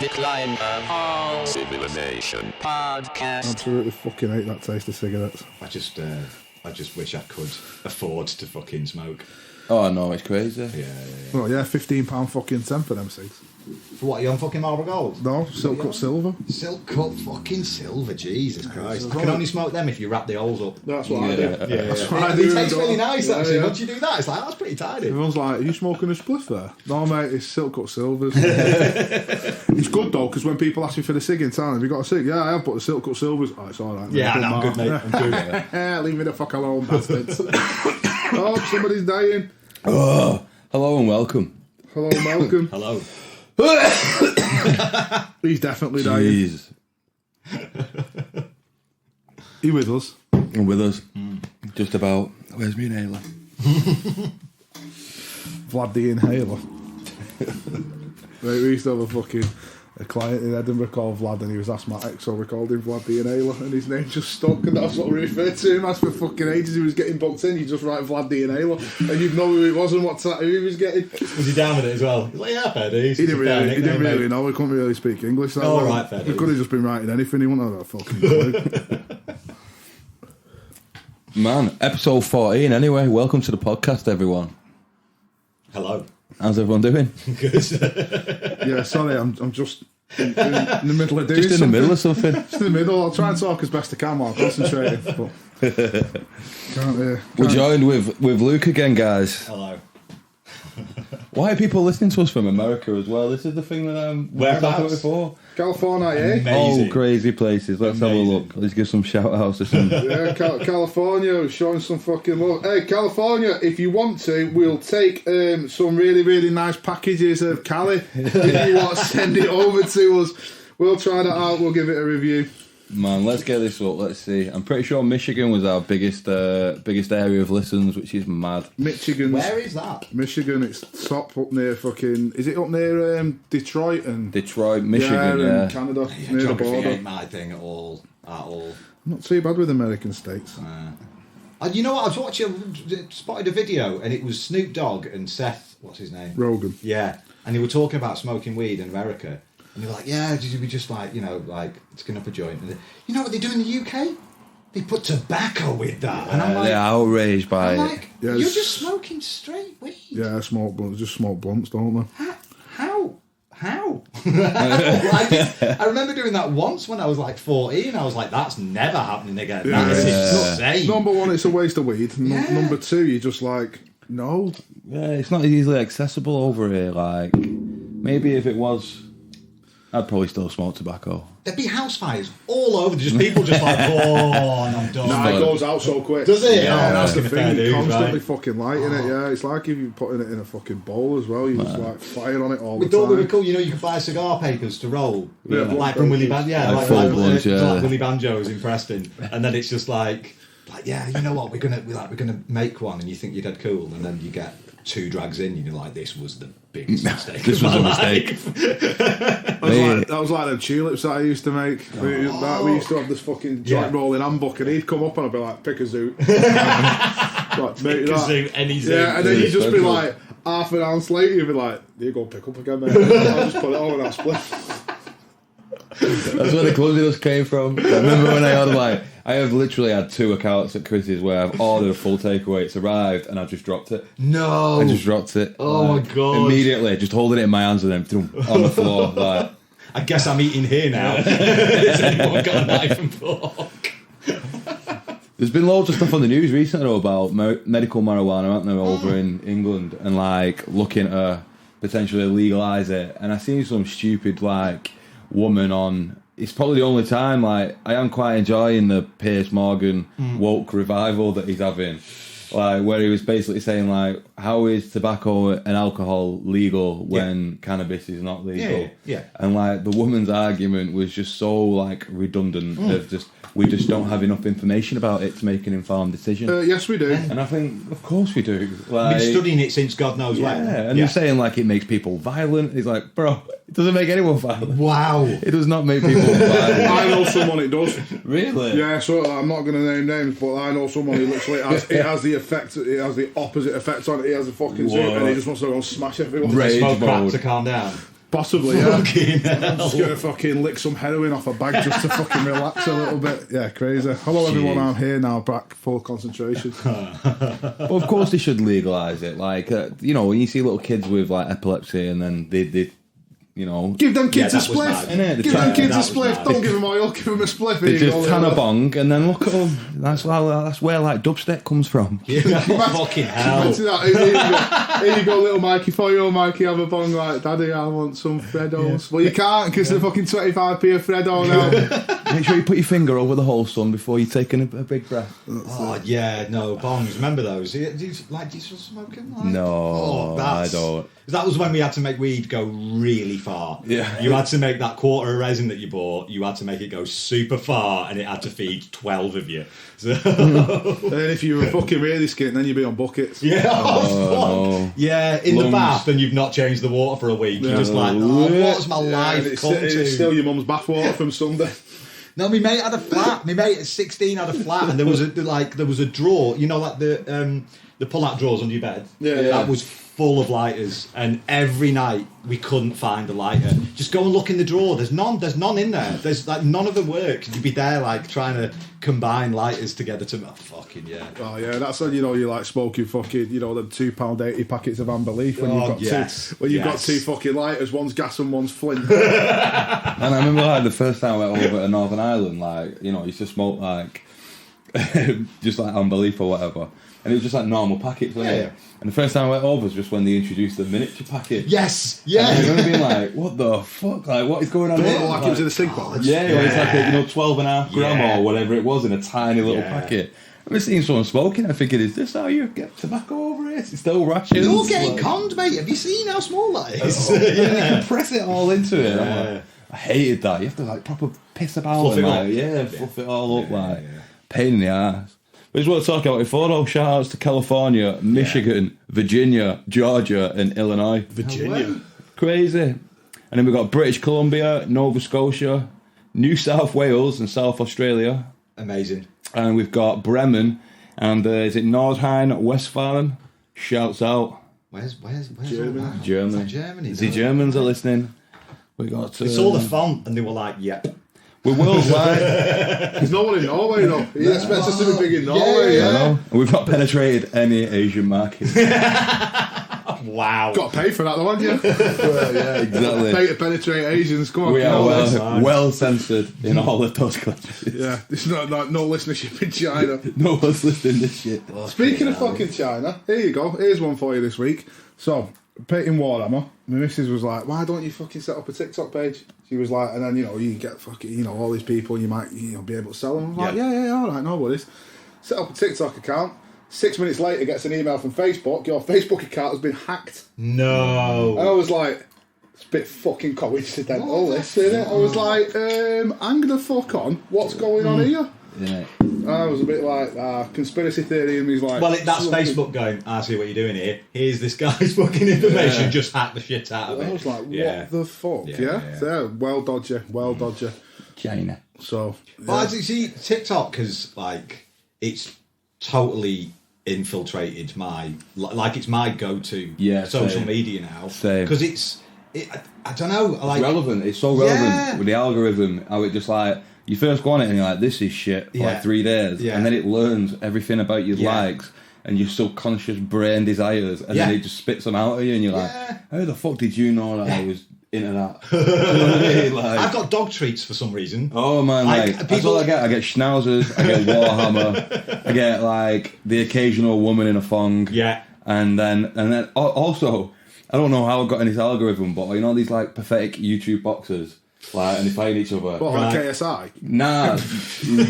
Decline of All Civilization podcast. Absolutely fucking hate that taste of cigarettes. I just wish I could afford to fucking smoke. Oh no, it's crazy. Yeah. Well, yeah, £15 fucking 10 for them cigs. For what, are you on fucking Marlboro Gold? No, silk cut silver. Silk cut fucking silver, Jesus Christ. I can only smoke them if you wrap the holes up. That's what I do. That's what I They do. taste really nice, actually. Yeah. Once you do that, it's like, that's pretty tidy. Everyone's like, are you smoking a spliff there? No, mate, it's silk cut silvers. It's good, though, because when people ask me for the cig in town, have you got a cig? Yeah, I have, but the silk cut silvers, oh, it's alright. Yeah, I'm good, mate. I'm good. Leave me the fuck alone, bastards. Oh, somebody's dying. Oh, hello and welcome. Hello, Malcolm. Hello. He's definitely dying. Jeez. You with us? And with us, just about. Where's me inhaler? Vlad the Inhaler. Right, we used to have a client in Edinburgh called Vlad, and he was asthmatic, so we called him Vlad the Inhaler, and his name just stuck, and that's what we referred to him as for fucking ages. He was getting booked in, you just write Vlad the Inhaler, and you'd know who it was and who he was getting. Was he down with it as well? He's like, yeah, fair dues. He didn't really know, he couldn't really speak English. So all right, fair he dues. could have just been writing anything, he wouldn't have that fucking clue. Man, episode 14 anyway. Welcome to the podcast, everyone. Hello. How's everyone doing? Good. Yeah, sorry, I'm just in the middle of doing Just in the middle of something. Just in the middle, I'll try and talk as best I can while concentrating, but can't. We're joined with Luke again, guys. Hello. Why are people listening to us from America as well? This is the thing that we were talking about before. California, eh? Amazing. Oh, crazy places. Let's have a look. Let's give some shout outs to some. Yeah, California, showing some fucking love. Hey, California, if you want to, we'll take some really, really nice packages of Cali. If you want to send it over to us, we'll try that out. We'll give it a review. Man, let's get this up. Let's see. I'm pretty sure Michigan was our biggest area of listens, which is mad. Michigan. Where is that? Michigan, it's top up near fucking. Is it up near Detroit and Michigan, yeah. and Canada, Yeah, near the geography border? ain't my thing at all. Not too bad with American states. You know what? I was watching, spotted a video, and it was Snoop Dogg and Seth. What's his name? Rogan. Yeah, and they were talking about smoking weed in America, and they were like, "Yeah, did we just like like skin up a joint?" And you know what they do in the UK? They put tobacco with that, and I'm like, they're outraged by I'm it. like, Yeah, you're it's- just smoking straight weed. Yeah, smoke blunts, just smoke blunts, don't they? How? I remember doing that once when I was like 14. I was like, that's never happening again. That's insane. Number one, it's a waste of weed. Number two, you're just like, no. Yeah, it's not easily accessible over here. Like, maybe if it was, I'd probably still smoke tobacco. There'd be house fires all over. Just people just like, oh, and I'm done. Nah, it goes out so quick. Does it? Yeah, Oh, that's the fucking fair thing. You're dues, constantly right? fucking lighting it. Yeah, it's like if you're putting it in a fucking bowl as well. You just like fire on it all We the thought we were time. cool. You know, you could buy cigar papers to roll, Yeah, like from Willy Banjo. Yeah, Like full blunts, yeah. like Willy Banjos in Preston, and then it's just like yeah, you know what? We're gonna make one, and you think you're dead cool, and then you get 2 drags in, and you're like, this was the biggest mistake. This was a mistake. That was like them tulips that I used to make. We used to have this fucking joint rolling handbook, and he'd come up and I'd be like, pick a zoo. Like, mate, Pick a that. zoo, any zoo. Yeah, and then you'd just be like, half an ounce later, you'd be like, you go pick up again, mate. I'll just put it on and I'll split. That's where the clumsiness came from. I remember when I have literally had 2 accounts at Chris's where I've ordered a full takeaway, it's arrived, and I've just dropped it. No. I just dropped it. Oh my God. Immediately, just holding it in my hands and then throom, on the floor. Like, I guess I'm eating here now. Has anyone got a knife and fork? there's been loads of stuff on the news recently though, about medical marijuana, aren't there, over in England, and like looking to potentially legalise it. And I seen some stupid like woman on. It's probably the only time like I am quite enjoying the Piers Morgan woke revival that he's having, like where he was basically saying like, how is tobacco and alcohol legal when cannabis is not legal? Yeah. And like the woman's argument was just so like redundant of just we just don't have enough information about it to make an informed decision. Yes, we do. And I think, of course we do. Like, I've been studying it since God knows when. yeah, and you're saying like it makes people violent. He's like, bro, it doesn't make anyone violent. Wow. It does not make people violent. I know someone it does. Really? Yeah, so I'm not going to name names, but I know someone who literally has the effect. It has the opposite effect on it. He has a fucking zoom, and he just wants to go and smash everyone. Rage Smoke crack mode. to calm down. Possibly, yeah. Fucking I'm hell. just gonna fucking lick some heroin off a bag just to fucking relax a little bit. Yeah, crazy. Hello everyone, I'm here now, back full concentration. Well, of course they should legalise it. Like, you know, when you see little kids with like epilepsy and then they you know, Give them kids a that was spliff. mad. Innit? Give them kids a that was spliff. mad. Don't give them oil. Give them a spliff. they Here you just go, tan a little- bong and then look at them. That's where like dubstep comes from. Fucking hell. Imagine that. Here you go, little Mikey. For you, Mikey, have a bong like, Daddy, I want some Freddos. Well, you can't because they're fucking 25p a Freddo now. Make sure you put your finger over the hole, son, before you're taking a big breath. Oh yeah, no bongs. Remember those? Do you still smoke them? Like? No, I don't. That was when we had to make weed go really far. Yeah. You had to make that quarter of resin that you bought. You had to make it go super far, and it had to feed 12 of you. So And if you were fucking really skint, then you'd be on buckets. yeah, Oh, fuck. Yeah, in the Lungs. bath, and you've not changed the water for a week. You're just like, Yeah. what's my Yeah, and life it's, come it's to? still your mum's bathwater from Sunday. No, my mate had a flat. My mate at 16 had a flat, and there was a drawer. You know, like the pull-out drawers under your bed. Yeah. That was full of lighters, and every night we couldn't find a lighter. Just go and look in the drawer. There's none in there. There's like none of them work. You'd be there like trying to combine lighters together to fucking yeah. Oh yeah, that's when you know you like smoking fucking, you know, them £2.80 packets of amber leaf when Oh, you've got yes, when you've got yes. two fucking lighters, one's gas and one's flint. and I remember like the first time I went over to Northern Ireland, like, you know, I used to smoke like just like amber leaf or whatever, and it was just like normal packets, wasn't Yeah. it? And the first time I went over was just when they introduced the miniature packet. Yes, And I yeah. remember being like, what the fuck? Like, what is going on here? Like it was in a sink box. Yeah, it was like a, you know, 12.5 gram Yeah. or whatever it was in a tiny little Yeah. packet. I remember seeing someone smoking. I thinking, is this how you get tobacco over here? It's still rations. You're getting Like, conned, mate. Have you seen how small that is? and you can press it all into it. I'm Yeah. like, I hated that. You have to like proper piss about Fluff and it like, up. yeah, fluff it all up, like pain in the ass. But it's what to talk about before though. Shout outs to California, Michigan, Virginia, Georgia, and Illinois. Virginia. Crazy. And then we've got British Columbia, Nova Scotia, New South Wales, and South Australia. Amazing. And we've got Bremen, and is it Nordrhein-Westfalen? Shouts out. Where's Germany. all that? Germany. Is that Germany? The Germans are listening. We got. They saw the font and they were like, "Yep." We're worldwide. There's no one in Norway though. He expects us to be big in Norway, Yeah. I yeah. know. And we've not penetrated any Asian market. Wow. Got to pay for that though, haven't you? Well, yeah. Exactly. Pay to penetrate Asians. Come on, We are come on. man. well censored in all of those countries. Yeah, there's no listenership in China. No one's listening to this shit. Speaking of fucking China, here you go. Here's one for you this week. So, in Warhammer, my missus was like, why don't you fucking set up a TikTok page? She was like, and then, you know, you get fucking, you know, all these people, you might, you know, be able to sell them. I was like, yeah, all right, no worries. Set up a TikTok account. 6 minutes later, gets an email from Facebook. Your Facebook account has been hacked. No. And I was like, it's a bit fucking coincidental, this, isn't it? I was like, hang the fuck on. What's going on here? Yeah. And I was a bit like, conspiracy theory, and he's like... Well, that's something. Facebook going, I see what you're doing here. Here's this guy's fucking information. Yeah. Just hack the shit out of it. I was like, what Yeah. the fuck? Yeah, Yeah? yeah. So, well dodgy. China. So, But yeah. as you see, TikTok has, like, it's totally infiltrated it's my go-to Yeah, social same. media now. Same. Because I don't know, like... Relevant. It's so relevant Yeah. with the algorithm. How it just like, you first go on it and you're like, this is shit for Yeah. like 3 days. Yeah. And then it learns everything about your Yeah. likes and your subconscious brain desires. And then Yeah. it just spits them out at you and you're like, Yeah. how the fuck did you know that I was into that? You know what I mean? Like, I've got dog treats for some reason. oh man, Like, that's people- all I get. I get schnauzers, I get Warhammer, I get like the occasional woman in a thong. Yeah. And then also, I don't know how I got in this algorithm, but you know these like pathetic YouTube boxers, like, and they fight each other. What, like Right. KSI? Nah,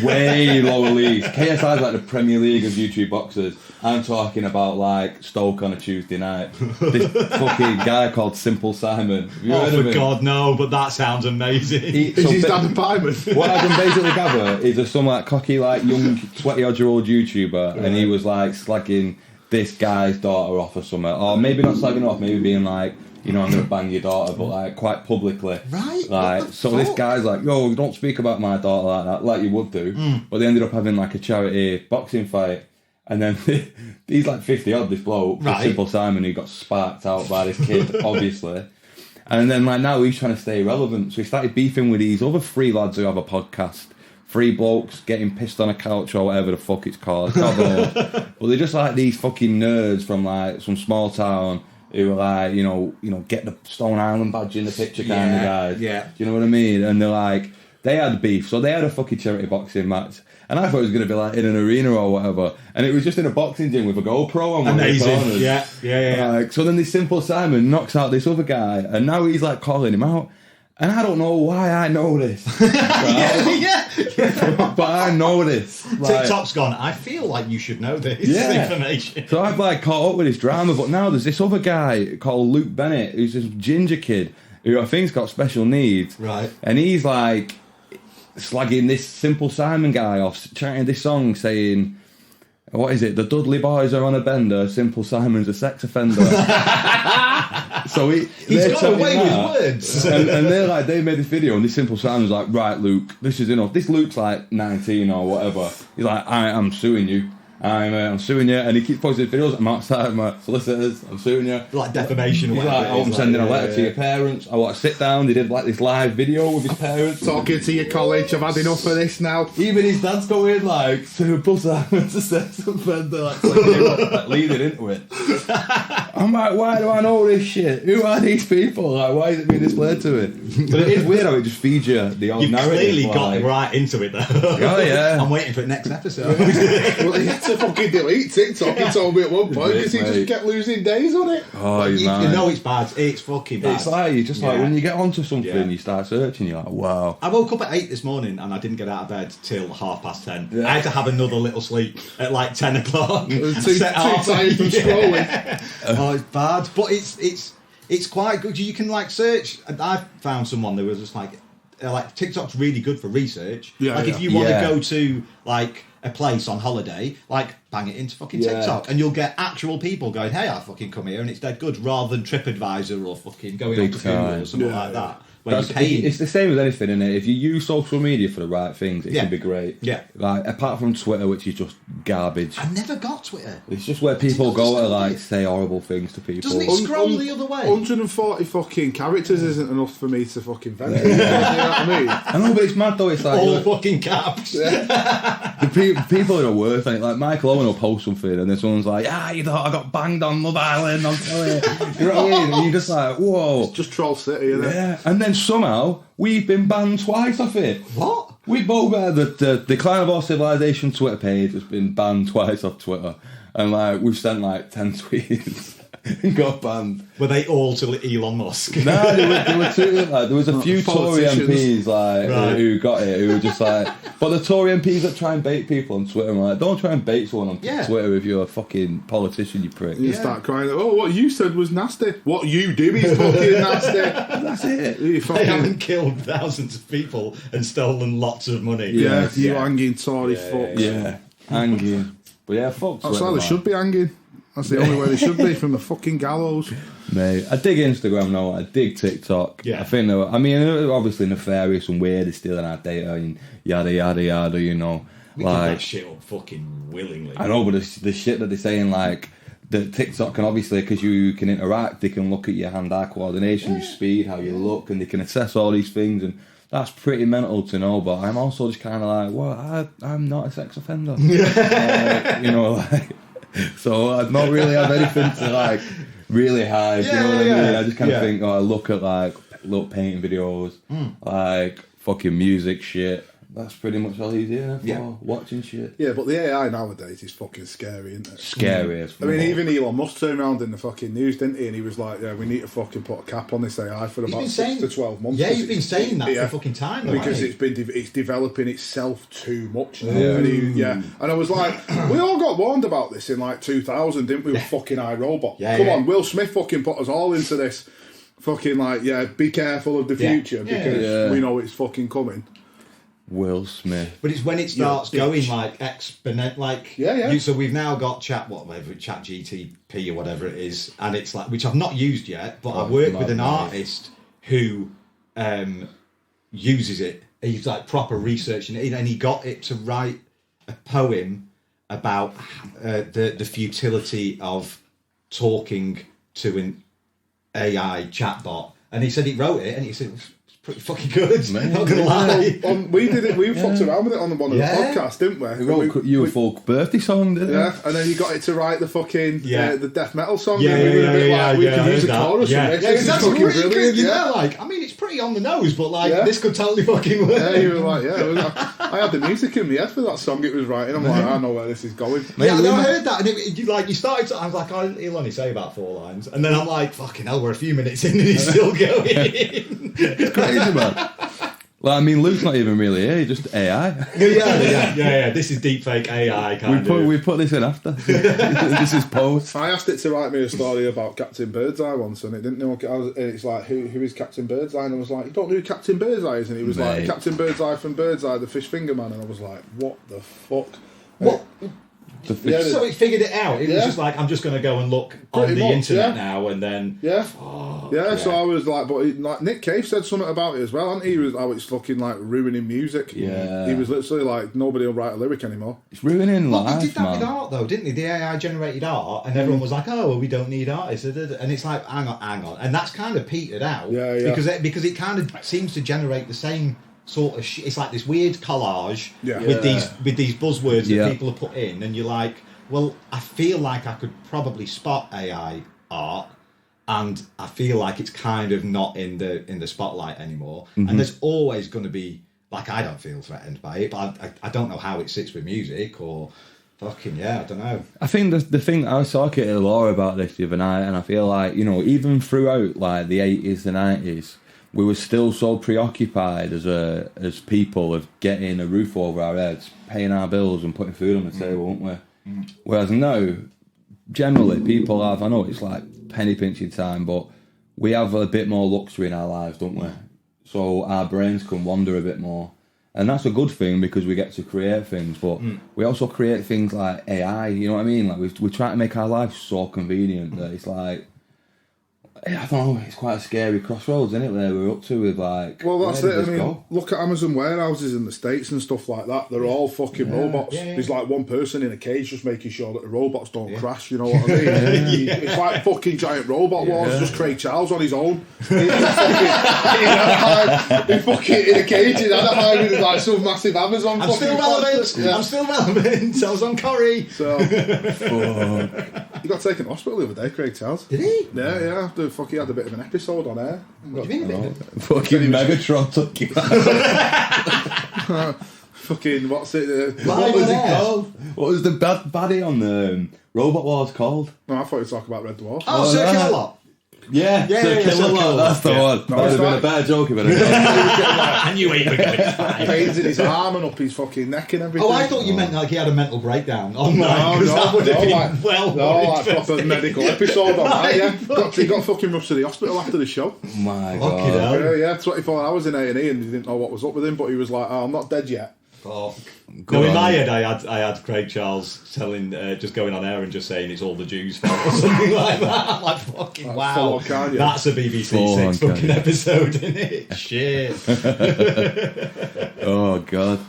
way lower leagues. KSI is like the Premier League of YouTube boxers. I'm talking about like Stoke on a Tuesday night. This fucking guy called Simple Simon. Have you Oh, heard of for him? God, no, but that sounds amazing. Is his dad a pieman? What I can basically gather is there's some like cocky, like young 20-odd-year-old YouTuber, and he was like slagging this guy's daughter off or something, or maybe not slagging off, maybe being like, you know, I'm gonna bang your daughter, but like quite publicly. Right, Like, what the so this fuck? guy's like, yo, don't speak about my daughter like that, like you would do. But they ended up having like a charity boxing fight. And then he's like 50 odd, this bloke, Right. Simple Simon, who got sparked out by this kid, obviously. And then like now he's trying to stay relevant, so he started beefing with these other three lads who have a podcast. Three blokes getting pissed on a couch or whatever the fuck it's called. God knows. But they're just like these fucking nerds from like some small town who are like, you know, get the Stone Island badge in the picture kind of guys. Yeah. Do you know what I mean? And they're like, they had beef, so they had a fucking charity boxing match. And I thought it was going to be like in an arena or whatever. And it was just in a boxing gym with a GoPro on one of the corners. Yeah. Like, so then this Simple Simon knocks out this other guy, and now he's like calling him out. And I don't know why I know this. But I know this. Like, TikTok's gone, I feel like you should know this information. So I've like caught up with this drama, but now there's this other guy called Luke Bennett, who's this ginger kid, who I think's got special needs. Right. And he's like slagging this Simple Simon guy off, chanting this song saying, what is it? The Dudley Boys are on a bender, Simple Simon's a sex offender. So he's got away with words. And they're like, they made this video, and this Simple Simon's like, right, Luke, this is enough. This Luke's like 19 or whatever. He's like, I'm suing you. I'm suing you. And he keeps posting videos. I'm outside my solicitors. I'm suing you. Like defamation or He's whatever. like, oh, I'm sending a letter to your parents. I want to sit down. They did like this live video with his parents. Talking to your college, I've had enough of this now. Even his dad's going like, Simple Simon's a sex offender, like leading into it. I'm like, why do I know this shit? Who are these people? Like, why is it being displayed to me? But it is weird how it just feeds you the old You've narrative. clearly like, got right into it though. Oh yeah. I'm waiting for the next episode. Well, he had to fucking delete TikTok, he told me at one point, because he just kept losing days on it. Oh, you man. know it's bad. It's fucking bad. It's like, you just like, when you get onto something, Yeah. you start searching, you're like, wow. I woke up at 8 this morning and I didn't get out of bed till 10:30. Yeah. I had to have another little sleep at like 10 o'clock. Too tired from scrolling. Oh, it's bad, but it's quite good. You can like search. And I found someone that was just like TikTok's really good for research. Yeah, like yeah. if you want Yeah. to go to like a place on holiday, like bang it into fucking Yeah. TikTok, and you'll get actual people going, "Hey, I fucking come here," and it's dead good, rather than TripAdvisor or fucking going Big on to Google time. or something Yeah, like yeah. that. Where That's, you're paying. it's the same with anything, isn't it? If you use social media for the right things, it Yeah. can be great. Yeah. Like, apart from Twitter, which is just garbage. I never got Twitter. It's just where people go to understand like it. say horrible things to people. Doesn't it scroll the other way? 140 fucking characters isn't enough for me to fucking vent. You know what I mean? I know, but it's mad though. It's like All look, fucking caps. the people are worth it. Like Michael Owen will post something, and then someone's like, you thought I got banged on Love Island on telly. You know what I mean? And you're just like, whoa. Just Troll City, isn't it? Yeah. And then somehow we've been banned twice off it. What? We both the Decline of All Civilization Twitter page has been banned twice off Twitter, and like we've sent like 10 tweets and got banned. Were they all to Elon Musk? No, there were two. Like, there was a few Tory Politicians. MPs like Right. who got it, who were just like. But the Tory MPs that try and bait people on Twitter, I'm like, don't try and bait someone on Yeah. Twitter if you're a fucking politician, you prick. You start crying, oh, what you said was nasty. What you do is fucking nasty. That's it. You They fucking, haven't killed thousands of people and stolen lots of money. yeah, you Yeah. hanging Tory fucks. Yeah, hanging. But yeah, fuck. That's Twitter, how they man. should be hanging. That's the only way they should be, from the fucking gallows. Mate, I dig Instagram now. I dig TikTok. Yeah. I think they're, I mean, they're obviously nefarious and weird. They're stealing our data and yada yada yada. You know, We give like that shit up fucking willingly. I know, but the shit that they're saying, like that TikTok can obviously, because you can interact, they can look at your hand-eye coordination, your speed, how you look, and they can assess all these things, and that's pretty mental to know. But I'm also just kind of like, well, I'm not a sex offender. You know, like. So I'd not really have anything to like really hide. You know what I mean? I just kind of think, I look at like little painting videos, like fucking music shit. That's pretty much all he's here for, watching shit. Yeah, but the AI nowadays is fucking scary, isn't it? Scary as I mean, fuck. even Elon Musk turned around in the fucking news, didn't he? And he was like, yeah, we need to fucking put a cap on this AI for about 6 to 12 months. Yeah, 'cause he's been it's- saying that yeah, for fucking time. Though, because hasn't it's developing itself too much now. And I was like, we all got warned about this in like 2000, didn't we? With fucking iRobot. Yeah, Come yeah. on, Will Smith fucking put us all into this fucking like, be careful of the Yeah. future Yeah, because yeah. we know it's fucking coming. Will Smith. But it's when it starts bitch. going like exponent, like Yeah. So we've now got chat GTP or whatever it is, and it's like, which I've not used yet, but I work with an artist who uses it. He's like proper researching it, and he got it to write a poem about the futility of talking to an AI chatbot and he said he wrote it, and he said it's pretty fucking good. Not gonna lie. We did it. We fucked around with it on one of the podcasts, didn't we? We wrote you a folk birthday song, didn't we? Yeah, and then you got it to write the fucking the death metal song. Yeah, we were a bit like, we can use a chorus. Yeah, this is that's fucking really brilliant. good. You know, like, I mean, it's pretty on the nose, but like, this could totally fucking work. Yeah, you were like, I had the music in my head for that song it was writing. I'm like, I know where this is going. Yeah, I heard that, and you started. I was like, oh, he'll only say about 4 lines, and then I'm like, fucking hell, we're a few minutes in, and he's still going. It's crazy, man. Well, I mean, Luke's not even really here, just AI. Yeah. This is deepfake AI kind of. We put this in after. This is post. I asked it to write me a story about Captain Birdseye once, and it didn't know. It's like, who is Captain Birdseye? And I was like, you don't know who Captain Birdseye is? And he was like, Captain Birdseye from Birdseye, the fish finger man. And I was like, what the fuck? What? So he figured it out. It was just like, I'm just going to go and look on the internet now, and then So I was like, but like Nick Cave said something about it as well, and he was how it's fucking like ruining music. Yeah, he was literally like, nobody will write a lyric anymore. It's ruining life. He did that with art though, didn't he? The AI generated art, and everyone was like, oh, well, we don't need artists, and it's like, hang on, and that's kind of petered out. Because it kind of seems to generate the same sort of it's like this weird collage with these buzzwords that people have put in, and you're like, well, I feel like I could probably spot AI art, and I feel like it's kind of not in the spotlight anymore. And there's always going to be, like, I don't feel threatened by it, but I don't know how it sits with music or fucking I don't know. I think the thing, I was talking to Laura about this the other night, and I feel like, you know, even throughout like the 80s, the 90s, we were still so preoccupied as people of getting a roof over our heads, paying our bills and putting food on the table, weren't we? Whereas now, generally, people have, I know it's like penny pinching time, but we have a bit more luxury in our lives, don't we? So our brains can wander a bit more. And that's a good thing because we get to create things, but we also create things like AI, you know what I mean? Like we try to make our lives so convenient that it's like, I don't know, it's quite a scary crossroads, isn't it, where we're up to with like... Well, that's it, I mean, look at Amazon warehouses in the States and stuff like that, they're all fucking robots. There's like one person in a cage just making sure that the robots don't crash, you know what I mean? It's like fucking giant robot wars, just Craig Charles on his own. He's fucking in a cage in Anaheim with like some massive Amazon I'm still relevant, I was on Corrie. So, he got taken to hospital the other day, Craig Charles. Did he? Yeah. He had a bit of an episode on air. What do you mean? Fucking Megatron took you out. Fucking, what's it? What was it called? What was the baddie on the Robot Wars called? No, I thought you were talking about Red Dwarf. Oh, Sir Kill-A-Lot. Yeah, Kill-A-Lot, that's the one. That would have been a better joke if it had. I knew he would get pains in his arm and up his fucking neck and everything. Oh, I thought you meant like he had a mental breakdown. Oh, no, that would have been like proper medical episode on that, yeah. He got fucking rushed to the hospital after the show. My God. Yeah, 24 hours in A&E and he didn't know what was up with him, but he was like, oh, I'm not dead yet. Oh. No, in my head, I had Craig Charles telling, just going on air and just saying it's all the Jews' fault or something like that. I'm like, fucking wow, that's a BBC Six fucking episode, isn't it? Shit. Oh God.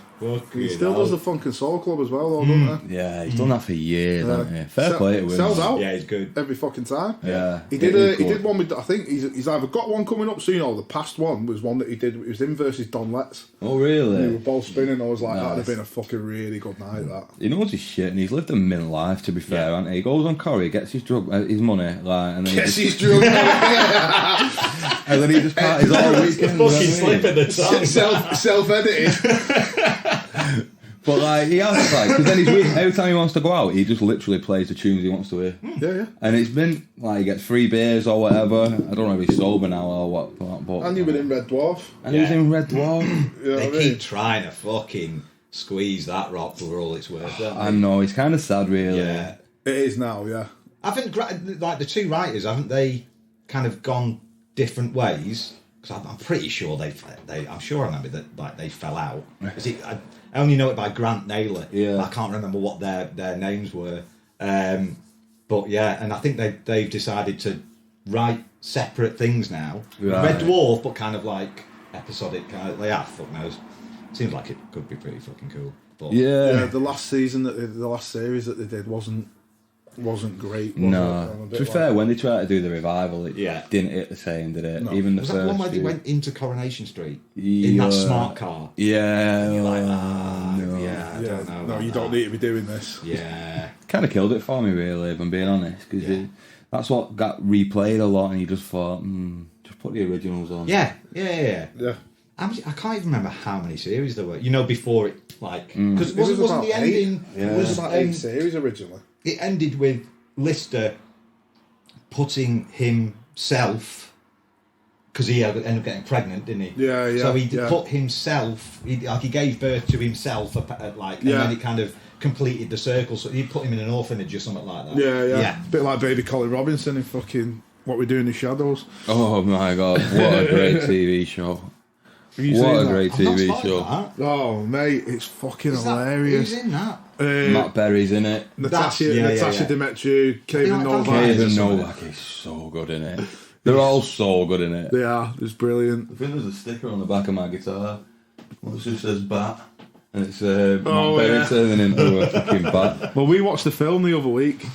He still does the Funk and Soul Club as well, though, doesn't he? Yeah, he's done that for years, hasn't he? Fair play to him. Sells out. Yeah, he's good. Every fucking time. Yeah. He did one with, I think he's either got one coming up soon or the past one was one that he did, it was him versus Don Letts. Oh, really? They were both spinning. I was like, that'd have been a fucking really good night, that. He knows his shit and he's lived a middle life, to be fair, hasn't he? He goes on Corrie, gets his his money, like, and then his drug money. And then he just parties all weekend. Fucking slip at the time. Self-edited. But like he has like, because then he's weird. Every time he wants to go out, he just literally plays the tunes he wants to hear. Yeah. And it's been like he gets 3 beers or whatever. I don't know if he's sober now or what. But and you've been in Red Dwarf. And he was in Red Dwarf. You know they keep trying to fucking squeeze that rock for all it's worth. I know, it's kind of sad, really. Yeah, it is now. Yeah, I think like the two writers, haven't they kind of gone different ways? Because I'm pretty sure I'm sure I remember that like they fell out. I only know it by Grant Naylor. Yeah. I can't remember what their names were. But yeah, and I think they've decided to write separate things now. Right. Red Dwarf, but kind of like episodic. Fuck knows. Seems like it could be pretty fucking cool. But the last season the last series that they did wasn't wasn't great. No. To be fair, when they tried to do the revival, it Yeah. didn't hit the same, did it? No. Even the Was first that one where they few. went into Coronation Street in that smart car? Yeah. You're like, no. yeah, I don't know. No, about you don't that. need to be doing this. Yeah. Kind of killed it for me, really, if I'm being honest, because that's what got replayed a lot, and you just thought, just put the originals on. Yeah. Yeah. I can't even remember how many series there were. You know, before it, like, because It was wasn't about the ending? Yeah. It was about 8 series originally. It ended with Lister putting himself, because he ended up getting pregnant, didn't he? Yeah. So he put himself, he gave birth to himself, and then it kind of completed the circle. So he put him in an orphanage or something like that. Yeah. Bit like Baby Colin Robinson in fucking What We Do in the Shadows. Oh my god, what a great TV show. Have you What seen a that? great I've not TV spotted show. that. Oh, mate, it's fucking Is that- hilarious. Who's in that? Matt Berry's in it. Natasha yeah. Demetriou, Kevin like Novak. vampires? Kevin or something. Novak is so good in it. They're all so good in it. They are. It's brilliant. I think there's a sticker on the back of my guitar. It just says bat. And it's Matt Berry yeah. turning into a fucking bat. Well, we watched the film the other week.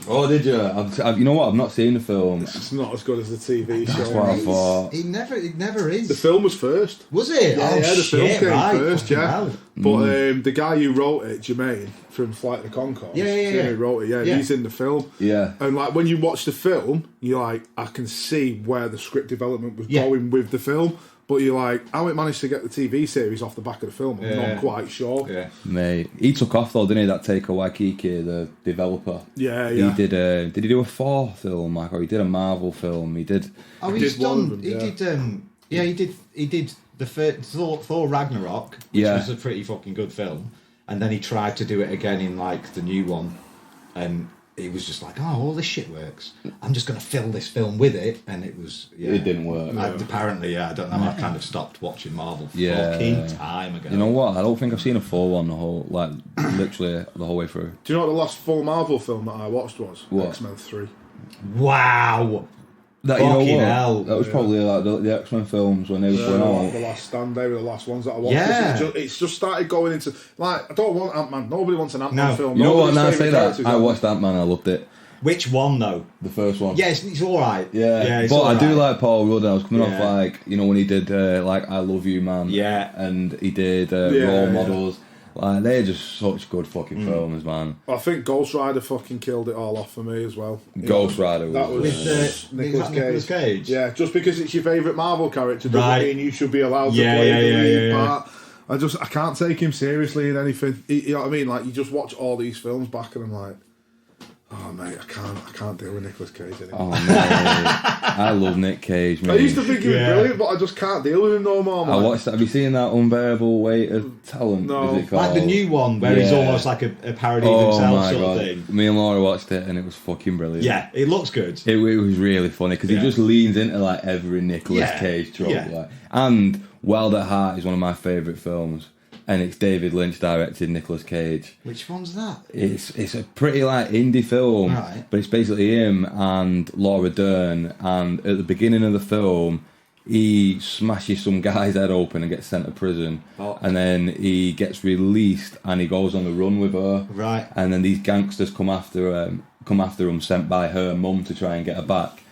Oh, did you? You know what? I've not seen the film. It's not as good as the TV That's show. what I thought. It never is. The film was first. Was it? Yeah, Oh, the film shit, came right. first, Fucking yeah. hell. But the guy who wrote it, Jermaine, from Flight of the Conchords, who wrote it, Yeah. he's in the film. Yeah. And like when you watch the film, you're like, I can see where the script development was Yeah. going with the film. But you're like, how it managed to get the TV series off the back of the film, I'm not quite sure. Yeah. Mate, he took off though, didn't he? That Taika Waititi, the developer. Yeah. He did. Did he do a Thor film, like, or he did a Marvel film? He did. Oh, He he's did one of done. them, He did. He did the Thor Ragnarok, which was a pretty fucking good film, and then he tried to do it again in like the new one, and he was just like, oh, all this shit works. I'm just going to fill this film with it, and it was. Yeah, It didn't work. Apparently, I don't know. I've kind of stopped watching Marvel Yeah. fucking time ago. You know what? I don't think I've seen a full one the whole, like, literally the whole way through. Do you know what the last full Marvel film that I watched was? What? X-Men 3. Wow. That, you know Fucking what? hell. That was probably like the X-Men films when they were going on. The Last Stand, they were the last ones that I watched. Yeah. It's just started going into, like, I don't want Ant-Man. Nobody wants an Ant-Man No. film. You know what? Nobody's Now I favourite say that, characters I are- watched Ant-Man. I loved it. Which one though? The first one. Yeah, it's all right. Yeah, it's but all I do right. like Paul Rudd. I was coming off Yeah. like, you know, when he did like I Love You Man. Yeah. And he did Role yeah. Models. Like, they're just such good fucking films, man. I think Ghost Rider fucking killed it all off for me as well. Ghost Rider was. That was With Nicolas Cage. Nicolas Cage? Yeah, just because it's your favourite Marvel character doesn't Right. mean you should be allowed to Yeah, play yeah, the yeah, lead yeah, part. I can't take him seriously in anything. You know what I mean? Like, you just watch all these films back and I'm like, oh mate, I can't deal with Nicolas Cage anymore. Oh, man. I love Nick Cage, man. I used to think he was brilliant, but I just can't deal with him no more, man. I watched that. Have you seen that Unbearable Weight of Talent? No. Is it called? Like the new one where he's Yeah. almost like a parody of Oh himself my sort god! of thing. Me and Laura watched it and it was fucking brilliant. Yeah, it looks good. It was really funny because Yeah. he just leans into like every Nicolas Yeah. Cage trope. Yeah. Like. And Wild at Heart is one of my favourite films, and it's David Lynch directed Nicolas Cage. Which one's that? It's a pretty like indie film, Right. but it's basically him and Laura Dern. And at the beginning of the film, he smashes some guy's head open and gets sent to prison. Oh. And then he gets released and he goes on the run with her. Right. And then these gangsters come after him, sent by her mum to try and get her back.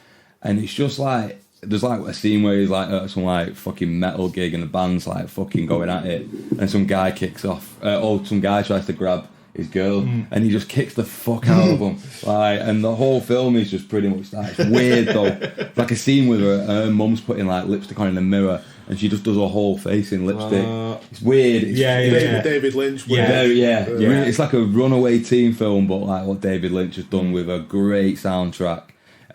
And it's just like, there's like a scene where he's like at some like fucking metal gig and the band's like fucking going at it, and some guy kicks off. Some guy tries to grab his girl, and he just kicks the fuck out of him. Like, and the whole film is just pretty much that. It's weird though. Like a scene with her mum's putting like lipstick on in the mirror, and she just does her whole face in lipstick. It's weird. It's, David Lynch. Yeah. It's like a runaway teen film, but like what David Lynch has done with a great soundtrack.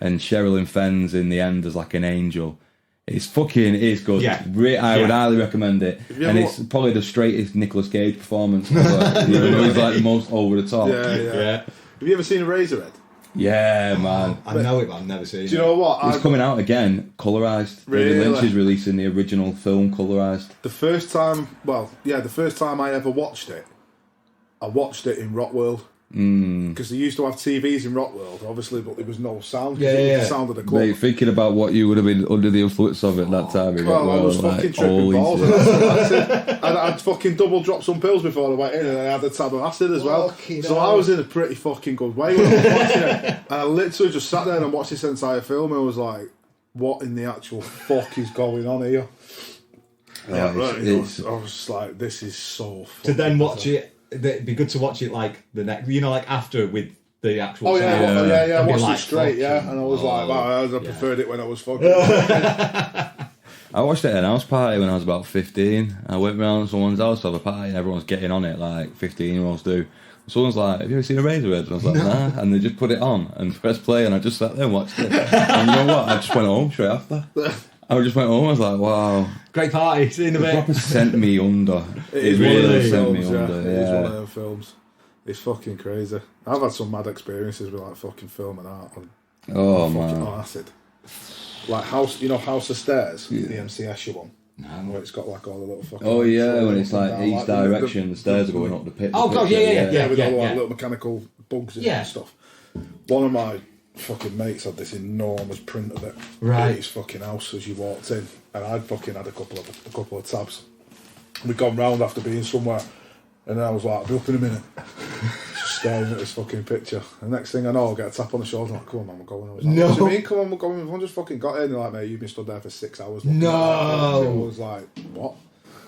And Sherilyn Fenn's in the end as like an angel. It's good. Yeah. I would highly recommend it. And it's probably the straightest Nicolas Cage performance ever. You know, he's like the most over the top. Yeah. Have you ever seen Eraserhead? Yeah, man. I know it, but I've never seen it. Do you know what? It's coming out again, colorised. Really? David Lynch is releasing the original film colorised. The first time I ever watched it, I watched it in Rock World. Because they used to have TVs in Rockworld, obviously, but there was no sound. Yeah, It was yeah. the sound of the club. Mate, thinking about what you would have been under the influence of at that time. Well, I was fucking tripping balls. And that's it. I'd fucking double dropped some pills before I went in, and I had a tab of acid as well. So I was in a pretty fucking good way when I was watching it. And I literally just sat there and watched this entire film, and I was like, what in the actual fuck is going on here? Yeah, I was just like, this is so To then watch it, it'd be good to watch it like the next, like after with the actual. Oh yeah, sound. I And be watched like, it straight, fucking- and I was like, wow, I preferred it when I was fucking. I watched it at an house party when I was about 15. I went round someone's house to have a party and everyone's getting on it like 15-year-olds do. Someone's like, have you ever seen Eraserheads? And I was like, nah. And they just put it on and pressed play, and I just sat there and watched it. And you know what? I just went home straight after. I just went home, I was like, wow. Great party, see you in a It bit. proper sent me under. It one of really those sent me films, under, It is one of yeah. them films. It's fucking crazy. I've had some mad experiences with like fucking film and art on Oh, fucking man. acid. Like House of Stairs, the MCS one. Where it's got like all the little fucking. Oh, yeah, when it's up and like down, east direction, the stairs are going up the pit. Oh, God, yeah. with all the like, little mechanical bugs in it Yeah. and stuff. One of my fucking mates had this enormous print of it Right. in his fucking house as you walked in, and I'd fucking had a couple of tabs. We'd gone round after being somewhere, and then I was like, I'll be up in a minute. Just staring at this fucking picture. And next thing I know, I get a tap on the shoulder, I'm like, come on man, we're going. I was like, No. what do you mean, come on, we're going? Everyone just fucking got in. And they're like, mate, you've been stood there for 6 hours. looking No. at that. And I was like, what?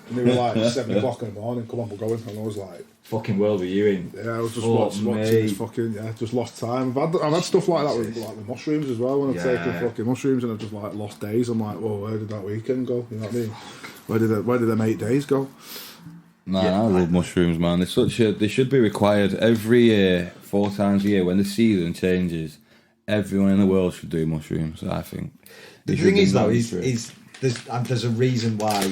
And they were like, 7 o'clock in the morning, come on, we're going. And I was like, Fucking world were you in? yeah, I was just Oh, watching mate. this fucking, just lost time. I've had stuff like that with mushrooms as well, when I've taken fucking mushrooms and I've just like lost days. I'm like, whoa, where did that weekend go? You know what I mean? Where did them 8 days go? Man, I love mushrooms, man. They should be required every year, 4 times a year. When the season changes, everyone in the world should do mushrooms, I think. The thing is, though, is there's a reason why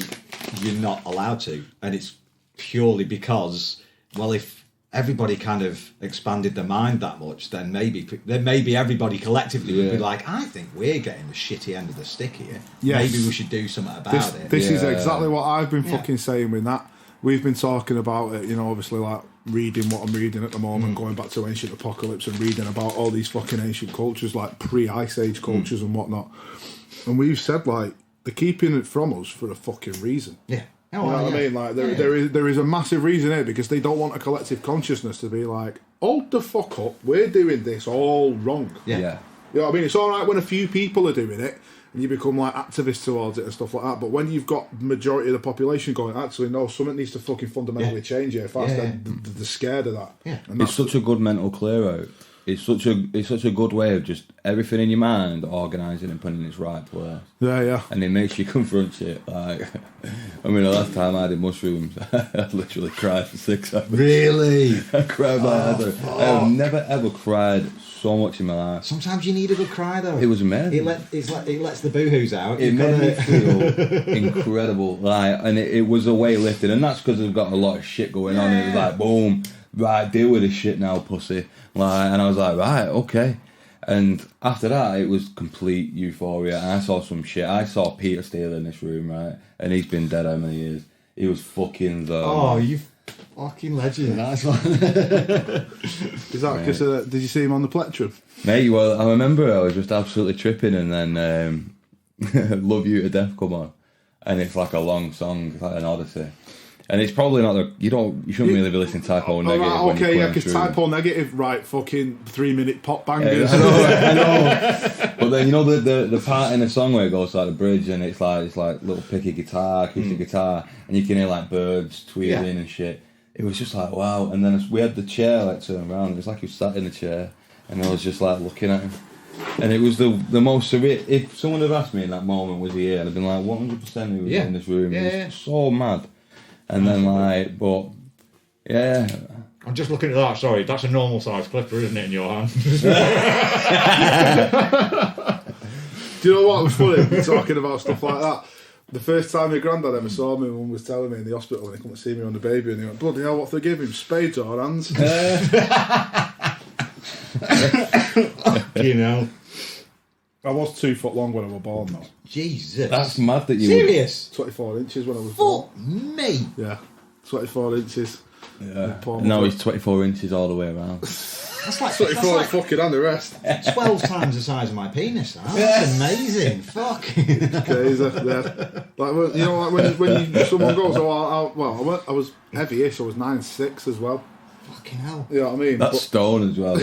you're not allowed to, and it's purely because, well, if everybody kind of expanded their mind that much, then maybe everybody collectively would be like, I think we're getting the shitty end of the stick here. Yes. Maybe we should do something about it. This is exactly what I've been fucking saying with that. We've been talking about it, obviously like reading what I'm reading at the moment, going back to Ancient Apocalypse and reading about all these fucking ancient cultures, like pre-Ice Age cultures and whatnot. And we've said, like, they're keeping it from us for a fucking reason. Yeah. You know what I mean? Like, there is a massive reason here, because they don't want a collective consciousness to be like, hold the fuck up, we're doing this all wrong. Yeah. You know what I mean? It's all right when a few people are doing it and you become like activists towards it and stuff like that, but when you've got majority of the population going, actually no, something needs to fucking fundamentally change here fast, then they're scared of that. Yeah. And It's such a good mental clear out. It's such a good way of just everything in your mind organising and putting in its right place. yeah. And it makes you confront shit. Like, I mean, the last time I did mushrooms, I literally cried for 6 hours. Really? I cried like that. I have never ever cried so much in my life. Sometimes you need a good cry, though. It was amazing. It lets the boohoos out. It made me feel incredible, like, and it was a weight lifting, and that's because I've got a lot of shit going on. It was like, boom, right, deal with this shit now, pussy. Like, and I was like, right, okay. And after that, it was complete euphoria. And I saw some shit. I saw Peter Steele in this room, right, and he's been dead how many years? He was fucking the. Oh, you fucking legend! Nice one. Is that because did you see him on the plectrum? Mate, well, I remember I was just absolutely tripping, and then "Love You to Death" come on, and it's like a long song, it's like an odyssey, and it's probably not you shouldn't really be listening to Typo Negative. Right, when okay, you're yeah, going because through. Typo Negative, right, fucking 3-minute pop bangers. I know. But then the part in the song where it goes to like the bridge, and it's like little picky guitar, acoustic guitar, and you can hear like birds tweeting and shit. It was just like, wow. And then we had the chair like turned around. It was like he was sat in the chair, and I was just like looking at him. And it was the most surreal. If someone had asked me in that moment, was he here, I'd have been like 100% he was in this room. It was so mad. And then like, but yeah. I'm just looking at that. Sorry, that's a normal size clipper, isn't it, in your hand? Do you know what was funny? We're talking about stuff like that. The first time my granddad ever saw me, Mum was telling me in the hospital when he come to see me on the baby, and he went, bloody hell, what they give him? Spades or hands? You know. I was 2 foot long when I was born, though. Jesus. That's mad that you serious. 24 inches when I was born. Fuck me. Yeah, 24 inches. Yeah. Poor Now mother. he's 24 inches all the way around. That's like, 24 fucking and the rest. 12 times the size of my penis. That's amazing. Fuck. Crazy, yeah. Like, you know, like when someone goes, oh, I was heavy-ish. I was 9'6" as well. Fucking hell. You know what I mean? That's stone as well.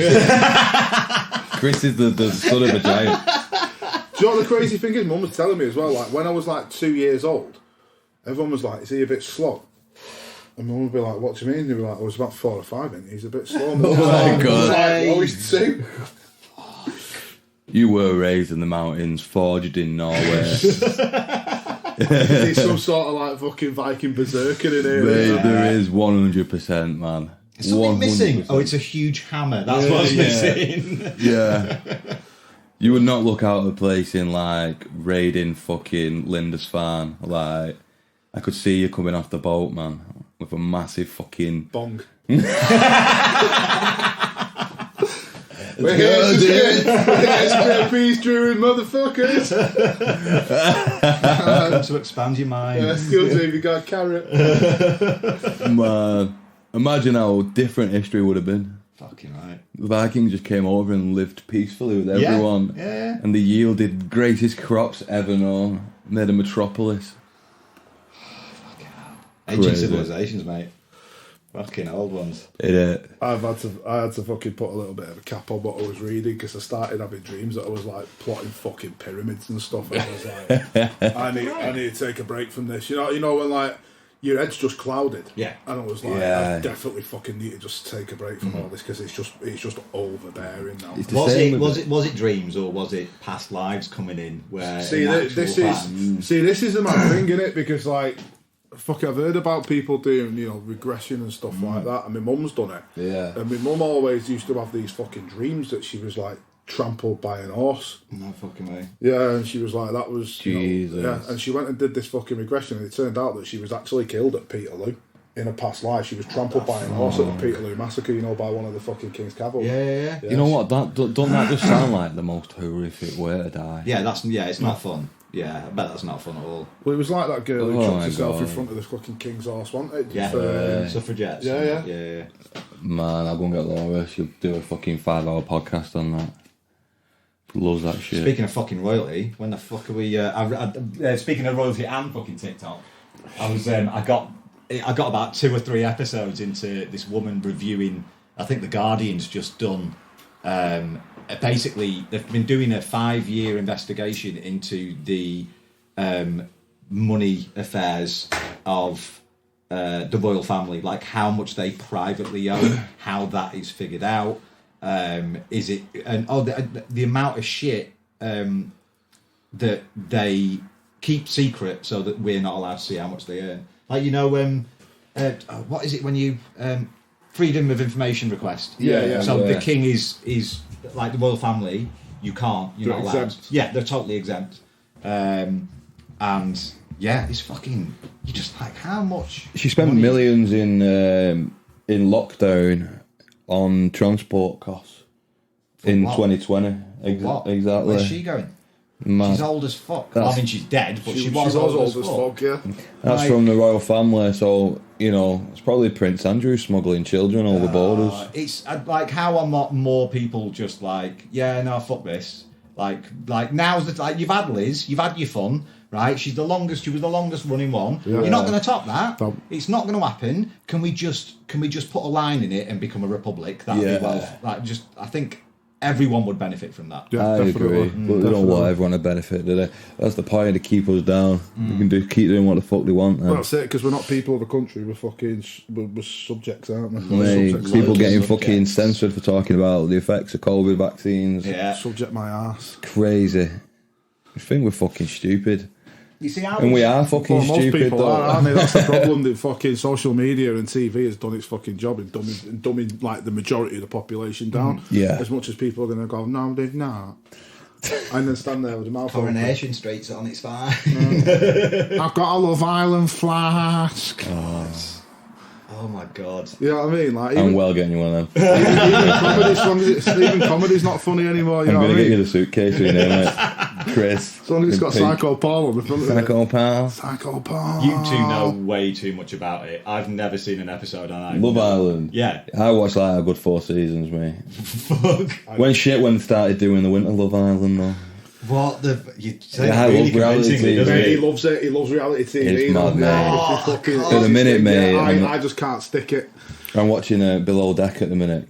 Chris is the son of a giant. Do you know what the crazy thing is? Mum was telling me as well, like, when I was like 2 years old, everyone was like, is he a bit slow? And Mum would be like, what do you mean? They'd be like, I was about 4 or 5 and he's a bit slow. Oh my God. Like, he's 2. You were raised in the mountains, forged in Norway. He's some sort of like fucking Viking berserker in here. Mate, there is 100%, man. Is something missing? 100%. Oh, it's a huge hammer. That's what's missing. Yeah. You would not look out of place in like raiding fucking Lindisfarne. Like, I could see you coming off the boat, man, with a massive fucking Bong. We're here to peace during motherfuckers. To expand your mind. Excuse me if you got a carrot. Man, imagine how different history would have been. Fucking right. The Vikings just came over and lived peacefully with everyone. Yeah. And they yielded greatest crops ever known. Made a metropolis. Ancient Crazy. civilizations, mate. Fucking old ones. I had to fucking put a little bit of a cap on what I was reading because I started having dreams that I was like plotting fucking pyramids and stuff. And I was like, I need to take a break from this. You know when like your head's just clouded. Yeah. And I was like, Yeah. I definitely fucking need to just take a break from all this because it's just overbearing now. It's the Was same it with was it dreams or was it past lives coming in? Where See, in this actual is a mad thing, innit? Because like, fuck, I've heard about people doing, regression and stuff like that. And my mum's done it. Yeah. And my mum always used to have these fucking dreams that she was like trampled by an horse. No fucking way. Yeah, and she was like, that was... Jesus. yeah, and she went and did this fucking regression and it turned out that she was actually killed at Peterloo in a past life. She was trampled by an horse at the Peterloo massacre, by one of the fucking King's Cavalry. Yeah. You know what? Don't that just sound like the most horrific way to die? Yeah, it's not fun. Yeah, I bet that's not fun at all. Well, it was like that girl who Oh chucked my herself in God. front of the fucking King's horse, wasn't it? Yeah, For, suffragettes. Yeah. Man, I'll go and get Laura. She'll do a fucking 5-hour podcast on that. Loves that shit. Speaking of fucking royalty, when the fuck are we? Speaking of royalty and fucking TikTok, I got about 2 or 3 episodes into this woman reviewing. I think the Guardian's just done. Basically, they've been doing a 5-year investigation into the money affairs of the royal family, like how much they privately own, how that is figured out. Is it and the amount of shit that they keep secret so that we're not allowed to see how much they earn. Like what is it when you freedom of information request? So the king is like the royal family. You're not allowed. Exempt. Yeah, they're totally exempt. And yeah, it's fucking. You just like how much She spent money- millions in lockdown on transport costs in what? 2020. What? Exactly. Where's she going? Man. She's old as fuck. That's- I mean, she's dead, but she She was was old as fuck. yeah. That's like- from the royal family, so it's probably Prince Andrew smuggling children over borders. It's like how are not more people just like, yeah, no, fuck this. Like now's the like you've had Liz, you've had your fun, right? She was the longest running one. You're not going to top that. No. It's not going to happen. Can we just put a line in it and become a republic? That'd Yeah. be I think everyone would benefit from that. Yeah, I definitely. agree, but they don't want everyone to benefit, do they? That's the point, to keep us down. They can keep doing what the fuck they want. Well, that's it, because we're not people of a country, we're fucking we're subjects, aren't we? Mate, Subjects, people like getting subjects. fucking censored for talking about the effects of COVID vaccines. Yeah. subject my ass. Crazy. I think we're fucking stupid. You see how And we are fucking Well, most stupid, people though. are, aren't they? That's the problem. That fucking social media and TV has done its fucking job in dumbing like the majority of the population down. Yeah. As much as people are going to go, no, they've not. And then stand there with a mouth open. Coronation Street's on its fine. I've got a Love Island flask. Oh my god. You know what I mean? Like I'm even, well getting you one of them. even comedy's not funny anymore. You I'm know going what to I get you mean? the suitcase in here, mate. Chris. Someone who's got Pink. Psycho Paul on the front of it. Psycho Pal. Psycho Paul. You two know way too much about it. I've never seen an episode on Love Island. Yeah. I watched like a good 4 seasons, mate. Fuck. When started doing the Winter Love Island, though. What the? You say Yeah, I really love reality convincingly, TV. doesn't Mate, he? he loves it. He loves reality TV. It's mad, mate. It's fucking, Oh, At the minute, mate, Yeah, I just can't stick it. I'm watching Below Deck at the minute.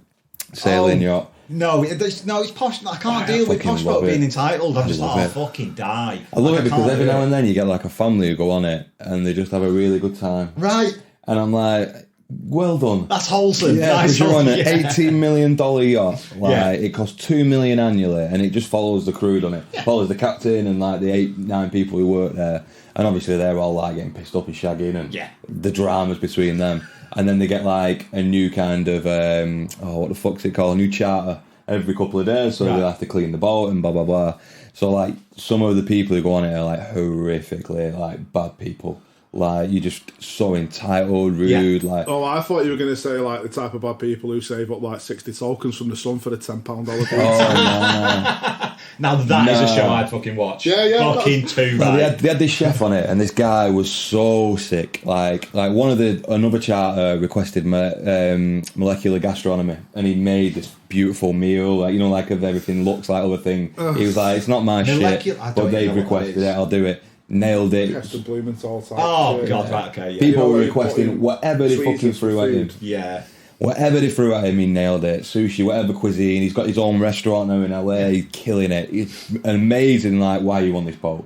Sailing yacht. No, it's posh. I can't I deal with fucking posh love folk being it. entitled. I'm just love like, it. fucking die. I love it because can't every do now it. and then you get like a family who go on it and they just have a really good time. Right. And I'm like, well done. That's wholesome. Yeah, Nice because you're on an yeah. $18 million yacht. Like, Yeah. it costs $2 million annually, and it just follows the crew, doesn't it? Follows the captain and like the 8-9 people who work there, and obviously they're all like getting pissed up and shagging, and the dramas between them. And then they get like a new kind of what the fuck's it called? A new charter every couple of days, so they have to clean the boat and blah blah blah. So like some of the people who go on it are like horrifically like bad people. Like, you're just so entitled, rude, like... Oh, I thought you were going to say, like, the type of bad people who save up, like, 60 tokens from the sun for the £10 holiday. Oh, Now that is a No. show I'd fucking watch. Yeah. Fucking too Well, right. they had this chef on it, and this guy was so sick. Like another charter requested molecular gastronomy, and he made this beautiful meal, like, you know, like of everything looks like other thing. He was like, it's not my shit, I don't but they even know what requested that it. is. I'll do it. Nailed it. Heston Blumenthal type. Oh, shit. God, right, okay, yeah. People You know were where he requesting put in whatever they fucking tweezers for threw at him. food. Yeah. Whatever they threw at him, he nailed it. Sushi, whatever cuisine. He's got his own restaurant now in LA. He's killing it. It's amazing, like, why you on this boat.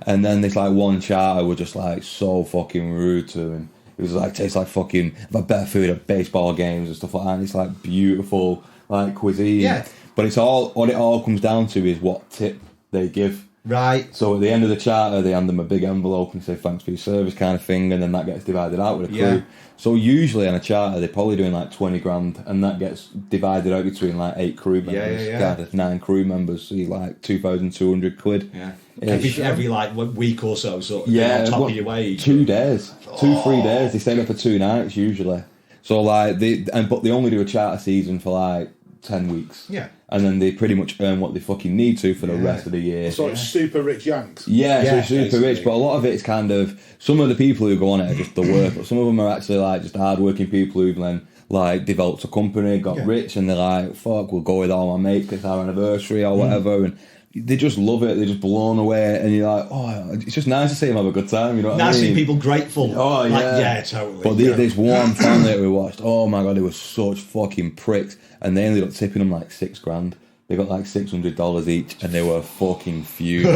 And then this, like, one charter were just, like, so fucking rude to him. It was, like, tastes like fucking... I've had better food at baseball games and stuff like that. And it's, like, beautiful, like, cuisine. Yeah. But it's all... What it all comes down to is what tip they give. Right. So at the end of the charter, they hand them a big envelope and say thanks for your service kind of thing, and then that gets divided out with the crew. Yeah. So usually on a charter, they're probably doing like 20 grand, and that gets divided out between like 8 crew members. yeah. God, there's 9 crew members, so you're like 2,200 quid. Yeah. Ish. Every like week or so, sort of Yeah, on top what- of your wage. 2 days, 2-3 days. They stay there for 2 nights usually. So like but they only do a charter season for like 10 weeks. Yeah. And then they pretty much earn what they fucking need to for the rest of the year. So it's super rich Yanks. Yeah, so Yeah, it's super basically. rich, but a lot of it is kind of, some of the people who go on it are just the work, but some of them are actually like just hard-working people who've then like developed a company, got rich, and they're like, fuck, we'll go with all my mates, it's our anniversary or whatever, and they just love it, they're just blown away, and you're like, oh, it's just nice to see them have a good time, you know what I Nice mean? seeing people grateful. Oh, Like, yeah. yeah, totally. But this one family that we watched, oh my god, they were such fucking pricks, and they ended up tipping them like 6 grand. They got like $600 each, and they were fucking fuming.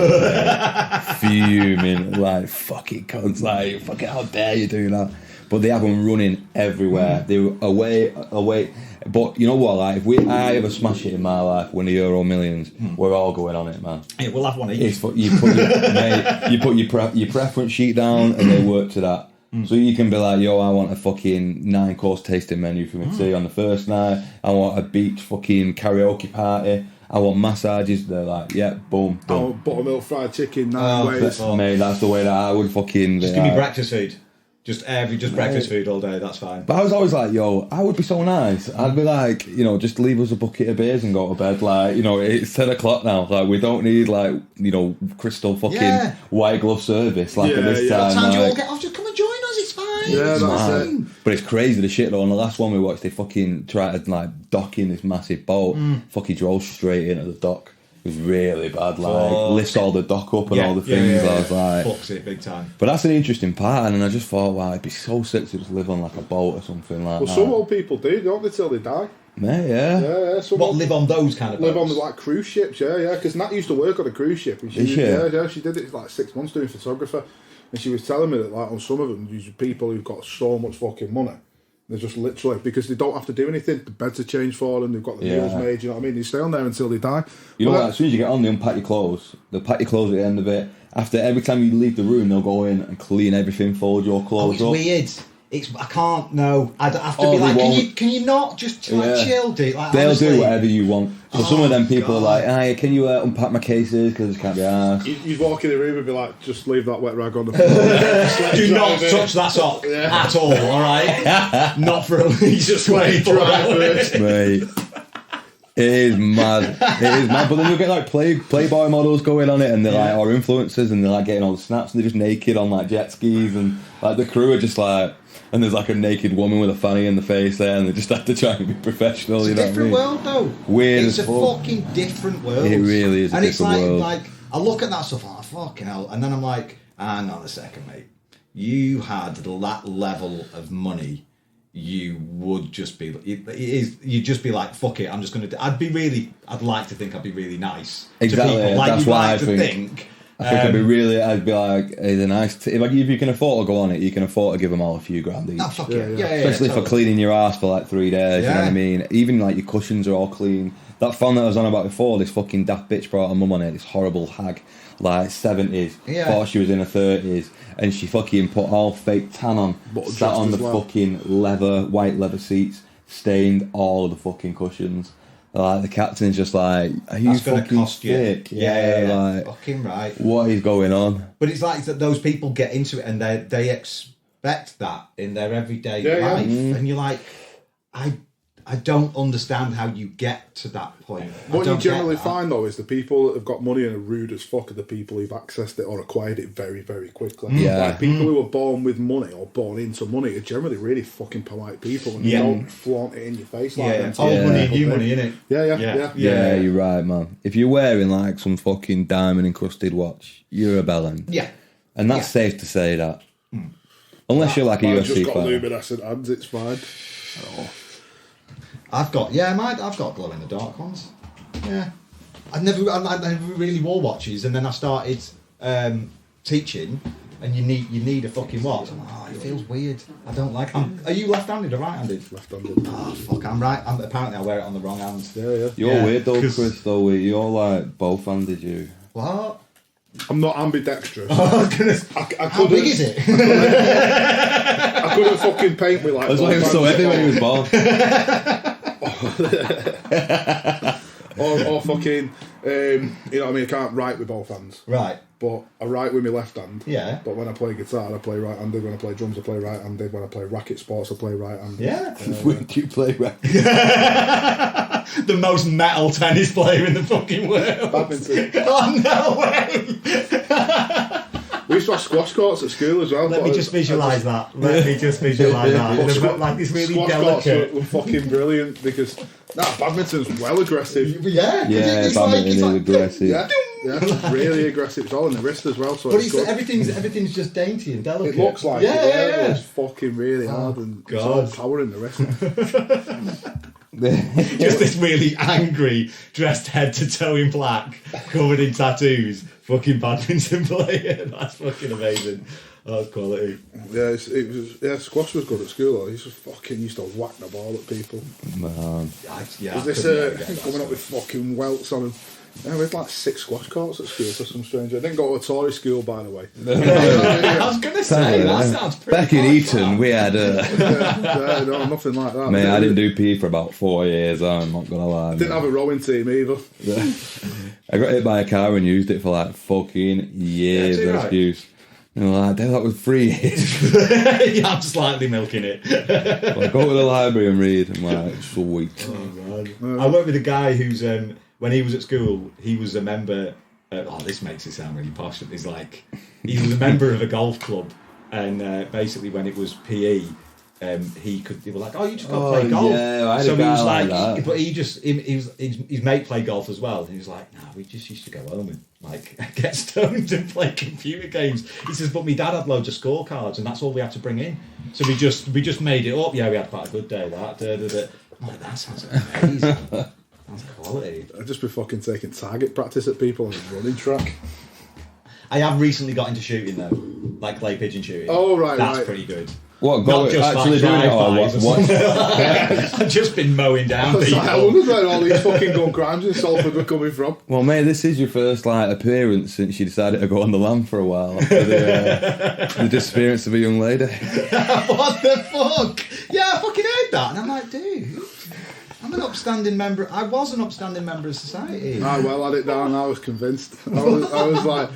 Fuming, like, fucking cunts, like, fucking how dare you do that? But they have them running everywhere. They were away. But you know what, like, if I ever smash it in my life, win the Euro Millions, we're all going on it, man. Hey, we'll have one each. It's you put your preference sheet down, and they work to that. So you can be like, yo, I want a fucking 9-course tasting menu for my tea on the first night. I want a beach fucking karaoke party. I want massages. They're like, yeah, boom, I done. want buttermilk fried chicken, 9 ways. Mate, that's the way that I would fucking... Just give me breakfast food. Just breakfast food all day, that's fine. But I was always like, yo, I would be so nice. I'd be like, you know, just leave us a bucket of beers and go to bed. Like, you know, it's 10 o'clock now. Like, we don't need, like, you know, crystal fucking white glove service. Like, at this time. What time do you all like- get off? Just come and join us, it's fine. Yeah, it's that's fine. But it's crazy the shit though. On the last one we watched, they fucking tried to like dock in this massive boat. Fucking drove straight into the dock. It was really bad. Like lifts all the dock up and all the things. I was like, fucks it big time. but that's an interesting part. And then I just thought, wow, it'd be so sick to just live on like a boat or something like Well, that. some old people do, don't they, till they die? Mate, yeah. Yeah. Some What, old- live on those kind of live on boats? the like cruise ships, yeah. Because Nat used to work on a cruise ship, and Did she? she did it like 6 months doing photographer, and she was telling me that like on some of them, these people who've got so much fucking money, they're just literally because they don't have to do anything. The beds are changed for them. They've got the meals made. You know what I mean? They stay on there until they die. You know But what? As soon as you get on, they unpack your clothes. They'll pack your clothes at the end of it. After every time you leave the room, they'll go in and clean everything, fold your Oh, clothes it's up. weird. I can't. No, I'd have to Oh, be they like, won't. can you not just like chill, dude? Like, They'll honestly. do whatever you want. So some of them people God. are like, "Hey, can you unpack my cases because I can't be arsed." you'd walk in the room and be like, just leave that wet rag on the floor. Do not touch that sock at all. All right, not for at least 24 hours. Mate. It is mad. It is mad. But then you'll get like Playboy models going on it, and they're like, or influencers, and they're like getting all the snaps, and they're just naked on like jet skis, and like the crew are just like, and there's like a naked woman with a fanny in the face there, and they just have to try and be professional. It's you a know different what I mean? world, though. Weird It's as a fuck. fucking different world. It really is a and different it's like, world. like, I look at that stuff, I'm like, fucking hell, and then I'm like, hang on a second, mate. You had that level of money, you would just be, you'd just be like, fuck it, I'm just going to, I'd like to think I'd be really nice Exactly, to people. Like, that's you'd why like I to think- think. I think I'd be like, it's a nice. If you can afford to go on it, you can afford to give them all a few grand each. Oh, fuck Yeah, yeah. yeah. Especially for totally. cleaning your ass for like 3 days, you know what Yeah. I mean? Even like your cushions are all clean. That phone that I was on about before, this fucking daft bitch brought her mum on it, this horrible hag, like 70s, Yeah. thought she was in her 30s, and she fucking put all fake tan on, But sat dressed on the as well. fucking white leather seats, stained all of the fucking cushions. Like the captain's just like, are you That's going to fucking cost you. sick? Yeah. Like, Fucking right. what is going on? But it's like that those people get into it and they expect that in their everyday Yeah, yeah. life. And you're like, I don't understand how you get to that point. I What you don't get generally that. find though is the people that have got money and are rude as fuck are the people who've accessed it or acquired it very, very quickly. Yeah. Like people who are born with money or born into money are generally really fucking polite people and Yeah. they don't flaunt it in your face like Yeah, them. old Yeah. money, new money, innit? Yeah, yeah, Yeah. yeah. Yeah, you're right, man. If you're wearing like some fucking diamond encrusted watch, you're a bellend. Yeah. And that's safe to say that. Unless you're like a I've UFC just got fighter. luminescent hands, it's fine. I've got glow in the dark ones. Yeah. I never really wore watches, and then I started teaching, and you need a fucking watch. I'm like, oh, it feels weird. I don't like it. Are you left-handed or right-handed? Left-handed. Oh fuck, I'm right. Apparently I wear it on the wrong hand. Yeah, yeah. You're Yeah, weird though, 'cause- Chris, though. You're like both-handed, you. What? I'm not ambidextrous. Oh, goodness. I How couldn't, big is it? I couldn't fucking paint me like That's why he was so both heavy when he was born. or fucking, you know what I mean? I can't write with both hands. Right. But I write with my left hand. Yeah. But when I play guitar, I play right-handed. When I play drums, I play right-handed. When I play racket sports, I play right-handed. Yeah. When do you play rap? The most metal tennis player in the fucking world. Badminton. Oh no way! We used to have squash courts at school as well. Let me just visualise that. Let me just visualise that. But They've got like this really squash courts delicate. were fucking brilliant because badminton's well aggressive. Yeah. Yeah, it's badminton is like, aggressive. Yeah, yeah, really aggressive. It's all in the wrist as well, so but it's good. everything's just dainty and delicate. It looks like yeah, it. yeah, yeah. It's fucking really hard and it's all God. power in the wrist. Just this really angry, dressed head to toe in black, covered in tattoos, fucking badminton player. That's fucking amazing. That's quality. Yeah, squash was good at school though. He just fucking used to whack the ball at people. Man. Yeah, Was this coming up with fucking welts on him? Yeah, we had like 6 squash courts at school for some strange. I didn't go to a Tory school, by the way. I was gonna say that sounds pretty. Back in nice, Eton, that. we had No, nothing like that. Mate, I didn't do PE for about 4 years, I'm not gonna lie. Didn't have a rowing team either. I got hit by a car and used it for like fucking years. Yeah, too An right. excuse. And I'm like, damn, that was 3 years. Yeah, I'm slightly milking it. I go to the library and read. I'm like, sweet. I worked with a guy who's when he was at school, he was a member. This makes it sound really posh. He's like, he was a member of a golf club, and basically when it was PE, he were like, oh, you just got to play golf. yeah, I had So a he guy was like that. but his mate played golf as well. And he was like, no, we just used to go home and like get stoned and play computer games. He says, but my dad had loads of scorecards, and that's all we had to bring in. So we just made it up. Yeah, we had quite a good day. That. I'm like, that sounds amazing. That's quality. I'd just be fucking taking target practice at people on a running track. I have recently got into shooting though, like clay pigeon shooting. Oh, right, that's right. pretty good. What, Not go just actually like doing it or drive-bys or what? I've just been mowing down I people. wondered where all these fucking gun crimes in Salford were coming from. Well, mate, this is your first like appearance since you decided to go on the lam for a while after the disappearance of a young lady. What the fuck? Yeah, I fucking heard that, and I'm like, dude, I'm an upstanding member. I was an upstanding member of society. I well had it down. I was convinced. I was like,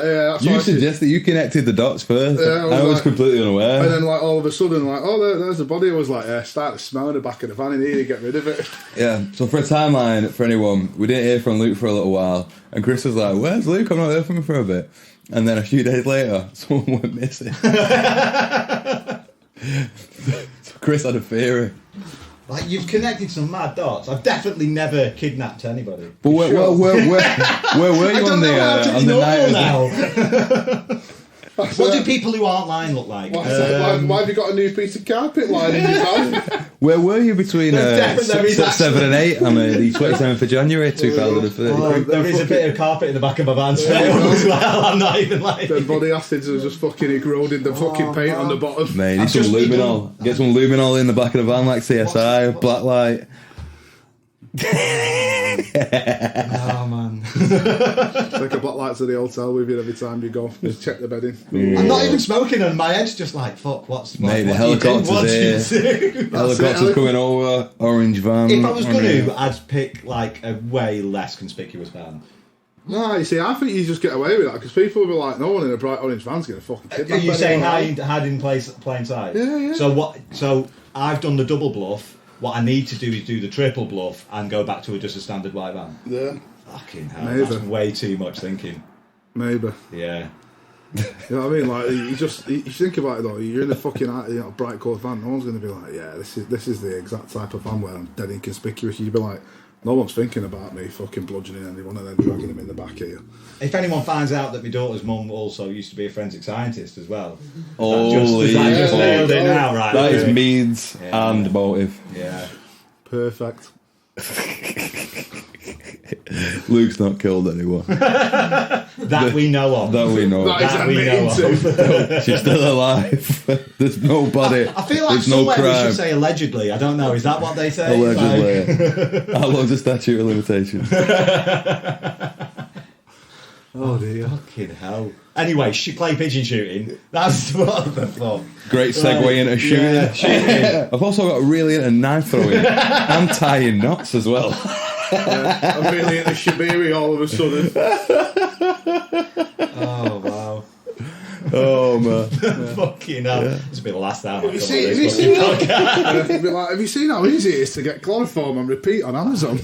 yeah. That's You why suggested you connected the dots first. Yeah, I was like- completely unaware. And then, like, all of a sudden, like, oh, there's the body. I was like, start to smell in the back of the van in here, get rid of it. Yeah, so for a timeline, for anyone, we didn't hear from Luke for a little while, and Kris was like, where's Luke? I've not heard from him for a bit. And then a few days later, someone went missing. So Kris had a theory. Like, you've connected some mad dots. I've definitely never kidnapped anybody. But where were you on the night? Now. What do people who aren't lying look like? Why have you got a new piece of carpet lying in your van? Where were you between There is 7 and 8 on the 27th of January 2030? Oh, there is a bit of carpet in the back of my van as well. I'm not even like. The body acids are just fucking eroded the fucking paint on the bottom. Mate, need some luminol. Get some luminol in the back of the van like CSI, black light. Oh man. Take a black light to the hotel with you every time you go. Just check the bedding. I'm not even smoking and my head's just like, fuck, Mate, the helicopter's here. Helicopter's coming over, orange van. If I was going to, I'd pick like a way less conspicuous van. No, you see, I think you just get away with that because people will be like, no one in a bright orange van's going to fucking kidnap Are you saying anyone. hide in plain sight? Yeah. So I've done the double bluff. What I need to do is do the triple bluff and go back to just a standard white van. Yeah. Fucking hell, Maybe. that's way too much thinking. Maybe. Yeah. You know what I mean? Like, you think about it though, you're in a fucking bright coloured van, no one's going to be like, yeah, this is the exact type of van where I'm dead inconspicuous. You'd be like, no one's thinking about me fucking bludgeoning anyone and then dragging him in the back here. If anyone finds out that my daughter's mum also used to be a forensic scientist as well, Holy just fuck. nailed it now, right? That is means Yeah. and motive. Yeah. Perfect. Luke's not killed anyone. That we know of. That we know. That is we know admitting to. She's still alive. There's no body. I feel like There's no somewhere we crime. should say allegedly. I don't know. Is that what they say? Allegedly. How long's the statute of limitations? Oh dear. Fucking hell. Anyway, play pigeon shooting. That's what the fuck. Great segue into shooting. Yeah, shooting. I've also got really into knife throwing and tying knots as well. I'm really into Shibiri all of a sudden. Oh, wow. Oh man. Fucking hell. This will be the last time I come on Have this you fucking seen podcast. You'd be like, have you seen how easy it is to get chloroform and repeat on Amazon?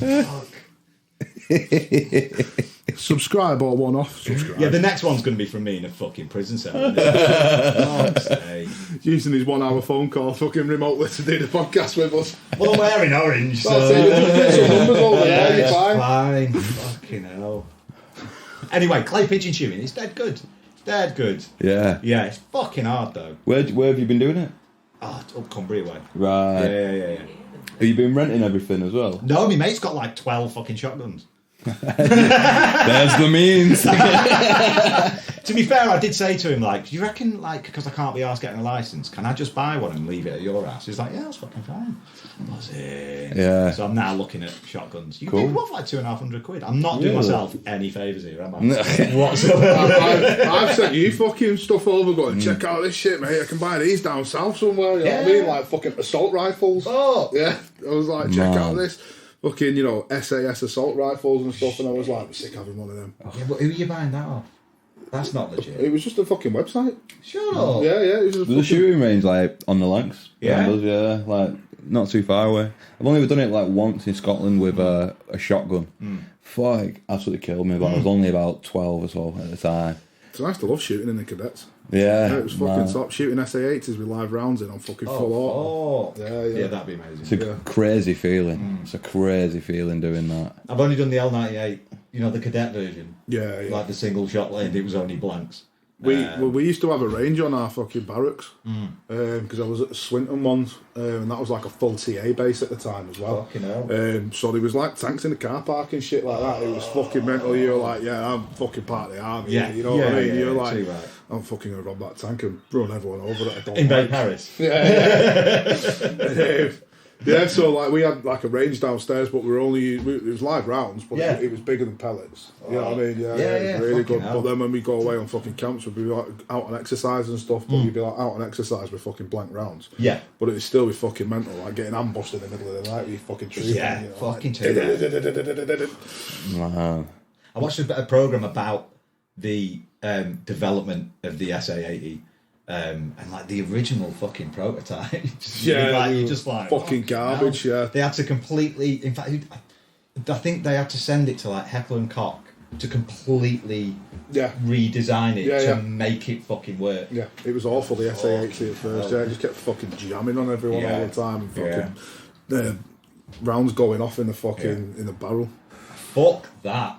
Subscribe or one off. Subscribe. Yeah, the next one's going to be from me in a fucking prison cell. Isn't it? Fuck's sake. Using his 1 hour phone call fucking remotely to do the podcast with us. Well, I'm wearing orange, so... That's it, just put some numbers over Yeah, there, you're it's fine. fine. Fucking hell. Anyway, clay pigeon shooting. It's dead good. It's dead good. Yeah. Yeah, it's fucking hard, though. Where have you been doing it? Oh, it's up Cumbria way. Right. Yeah. Have you been renting everything as well? No, my mate's got like 12 fucking shotguns. There's the means. To be fair, I did say to him, like, do you reckon, like, because I can't be arsed getting a licence, can I just buy one and leave it at your house? He's like, yeah, that's fucking fine. Was it? Yeah. So I'm now looking at shotguns. You Cool. can worth like £250. I'm not doing Yeah. myself any favours here, am I? No. Whatsoever. I've sent you fucking stuff over going, check out this shit, mate. I can buy these down south somewhere. You know what I mean? Like fucking assault rifles. Oh. Yeah. I was like, check out Man. this. Fucking, you know, SAS assault rifles and stuff. And I was like, I'm sick having one of them. Yeah, but who are you buying that off? That's not legit. It was just a fucking website. Shut up. Yeah. It was just There's a shooting range like on the Lancs. Yeah? around us, yeah, like not too far away. I've only ever done it like once in Scotland with a shotgun. Fuck, absolutely killed me. But I was only about 12 or so at the time. So I used to love shooting in the cadets. Yeah, Yeah, it was fucking man. top. Shooting SA-80s with live rounds in on fucking full auto. Yeah. Yeah, that'd be amazing. It's a crazy feeling. It's a crazy feeling doing that. I've only done the L98, you know, the cadet version. Yeah. Like the single shot lane, it was only blanks. We used to have a range on our fucking barracks because I was at the Swinton ones and that was like a full TA base at the time as well. Fucking hell. So there was like tanks in the car park and shit like that. It was fucking mental. You're like, yeah, I'm fucking part of the army. Yeah, You know what I mean? yeah, You're yeah, like, too right. I'm fucking gonna rob that tank and run everyone over that I don't Invade like. Paris. Yeah. Yeah, so like we had like a range downstairs, but it was live rounds, but Yeah. it was bigger than pellets. You know what I mean? Yeah, Yeah, it yeah, was really fucking good. hell. But then when we go away on fucking camps, we'd be like out on exercise and stuff, but you'd be like out on exercise with fucking blank rounds. Yeah. But it'd still be fucking mental, like getting ambushed in the middle of the night with your fucking tree. Yeah, fucking true. Wow. I watched a program about the development of the SA-80 and like the original fucking prototype. Like, you're just like fucking garbage. hell. Yeah, They had to completely. In fact, I think they had to send it to like Heckler and Koch to completely redesign it to make it fucking work. Yeah, it was awful. The SA-80 at first. Yeah, it just kept fucking jamming on everyone all the time. And fucking rounds going off in the fucking in the barrel. Fuck that.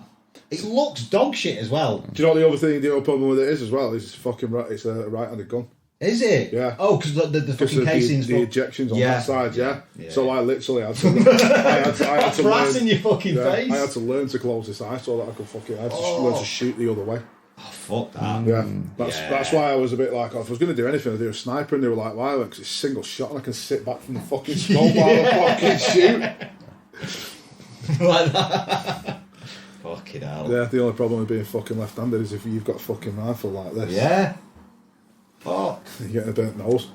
It looks dog shit as well. Do you know what the other thing? The other problem with it is as well. Is it's fucking it's a right-handed gun. Is it? Yeah. Oh, because the fucking casings. The ejections on that side. Yeah. So I literally had to. I had to brass learn, in your fucking face. I had to learn to close this eye so that I could fucking. I had to learn to shoot the other way. Oh, fuck that. Yeah. That's why I was a bit like, if I was going to do anything, I'd do a sniper, and they were like, why? Because it's single shot, and I can sit back from the fucking scope while I fucking shoot. Like that. Fucking hell. Yeah. The only problem with being fucking left-handed is if you've got a fucking rifle like this. Yeah. Fuck. You're getting a burnt nose.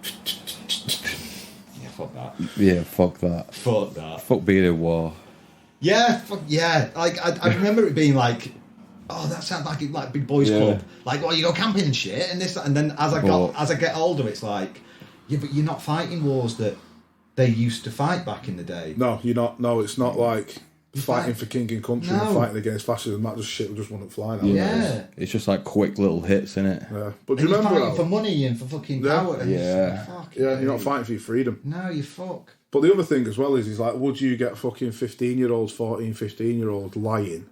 Yeah, fuck that. Yeah, fuck that. Fuck that. Fuck being in war. Yeah, fuck yeah. Like I remember it being like, oh, that sounds like big boys club. Like, well, you go camping and shit, and this, and then as I get older, it's like, yeah, but you're not fighting wars that they used to fight back in the day. No, you're not. No, it's not like fighting for king and country and fighting against fascism. That just shit just wouldn't fly now. Yeah. It's just like quick little hits, innit? Yeah. But do And you you're remember fighting for money and for fucking power. And you're not fighting for your freedom. No, you fuck. But the other thing as well is like, would you get fucking 15-year-olds, 14, 15-year-olds lying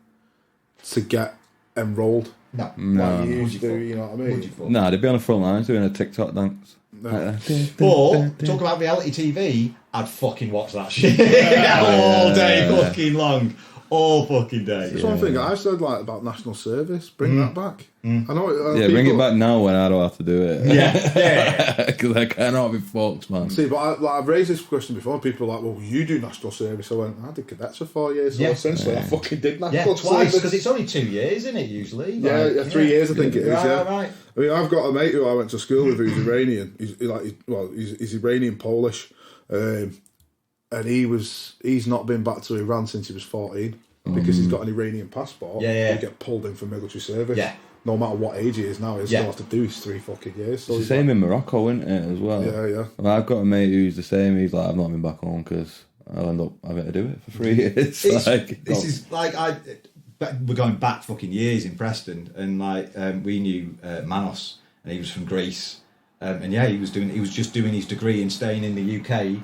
to get enrolled? No. Like you used to, you know what I mean? Nah, they'd be on the front lines doing a TikTok dance. No. But talk about reality TV, I'd fucking watch that shit all day fucking long. All fucking day. It's one thing I said like about national service. Bring that back. I know. Bring it back now when I don't have to do it. Yeah. Because I cannot be fucked, man. See, but I've raised this question before. People are like, well, you do national service. I went, I did cadets for 4 years. So essentially, I fucking did national twice, service. because it's only 2 years, isn't it, usually? Yeah, 3 years I think it is. Right. I mean, I've got a mate who I went to school with who's Iranian. He's Iranian Polish, and he's not been back to Iran since he was 14 because he's got an Iranian passport. Yeah. He get pulled in for military service. Yeah. No matter what age he is now, he'll still have to do his 3 fucking years. So It's the same in Morocco, isn't it, as well? Yeah. I mean, I've got a mate who's the same. He's like, I've not been back home because I'll end up having to do it for 3 years. This is like we're going back fucking years in Preston, and like we knew Manos, and he was from Greece, and he was just doing his degree and staying in the UK,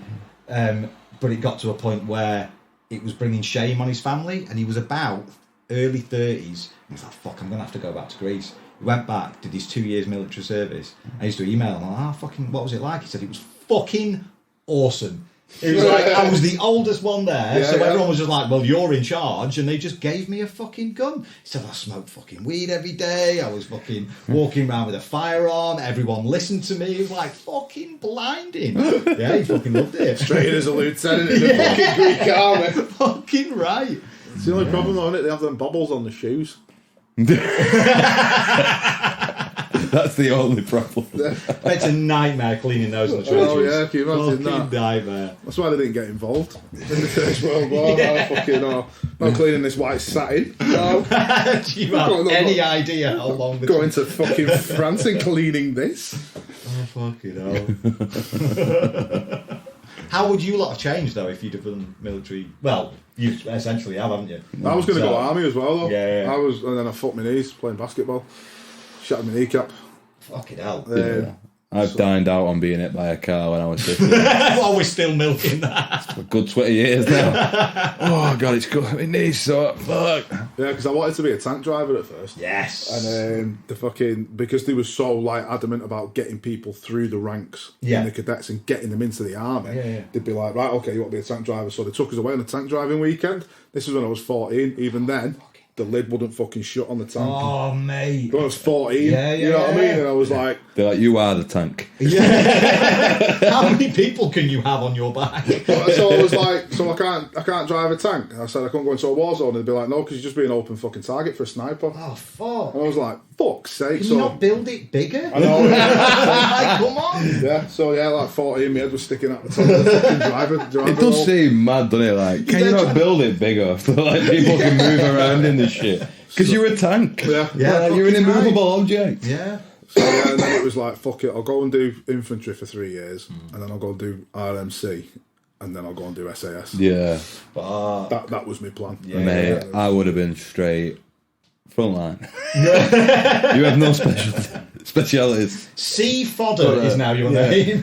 but it got to a point where it was bringing shame on his family, and he was about early 30s. He was like, fuck, I'm going to have to go back to Greece. He went back, did his 2 years military service. I used to email him, like, fucking, what was it like? He said it was fucking awesome. It was like, I was the oldest one there, so everyone was just like, well, you're in charge, and they just gave me a fucking gun. He said, I smoked fucking weed every day, I was fucking walking around with a firearm, everyone listened to me, it was like fucking blinding. Yeah, he fucking loved it. straight in as a lieutenant in the fucking Greek army. Fucking right. It's the only problem on it, they have them bobbles on the shoes. That's the only problem. It's a nightmare cleaning those on the trenches. Oh yeah, can you imagine fucking that? nightmare. That's why they didn't get involved in the First World War. Not cleaning this white satin. No. Do you have any idea how long the Going to fucking France and cleaning this? Oh, fucking hell. How would you lot have changed, though, if you'd have done military? Well, you essentially have, haven't you? I was going to go army as well, though. Yeah. I was, and then I fucked my knees playing basketball. Shattered my kneecap. Fucking hell. I've dined out on being hit by a car when I was 15. Well, we're still milking that. For a good 20 years now. Oh, God, it's good. My knees so fuck. Yeah, because I wanted to be a tank driver at first. Yes. And because they were so like adamant about getting people through the ranks in the cadets and getting them into the army, they'd be like, right, okay, you want to be a tank driver. So they took us away on a tank driving weekend. This was when I was 14. Even then, the lid wouldn't fucking shut on the tank. Oh, mate. When I was 14, Yeah, you know what I mean? yeah. And I was like, They're like, you are the tank. How many people can you have on your back? so I was like, so I can't drive a tank. And I said I couldn't go into a war zone. And they'd be like, no, because you're just being an open fucking target for a sniper. Oh, fuck. And I was like, fuck's sake. Can so you not build it bigger? I know. Like, come on. Yeah, so yeah, like 14, my head was sticking out the top of the fucking driver It does hole. seem mad, doesn't it? Like, can you not build it bigger so like people can move around in this shit? Because you're a tank. Yeah. Like, you're an fucking immovable object. Yeah. So yeah, and then it was like, fuck it, I'll go and do infantry for 3 years, and then I'll go and do RMC, and then I'll go and do SAS. Yeah. That was my plan. Mate, I would have been straight frontline. You have no specialities. Sea fodder is now your name.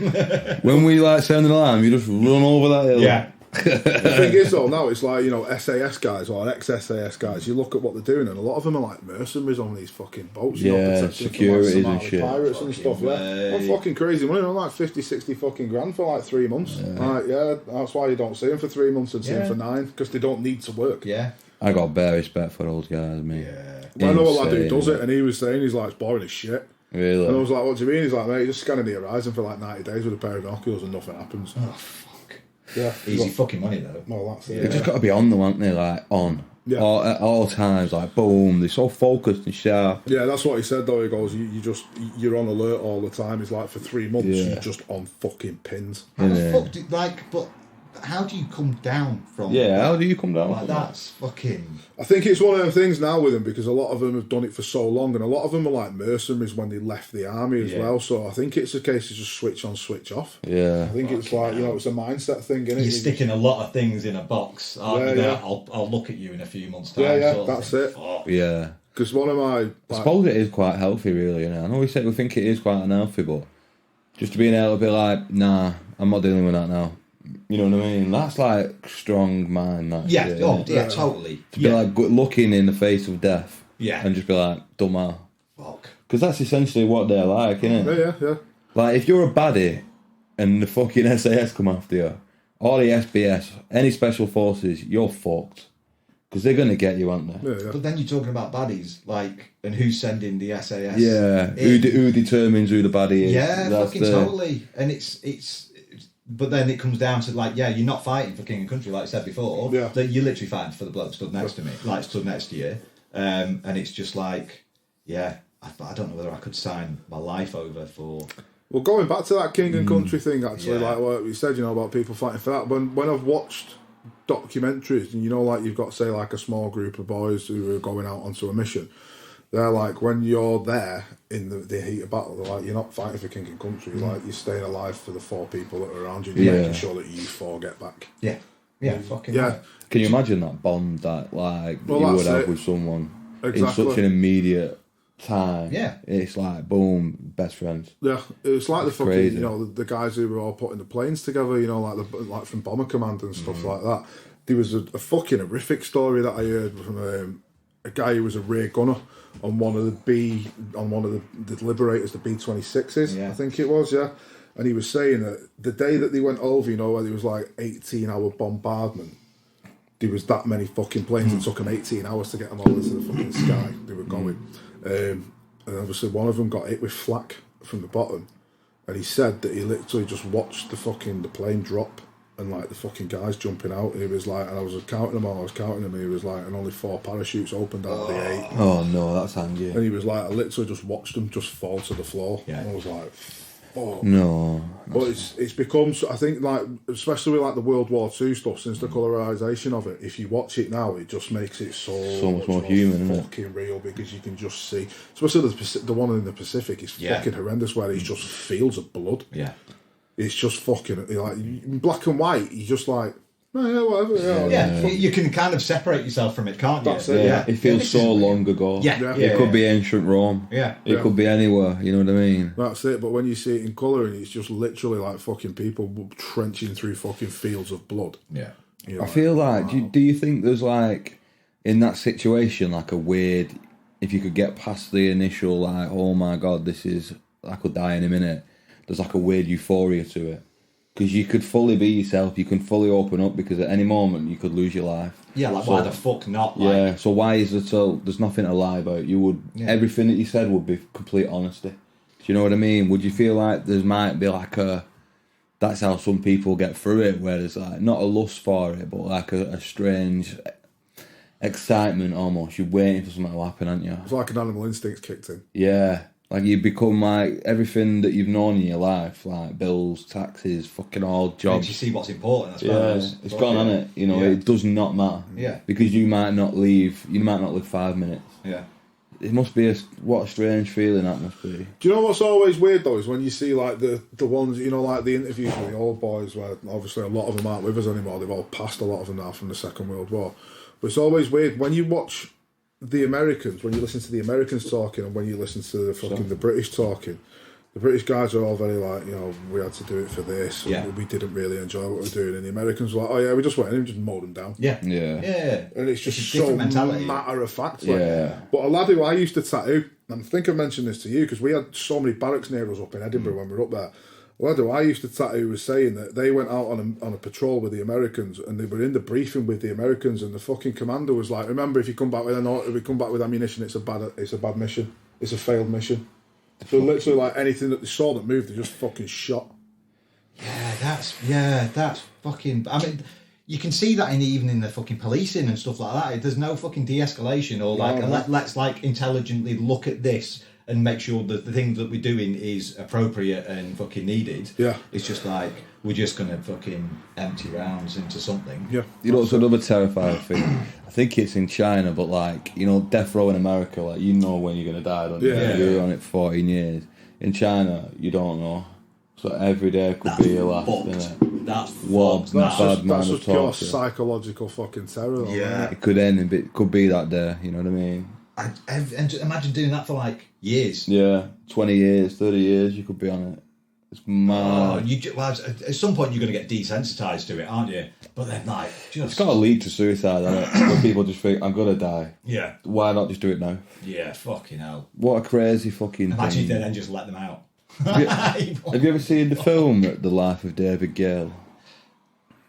When we like sounding alarm, you just run over that hill. Yeah. The thing is though, now it's like, you know, SAS guys or ex-SAS guys, you look at what they're doing, and a lot of them are like mercenaries on these fucking boats, you know, Yeah, protecting securities from, like, and Somali shit. pirates and stuff. Yeah, I'm fucking crazy money. I'm like 50, 60 fucking grand for like 3 months. Like, yeah, that's why you don't see them for 3 months and see them for 9, because they don't need to work. Yeah. I got bare respect for those guys, mate. Yeah. Well, I know a lad who Insane, does it, mate. and he was saying, he's like, it's boring as shit. Really? And I was like, what do you mean? He's like, mate, you're just scanning the horizon for like 90 days with a pair of binoculars and nothing happens. Oh, fuck. Yeah. Easy fucking money, though. Well, that's it. They just got to be on them, aren't they? Like, on. Yeah. At all times, like, boom. They're so focused and sharp. Yeah, that's what he said though. He goes, you're on alert all the time. He's like, for 3 months, Yeah. you're just on fucking pins. How the Yeah. fuck do, like, but how do you come down from Yeah, how do you come down like from that? that's fucking I think it's one of them things now with them, because a lot of them have done it for so long, and a lot of them are like mercenaries when they left the army as well. So I think it's a case of just switch on, switch off. Yeah. I think it's like, you know, it's a mindset thing, isn't it? you're sticking a lot of things in a box, aren't Yeah, you? yeah. That I'll look at you in a few months' time. Yeah, sort of that's thing. it. Fuck. Yeah. Because one of my... I suppose it is quite healthy, really. You know? I know we think it is quite unhealthy, but just being able to be like, nah, I'm not dealing with that now. You know what I mean? That's like strong mind. That Yeah, shit, oh, innit? yeah, totally. To be like looking in the face of death. Yeah. And just be like, don't matter. Fuck. Because that's essentially what they're like, isn't it? Yeah. Like, if you're a baddie and the fucking SAS come after you, or the SBS, any special forces, you're fucked. Because they're going to get you, aren't they? Yeah. But then you're talking about baddies, like, and who's sending the SAS? Yeah. in. Who determines who the baddie is? Yeah, That's fucking totally. And it's. But then it comes down to like, yeah, you're not fighting for king and country, like I said before. Yeah. That you're literally fighting for the bloke stood next to me, like stood next to you. And it's just like, yeah, I don't know whether I could sign my life over for. Well, going back to that king and country thing, actually, Yeah. like what you said, you know, about people fighting for that. When I've watched documentaries, and you know, like you've got, say, like a small group of boys who are going out onto a mission, they're like, when you're there in the heat of battle, they're like, you're not fighting for king and country, like you're staying alive for the 4 people that are around you, and you're Yeah. making sure that you 4 get back. Yeah. Yeah, fucking Yeah. right. Can you imagine that bond that like Well, you would that's have it. with someone in Exactly. such an immediate time? Yeah. It's like boom, best friends. Yeah, it's like the fucking, crazy. you know, the guys who were all putting the planes together, you know, like from Bomber Command and stuff like that. There was a fucking horrific story that I heard from a guy who was a rear gunner on one of the Liberators, the B-26s, Yeah. I think it was, yeah. And he was saying that the day that they went over, you know, where there was like 18-hour bombardment, there was that many fucking planes. It took them 18 hours to get them all into the fucking sky. They were going. And obviously one of them got hit with flak from the bottom. And he said that he literally just watched the plane drop and like the fucking guys jumping out. He was like, and I was counting them all, and he was like, and only 4 parachutes opened out of the 8. Oh no, that's handy. And he was like, I literally just watched them just fall to the floor. Yeah. And I was like, fuck. No. But it's become, I think, like, especially with like the World War II stuff, since the colorization of it, if you watch it now, it just makes it so much more human, isn't it? fucking real, because you can just see, especially the one in the Pacific is Yeah. fucking horrendous, where it's just fields of blood. Yeah. It's just fucking, like, in black and white, you're just like, oh, yeah, whatever. Yeah, you can kind of separate yourself from it, can't you? That's it, Yeah, it feels this so is- long ago. Yeah, Yeah. yeah. It could be ancient Rome. Yeah. It Yeah. could be anywhere, you know what I mean? That's it, but when you see it in colour, it's just literally like fucking people trenching through fucking fields of blood. Yeah. You're I feel like, do you think there's like, in that situation, like a weird, if you could get past the initial, like, oh my god, I could die in a minute, there's like a weird euphoria to it. because you could fully be yourself, you can fully open up, because at any moment you could lose your life. Yeah, like So- why the fuck not? Like, Yeah, so why is it so? There's nothing to lie about. You would everything that you said would be complete honesty. Do you know what I mean? Would you feel like there might be like a? That's how some people get through it, where there's like not a lust for it, but like a strange excitement almost. You're waiting for something to happen, aren't you? It's like an animal instinct kicked in. Yeah, like you become like everything that you've known in your life, like bills, taxes, fucking all makes jobs. you see what's important, I Yeah, suppose. it's gone on it. You know, Yeah. it does not matter. Yeah. Because you might not leave. You might not live 5 minutes. Yeah. It must be what a strange feeling that must be. Do you know what's always weird though is when you see like the ones, you know, like the interviews with the old boys, where obviously a lot of them aren't with us anymore. They've all passed, a lot of them now, from the Second World War. But it's always weird when you watch the Americans, when you listen to the Americans talking, and when you listen to the British talking. The British guys are all very like, you know, we had to do it for this. Yeah. We didn't really enjoy what we were doing. And the Americans were like, oh yeah, we just went in and just mowed them down. Yeah. Yeah. Yeah. And it's just a so different mentality. matter of fact. Like. Yeah. But a lad who I used to tattoo, and I think I mentioned this to you, because we had so many barracks near us up in Edinburgh when we were up there. A lad who I used to tattoo was saying that they went out on a patrol with the Americans, and they were in the briefing with the Americans, and the fucking commander was like, remember, if you come back with ammunition, it's a bad mission. It's a failed mission. So literally, like anything that they saw that moved, they just fucking shot. Yeah, that's fucking. I mean, you can see that even in the fucking policing and stuff like that. There's no fucking de-escalation or like let's like intelligently look at this and make sure that the thing that we're doing is appropriate and fucking needed. Yeah. It's just like we're just gonna fucking empty rounds into something. Yeah. You know, it's another terrifying thing. I think it's in China, but like, you know, death row in America, like, you know when you're going to die, don't you? Yeah. You're on it for 14 years. In China, you don't know. So every day could be your last, Fucked. innit? That's What? fucked. That's Bad just, man that's of just pure torture. psychological fucking terror. Though, Yeah. isn't it? It could end, and it could be that day, you know what I mean? And just imagine doing that for like years. Yeah, 20 years, 30 years, you could be on it. It's Oh, mad. at some point you're going to get desensitised to it, aren't you? But then, like, just It's got to lead to suicide, hasn't it? Where people just think, I'm going to die. yeah, Why not just do it now? yeah, fucking hell. What a crazy fucking Imagine if thing. they then just let them out. Have you ever seen the film The Life of David Gale?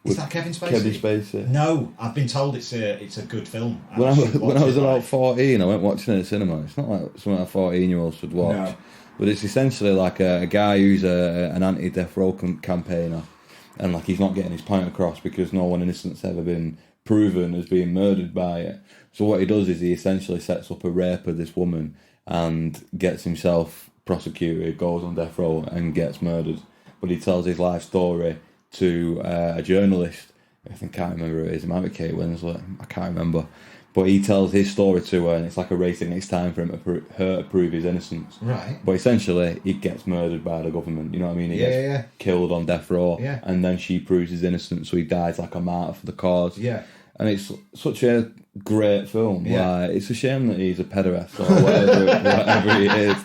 Is that Kevin Spacey? Kevin Spacey. No, I've been told it's a good film. When I was about like, 14, I went watching it in the cinema. It's not like something a 14-year-old should watch. No. But it's essentially like a guy who's an anti-death row campaigner. And like he's not getting his point across because no one innocent's ever been proven as being murdered by it. So what he does is he essentially sets up a rape of this woman and gets himself prosecuted, goes on death row and gets murdered. But he tells his life story to a journalist. I can't remember who it is. It might be Kate Winslet. I can't remember. But he tells his story to her, and it's like a race against time for him to prove his innocence. Right. But essentially, he gets murdered by the government. You know what I mean? He gets killed on death row, Yeah. and then she proves his innocence, so he dies like a martyr for the cause. Yeah. And it's such a great film. Yeah. Like, it's a shame that he's a pederast or whatever he is.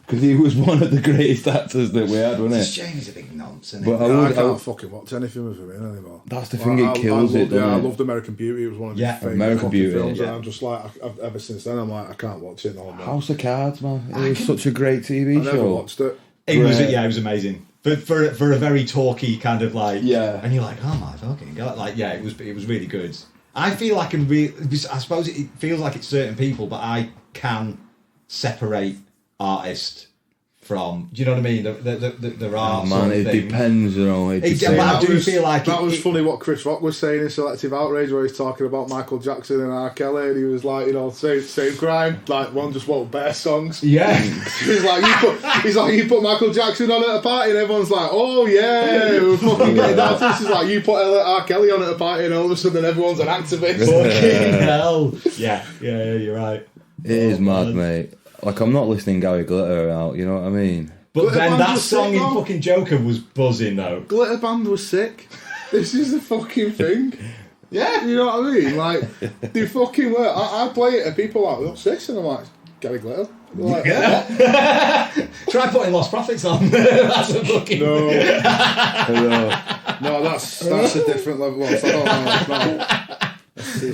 Because he was one of the greatest actors that we had, wasn't It's a it? shame he's a big nonce, isn't But it? I can't fucking watch anything with him in anymore. That's the thing, it kills it, doesn't I it? loved American Beauty. It was one of Yeah. his favourite American fucking Beauty, films, yeah. and I'm just like, ever since then, I'm like, I can't watch it no more. House of Cards, man. It was such a great TV I never show. watched it. It was Great. it was amazing. For a very talky kind of like Yeah. and you're like, oh my fucking god, like yeah, it was really good. I feel like I suppose it feels like it's certain people, but I separate artist from, do you know what I mean? There are Man, some it things. depends, you know. It It- depends. but I do feel like that it- was it- funny what Chris Rock was saying in Selective Outrage, where he's talking about Michael Jackson and R. Kelly, and he was like, you know, same crime, like one just wrote better songs. Yeah. He's like, you put Michael Jackson on at a party, and everyone's like, oh yeah, we're fucking getting down to this. He's like, you put R. Kelly on at a party, and all of a sudden everyone's an activist. Fucking hell. Yeah, you're right. It is mad, man. mate. Like, I'm not listening Gary Glitter out, you know what I mean? But Glitter then Band that was song sick, in though. fucking Joker was buzzing though. Glitter Band was sick. This is the fucking thing. Yeah, you know what I mean? Like, they fucking work. I play it and people are like, what's this? And I'm like, Gary Glitter. They're like, Yeah. Try putting Lost Prophets on. That's a fucking no, I no, that's a different level. I don't know.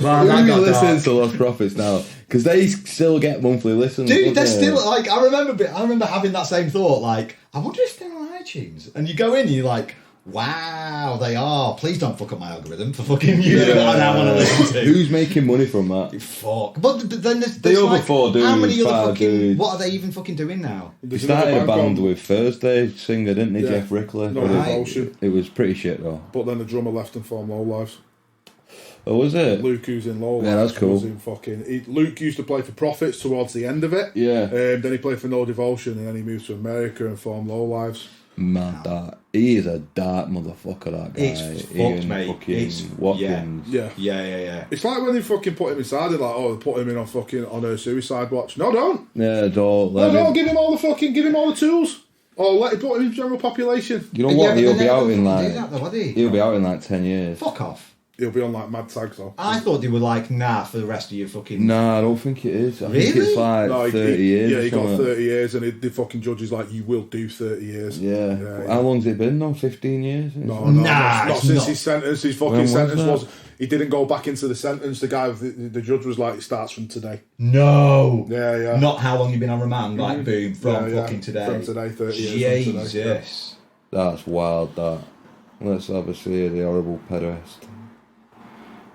Man, that Who got listens dark. to Lost Prophets now? Because they still get monthly listens. Dude, don't they're they? still I remember having that same thought. Like, I wonder if they're on iTunes. And you go in, and you're like, Wow, they are. Please don't fuck up my algorithm for fucking using what I want to listen to. Who's making money from that? Fuck. But then there's They over like, 4 dudes, how many other 5 fucking... dudes. What are they even fucking doing now? He started a band with Thursday singer, didn't he? Yeah. Jeff Rickley. No Right. Devotion. It was pretty shit though. But then the drummer left and formed Low Lives. Oh, was it? Luke, who's in Low Lives, Yeah, that's cool. was in fucking... Luke used to play for Profits towards the end of it. Yeah. Then he played for No Devotion, and then he moved to America and formed Low Lives. Mad that. He is a dark motherfucker, that guy. It's fucked, mate. Fucking It's... Watkins. Yeah. Yeah. It's like when they fucking put him inside, they're like, oh, they put him in on a suicide watch. No, don't. Yeah, don't No, let him. give him all the tools. Or let him put him in general population. You know what? Yeah, He'll but be they out never in fucking like. do that though, are they? He'll be out in like 10 years. Fuck off. He'll be on like mad tags though. I thought they were like, nah, for the rest of your fucking... Nah, I don't think it is. I think Really? it's like No, 30 years. Yeah, or he got something. 30 years, and the fucking judge is like, you will do 30 years. Yeah. How long's it been though? 15 years? No, Nah, not it's since not. his sentence. His When fucking was sentence that? was he didn't go back into the sentence. The guy, the judge was like, it starts from today. No. Yeah. Not how long you've been on remand, like boom, from Yeah, fucking today. From today, 30 years from today. Jesus. That's wild, that. Let's have a see the horrible pedest.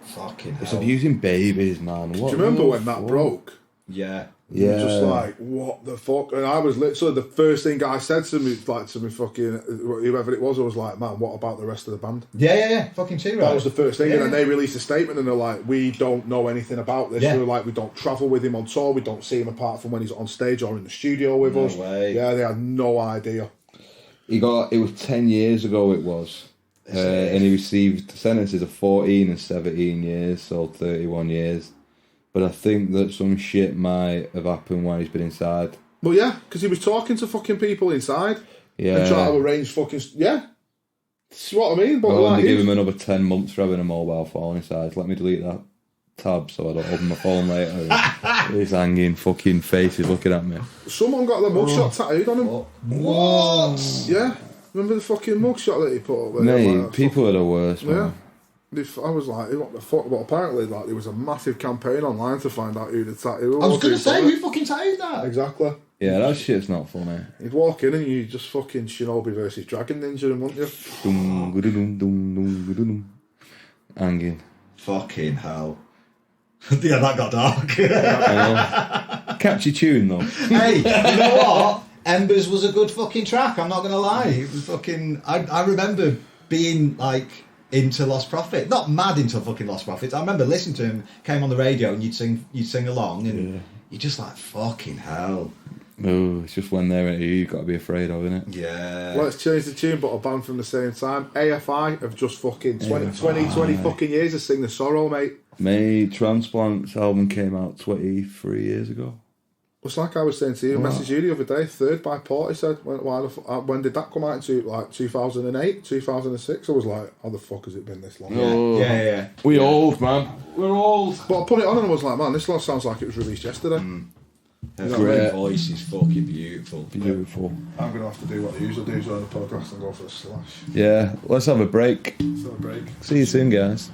Fucking It's hell. abusing babies, man. Do What you remember the when that fuck? broke? Yeah. You were Yeah. just like, what the fuck? And I was literally, the first thing I said to me, fucking, whoever it was, I was like, man, what about the rest of the band? Yeah. Fucking too right. That was the first thing. Yeah. And then they released a statement and they're like, we don't know anything about this. Yeah. They were like, we don't travel with him on tour. We don't see him apart from when he's on stage or in the studio with No us. way. Yeah, they had no idea. It was 10 years ago it was. And he received sentences of 14 and 17 years, so 31 years. But I think that some shit might have happened while he's been inside. Well, yeah, because he was talking to fucking people inside Yeah. and trying to arrange fucking... Yeah. That's what I mean. But Well, like, they give him another 10 months for having a mobile phone inside. Let me delete that tab so I don't open my phone later. He's hanging fucking faces looking at me. someone got the mugshot tattooed on him. What? Yeah. Remember the fucking mugshot that he put up? Mate, Like, people are the worst, man. Yeah. I was like, what the fuck? But apparently, like, there was a massive campaign online to find out who the tattoo was. I was going to who say, done it. who fucking tattooed that? Exactly. Yeah, that shit's not funny. You'd walk in and you just fucking Shinobi versus Dragon Ninja him, wouldn't you? Dum, gududum, dum, dum, gududum. Hanging. Fucking hell. Yeah, that got dark. I know. Catchy tune though. Hey, you know what? Embers was a good fucking track, I'm not going to lie. It was fucking... I remember being, like, into Lost Prophet. Not mad into fucking Lost Prophets. I remember listening to him, came on the radio and you'd sing along and you're just like, fucking hell. Oh, it's just when they're at you, you've got to be afraid of, innit? Yeah. Let's change the tune, but a band from the same time. AFI have just fucking 20 fucking years of Sing the Sorrow, mate. Mate, Transplant's album came out 23 years ago. It's like I was saying to you, messaged you the other day, Third by Port, he said, when did that come out into, like, 2008, 2006? I was like, how the fuck has it been this long? Yeah. We old, man. We're old. But I put it on and I was like, man, this lot sounds like it was released yesterday. Her Great. voice is fucking beautiful. Beautiful. I'm going to have to do what I usually do, join the podcast and go for a slash. Yeah, let's have a break. Let's have a break. See you soon, guys.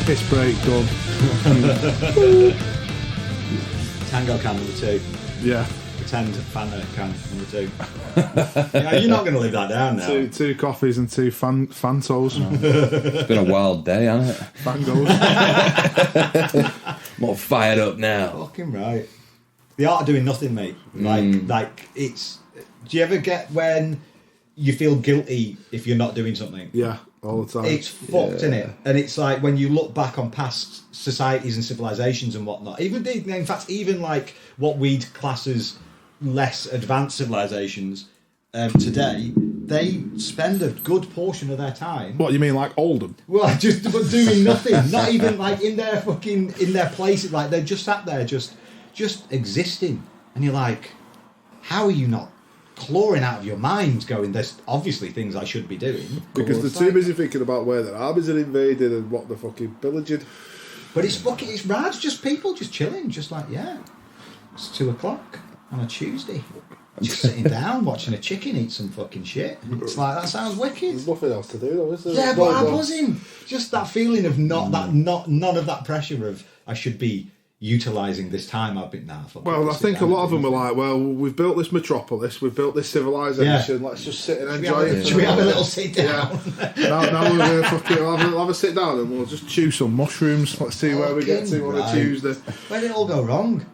Piss break done. Tango can number 2. Yeah. Pretend Fanta can number 2. Yeah, you're not going to live that down now. Two coffees and two Fantos. It's been a wild day, hasn't it? Fangos. I'm all fired up now. Fucking right. The art of doing nothing, mate. Like it's... Do you ever get when you feel guilty if you're not doing something? Yeah, all the time. It's fucked, isn't it? And it's like when you look back on past societies and civilizations and whatnot, even in fact, even like what we'd class as less advanced civilizations today, they spend a good portion of their time. What you mean, like Oldham? Well, just doing nothing. Not even like in their places. Like they're just sat there, just existing. And you're like, how are you not clawing out of your mind? Going, there's obviously things I should be doing. Because they're too busy thinking about where their armies are invaded and what they're fucking pillaging. But it's rad. It's just people just chilling, just like it's 2:00 on a Tuesday. Just sitting down, watching a chicken eat some fucking shit. It's like, that sounds wicked. There's nothing else to do, though, is there? Yeah, but I'm buzzing. Just that feeling of none of that pressure of I should be utilising this time I've been now. Well, I think a lot of them were like, well, we've built this metropolis, we've built this civilization, let's just sit and enjoy it. Should we have a little sit down? Yeah. now we're going to fucking have a sit down and we'll just chew some mushrooms. Let's see where we get to on a Tuesday. Where did it all go wrong?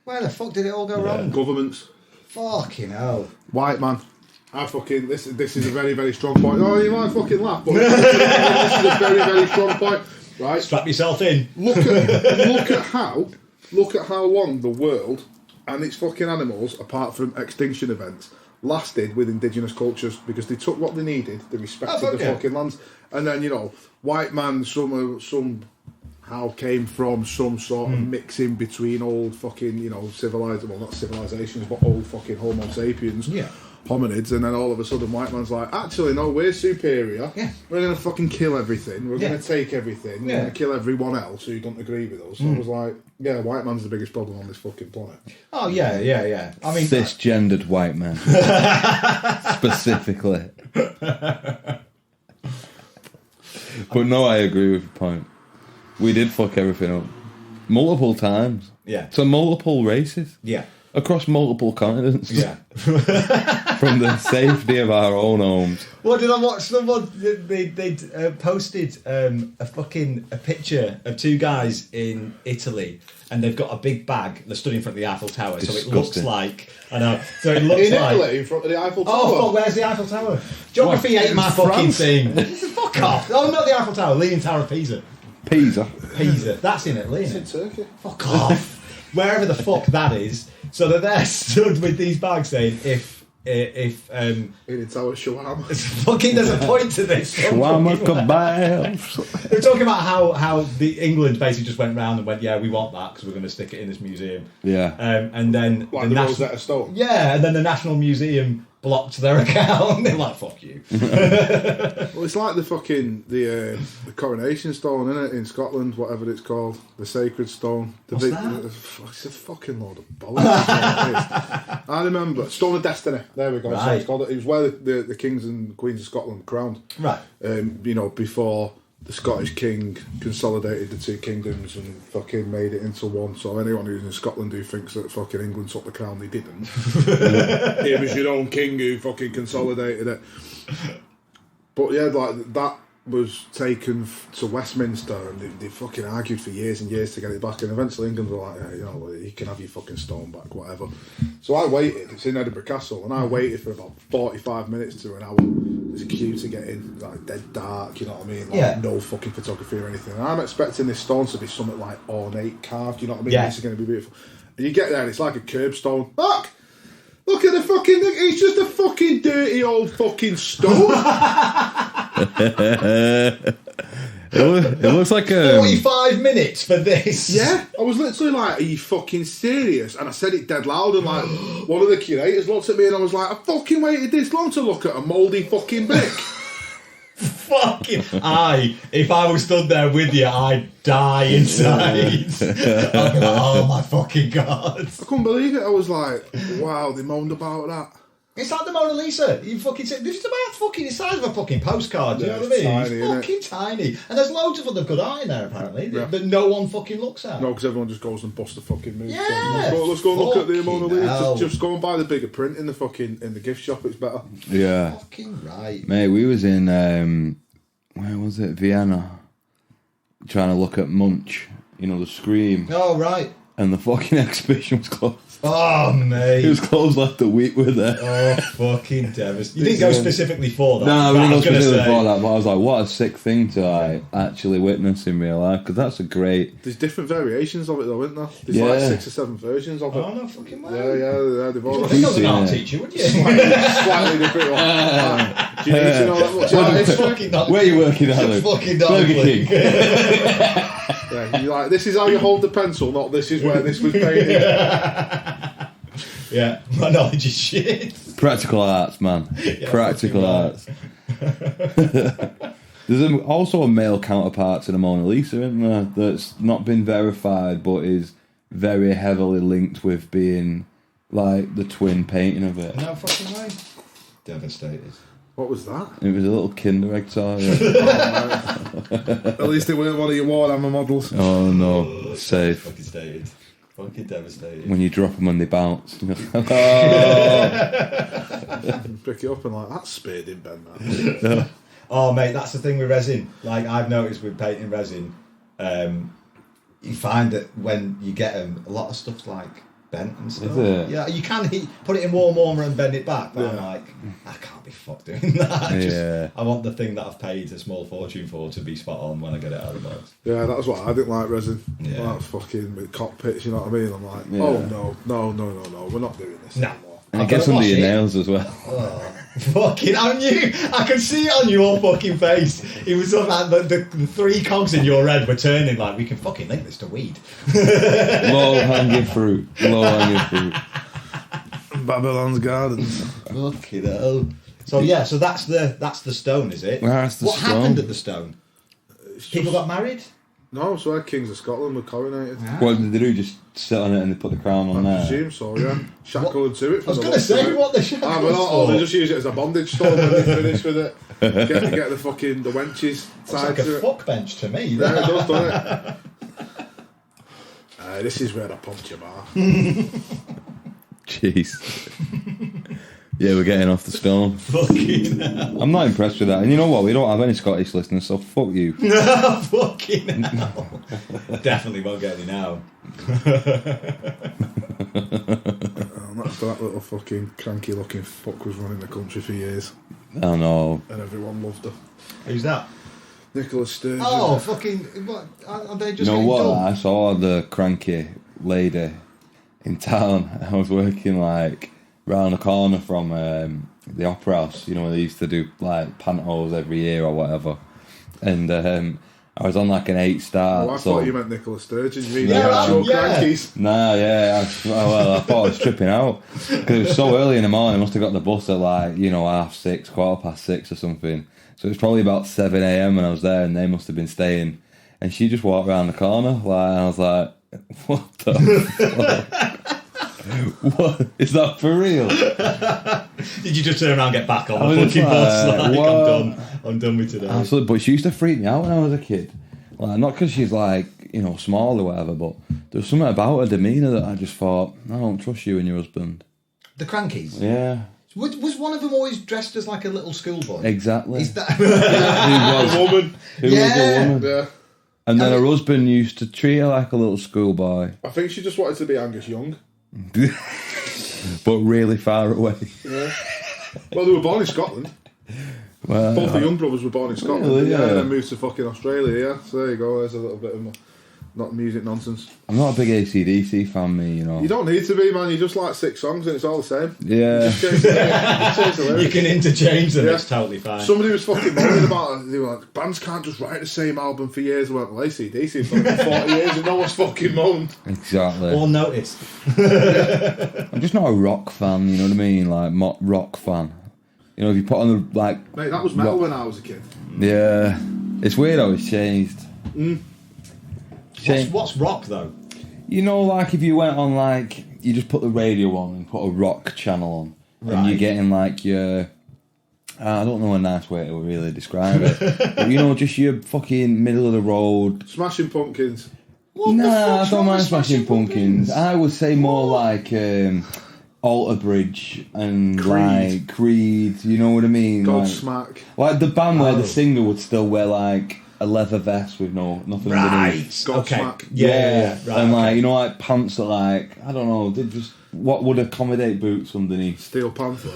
Where the fuck did it all go wrong? Governments. Fucking hell. White man. I fucking this is a very, very strong point. Oh, you might fucking laugh, but this is a very, very strong point. Right? Strap yourself in. Look at how long the world and its fucking animals, apart from extinction events, lasted with indigenous cultures, because they took what they needed, they respected the fucking lands, and then white man somehow came from some sort of mixing between old fucking civilized, well, not civilizations, but old fucking Homo sapiens. Yeah. Hominids, and then all of a sudden white man's like, actually no, we're superior, we're going to fucking kill everything, we're going to take everything, we're going to kill everyone else who don't agree with us. So I was like, yeah, white man's the biggest problem on this fucking planet. Oh yeah. I mean, cisgendered white men. Specifically. But no, I agree with your point. We did fuck everything up multiple times. Yeah. So multiple races. Yeah. Across multiple continents. Yeah. From the safety of our own homes. What did I watch? Someone they posted a picture of two guys in Italy, and they've got a big bag. They're stood in front of the Eiffel Tower, Disgusting. so it looks like So it looks in like Italy, in front of the Eiffel Tower. Oh, where's the Eiffel Tower? Geography ain't my fucking thing. Fuck off! Oh, not the Eiffel Tower. Leaning Tower of Pisa. Pisa. That's in Italy. It's Isn't in it? Turkey. Fuck off. Wherever the fuck that is. So they're there stood with these bags saying, if It's our shawarma. fucking there's a point to this. Shawarma kebabs. They're talking about how the England basically just went round and went, yeah, we want that because we're going to stick it in this museum. Yeah. And then Like the Rosetta Stone. Yeah, and then the National Museum blocked their account. They're like, fuck you. Well, it's like the fucking the coronation stone, isn't it, in Scotland, whatever it's called, the sacred stone. What's that? It's a fucking load of bollocks. I remember Stone of Destiny. There we go. Right. So it's called. It was where the kings and queens of Scotland were crowned. Right. Before the Scottish king consolidated the two kingdoms and fucking made it into one. So anyone who's in Scotland who thinks that fucking England took the crown, they didn't. It was your own king who fucking consolidated it. But yeah, like that was taken to Westminster, and they fucking argued for years and years to get it back, and eventually England were like, you can have your fucking stone back, whatever. So I waited. It's in Edinburgh Castle, and I waited for about 45 minutes to an hour. There's a queue to get in, like dead dark, you know what I mean? Like, no fucking photography or anything. And I'm expecting this stone to be something like ornate, carved, you know what I mean? Yeah. This is going to be beautiful. And you get there, and it's like a curbstone. Look at the fucking thing. It's just a fucking dirty old fucking stone. It looks like a 45 minutes for this. Yeah, I was literally like, are you fucking serious? And I said it dead loud, and like, one of the curators looked at me and I was like, I fucking waited this long to look at a mouldy fucking brick. If I was stood there with you, I'd die inside. I'd be like, oh my fucking god. I couldn't believe it. I was like, wow, they moaned about that. It's like the Mona Lisa. You fucking say, this is about fucking the size of a fucking postcard. Do you Yeah, know what I mean? it's tiny, It's fucking tiny. And there's loads of other good art in there, apparently, that no one fucking looks at. No, because everyone just goes and busts the fucking move. Yeah, Let's go and look at the Mona Lisa. hell. Just go and buy the bigger print in the gift shop. It's better. yeah. Fucking right. Mate, we was in where was it? Vienna, trying to look at Munch. You know, the Scream. Oh, right. and the fucking exhibition was closed. Oh, mate. It was closed like the week we're there. Oh, fucking devastating. You didn't go specifically for that. No, we but didn't I go was gonna specifically say- for that, but I was like, what a sick thing to like actually witness in real life, because that's a great... There's different variations of it though, isn't there? There's Yeah. like 6 or 7 versions of it. Oh, no fucking way. Yeah, they've all I got think I was an Yeah. art teacher, would you? slightly different ones. Do you need to know that much art history? Fucking not. Where are you working at, Luke? Fucking not. Burger King. Yeah, you're like, this is how you hold the pencil, not this is where this was painted. Yeah, my knowledge is shit. Practical arts, man. Yeah, Practical fucking arts. There's also a male counterpart to the Mona Lisa, isn't there? That's not been verified, but is very heavily linked with being like the twin painting of it. No fucking way. Devastated. What was that? It was a little Kinder Egg toy. At least it weren't one of your Warhammer models. Oh no, safe. Fucking stated. Fucking devastated. When you drop them and they bounce. Oh. Pick it up and like, that's speared in Ben, man. Oh, mate, that's the thing with resin. Like, I've noticed with painting resin, you find that when you get them, a lot of stuff's like bent and stuff. Is it? Yeah, you can put it in warm warmer and bend it back, but I'm Yeah. like, I can't be fucked doing that. Yeah. I want the thing that I've paid a small fortune for to be spot on when I get it out of the box. Yeah, that's what I didn't like resin. Yeah. Well, that's fucking with cockpits, you know what I mean? I'm like, Yeah. oh no, we're not doing this No. anymore. And it I've gets gotta under wash your it. nails as well. Oh, fucking, I could see it on your fucking face. It was sort of like the 3 cogs in your head were turning like, we can fucking link this to weed. Low hanging fruit. Low hanging fruit. Babylon's Gardens. Fucking hell. So yeah, so that's the stone, is it? That's the what stone. happened at the stone? People got married? No, so our Kings of Scotland were coronated. What did they do? Just sit on it and they put the crown on I there? presume so, yeah. Shackled to it. I was going to say, what the shit Ah, but not, they just use it as a bondage stone when they finish with it. Get the fucking, the wenches It's tied like to a it. fuck bench to me. Yeah, That. it does, doesn't it? This is where I pumped your bar. Jeez. Yeah, we're getting off the stone. Fucking hell. I'm not impressed with that. And you know what? We don't have any Scottish listeners, so fuck you. Fucking hell. Definitely won't get any now. After that little fucking cranky looking fuck was running the country for years. Oh no. And everyone loved her. Who's that? Nicola Sturgeon. Oh, fucking. What? Are they You just know getting what? done? I saw the cranky lady in town. I was working like round the corner from the Opera House. You know, they used to do like pantos every year or whatever. And I was on like an 8-star. Oh, I so thought you meant Nicola Sturgeon. You mean Yeah, the actual yeah. crankies? Nah, yeah. I thought I was tripping out because it was so early in the morning. I must have got the bus at like 6:30, 6:15 or something. So it was probably about 7 a.m. when I was there, and they must have been staying. And she just walked around the corner, like, and I was like, "What the fuck? What is that for real?" Did you just turn around and get back on I the was fucking just bus? like, Like, what? I'm done with today. Absolutely, but she used to freak me out when I was a kid. Like, not because she's like small or whatever, but there was something about her demeanour that I just thought, I don't trust you and your husband. The Crankies? Yeah, Was one of them always dressed as like a little schoolboy? exactly. Is that... Who was A woman. who was Yeah. the woman? Yeah. And then her husband used to treat her like a little schoolboy, I think she just wanted to be Angus Young. but really far away. Yeah. Well, they were born in Scotland. Well, Both the young brothers were born in Scotland. Really? Yeah, Yeah. and then moved to fucking Australia, yeah. So there you go, there's a little bit of not music nonsense. I'm not a big AC/DC fan, me, You don't need to be, man, you just like 6 songs and it's all the same. Yeah. Just change the lyrics. Change the You lyrics. can interchange them, Yeah. it's totally fine. Somebody was fucking moaning about it. They were like, bands can't just write the same album for years. I went, well, AC/DC has done it for 40 years and no one's fucking moaned. Exactly. All noticed. I'm just not a rock fan, you know what I mean? Like, rock fan. You know, if you put on the, like... Mate, that was metal rock- when I was a kid. Yeah. It's weird how it's changed. What's rock, though? You know, like, if you went on, like... You just put the radio on and put a rock channel on. And Right. you're getting, like, your... I don't know a nice way to really describe it. But, you know, just your fucking middle of the road... Smashing Pumpkins. What the Nah, fuck's I don't wrong mind with Smashing Pumpkins. I would say more like Alter Bridge and Creed. like Creed. You know what I mean? Like Godsmack. the band where Oh. the singer would still wear like a leather vest with nothing Right. underneath. Okay. Godsmack. Yeah. Right. And like, okay. you know, like pants that like, I don't know, they just, what would accommodate boots underneath? Steel Panther.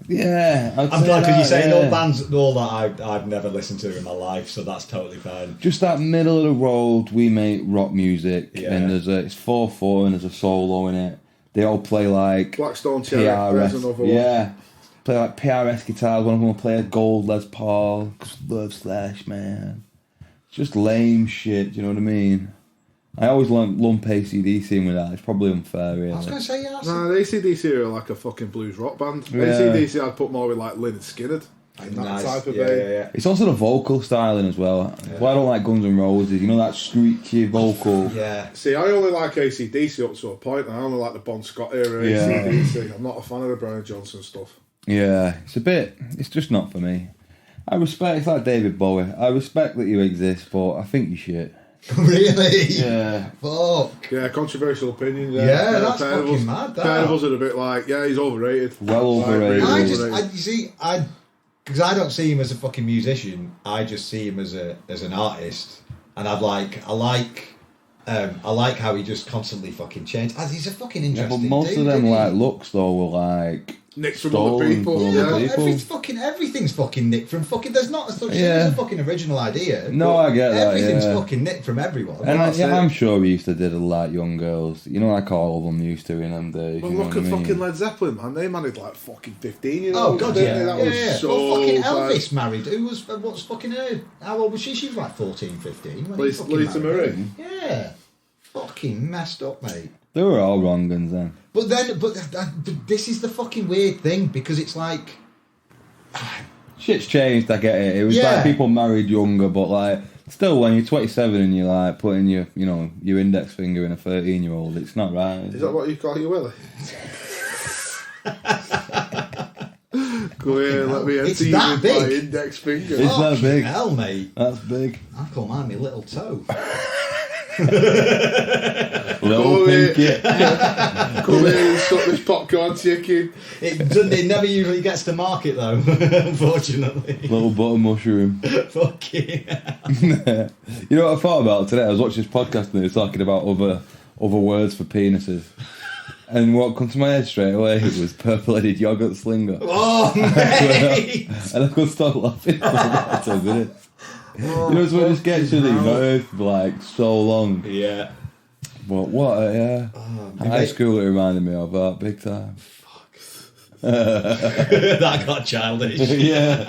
Yeah. I'm glad because you're saying all bands, all that I've never listened to in my life, so that's totally fine. Just that middle of the road, we make rock music, Yeah. and it's 4/4 and there's a solo in it. They all play like Blackstone Cherry. There's PRS, another one. yeah, play like PRS guitars. One of them will play a gold Les Paul. 'Cause love Slash, man. Just lame shit. Do you know what I mean? I always lump AC/DC in with that. It's probably unfair, really. I was going to say, yeah. Nah, the AC/DC are like a fucking blues rock band. Yeah. AC/DC I'd put more with like Lynyrd Skynyrd. That Nice. type of Yeah, vein. yeah, yeah. It's also the vocal styling as well. That's why I don't like Guns N' Roses. You know that screechy vocal. Yeah. See, I only like AC/DC up to a point. I only like the Bon Scott era Yeah. AC/DC. I'm not a fan of the Brian Johnson stuff. Yeah, it's just not for me. I respect, it's like David Bowie. I respect that you exist, but I think you shit. Really? Yeah. Fuck. Yeah, controversial opinion. Yeah, that's pair of fucking us- mad, that. Pair of us are a bit like, yeah, he's overrated. Well Like, overrated. really Because I don't see him as a fucking musician. I just see him as an artist, and I like how he just constantly fucking changes. He's a fucking Yeah, but interesting most dude, of them isn't he? like looks though were like Nicked from stolen other people. from Yeah, other but people. everything's fucking nicked from fucking. There's not such thing Yeah. as a fucking original idea. No, but I get that, Everything's yeah. fucking nicked from everyone. And That's it. I'm sure we used to did like young girls. You know, like all of them used to in them days. Well, you know look what at I mean? fucking Led Zeppelin, man. They married like fucking 15-year-olds. Oh god, didn't yeah, they? That yeah, was yeah. so Well, fucking bad. Elvis married. What's fucking her? How old was she? She was like 14, 15. when he Lisa fucking married Marie. her. Yeah, fucking messed up, mate. They were all wrong uns then. But this is the fucking weird thing because it's like, Shit's changed, I get it. It was Yeah. like people married younger, but like still when you're 27 and you're like putting your your index finger in a 13-year-old, it's not right. Is that what you call your willy? Go here, let me It's enter you that with my big. index finger. It's that fucking big. hell, mate. That's big. I call mine my little toe. Little Oh, yeah. pinky. Come here and suck this popcorn chicken. It never usually gets to market though, unfortunately. Little butter mushroom. Fucking. You know what I thought about today? I was watching this podcast and they were talking about other words for penises. And what come to my head straight away was purple-headed yogurt slinger. Oh, mate. And I couldn't stop laughing. That's so good. You know, it's one of those sketches that you've not heard for like so long. Yeah. But what a high school it reminded me of that big time. That got childish. Yeah.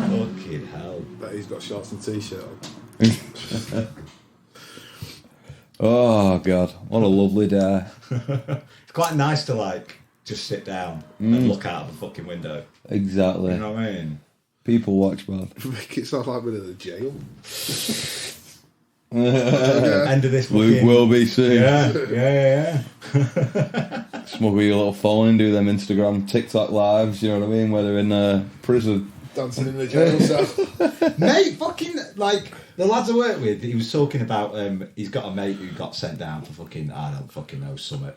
Fucking hell. Bet he's got shorts and t-shirt on. Oh god, what a lovely day. It's quite nice to like just sit down and look out of the fucking window. Exactly. You know what I mean? People watch, man. Make it sound like we're in a jail. End of this We fucking... will be soon. Yeah. Smuggle your little phone and do them Instagram, TikTok lives, you know what I mean, where they're in prison. Dancing in the jail cell. Mate, fucking, like, the lads I work with, he was talking about, he's got a mate who got sent down for fucking, I don't fucking know, summit.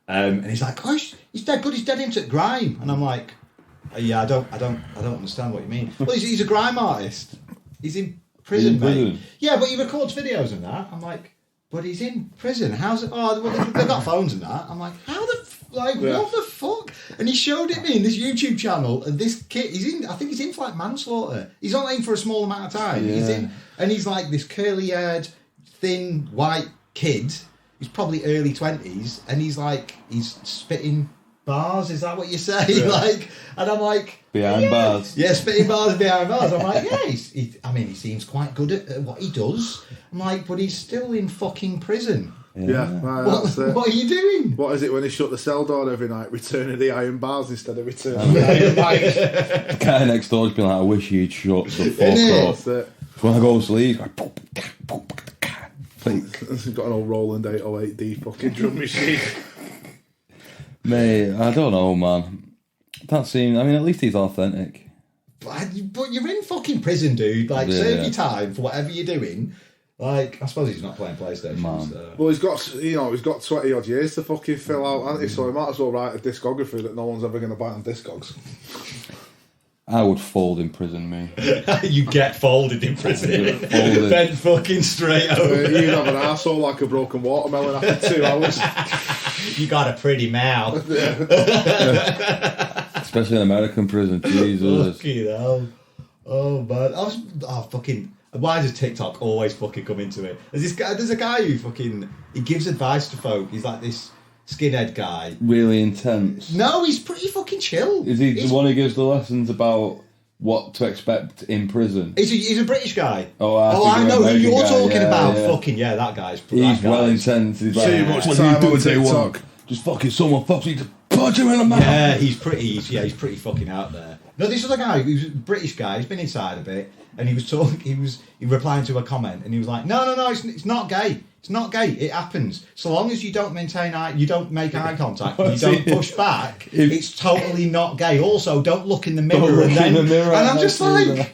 And he's like, oh, he's dead good, he's dead into grime. And I'm like, yeah, I don't understand what you mean. Well, he's a grime artist. He's in prison, He's in mate. prison? Yeah, but he records videos and that. I'm like, but he's in prison. How's it? Oh, they've got phones and that. I'm like, how the what the fuck? And he showed it me in this YouTube channel. And this kid, I think he's in for like manslaughter. He's only in for a small amount of time. Yeah. He's in, and he's like this curly-haired, thin, white kid. He's probably early 20s, and he's spitting bars. Is that what you say? Yeah. Like, and I'm like, Behind bars. yeah, spitting bars behind bars. I'm like, yeah, he seems quite good at what he does. I'm like, but he's still in fucking prison. Yeah, right, that's it. What are you doing? What is it when he shut the cell door every night? Returning the iron bars instead of returning the iron bikes. The guy next door's been like, I wish he'd shut the fuck Innit? up. That's it. When I go to sleep, like, He's got an old Roland 808D fucking drum machine. mate, I don't know, man. That seems, I mean, at least he's authentic. But you're in fucking prison, dude. Like, Yeah. serve your time for whatever you're doing. Like, I suppose he's not playing PlayStation. Man. So. Well, he's got 20 odd years to fucking fill out, hasn't he? So he might as well write a discography that no one's ever going to buy on Discogs. I would fold in prison, me. You get folded in prison. Folded. Bent fucking straight over. You'd have an arsehole like a broken watermelon after 2 hours. You got a pretty mouth. Especially in American prison, Jesus. Fucking hell. Oh, man. Fucking... Why does TikTok always fucking come into it? There's a guy who fucking... He gives advice to folk. He's like this skinhead guy. Really intense. No, he's pretty fucking chill. Is he the one who gives the lessons about what to expect in prison? He's a British guy. I know who you're talking about. Yeah. Fucking yeah, that guy's. He's well intense. He's like, Too much what time do you on do day one? TikTok. Just fucking someone fucks you, just punch him in the mouth. Yeah, he's pretty fucking out there. No, this other guy, he was a British guy. He's been inside a bit, and he was talking. He replying to a comment, and he was like, "No, it's not gay. It's not gay. It happens. So long as you don't make eye contact, you don't push back. It's totally not gay. Also, don't look in the mirror and I'm just like,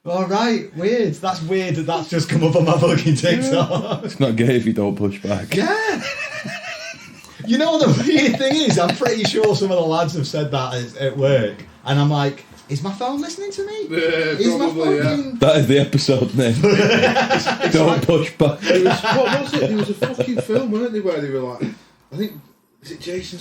all right, weird. That's weird that's just come up on my fucking TikTok. It's not gay if you don't push back. Yeah. You know what the weird thing is? I'm pretty sure some of the lads have said that at work, and I'm like, is my phone listening to me? Yeah, probably, yeah. That is the episode name. Don't push back. What was it? There was a fucking film, weren't there, where they were like, I think, is it Jason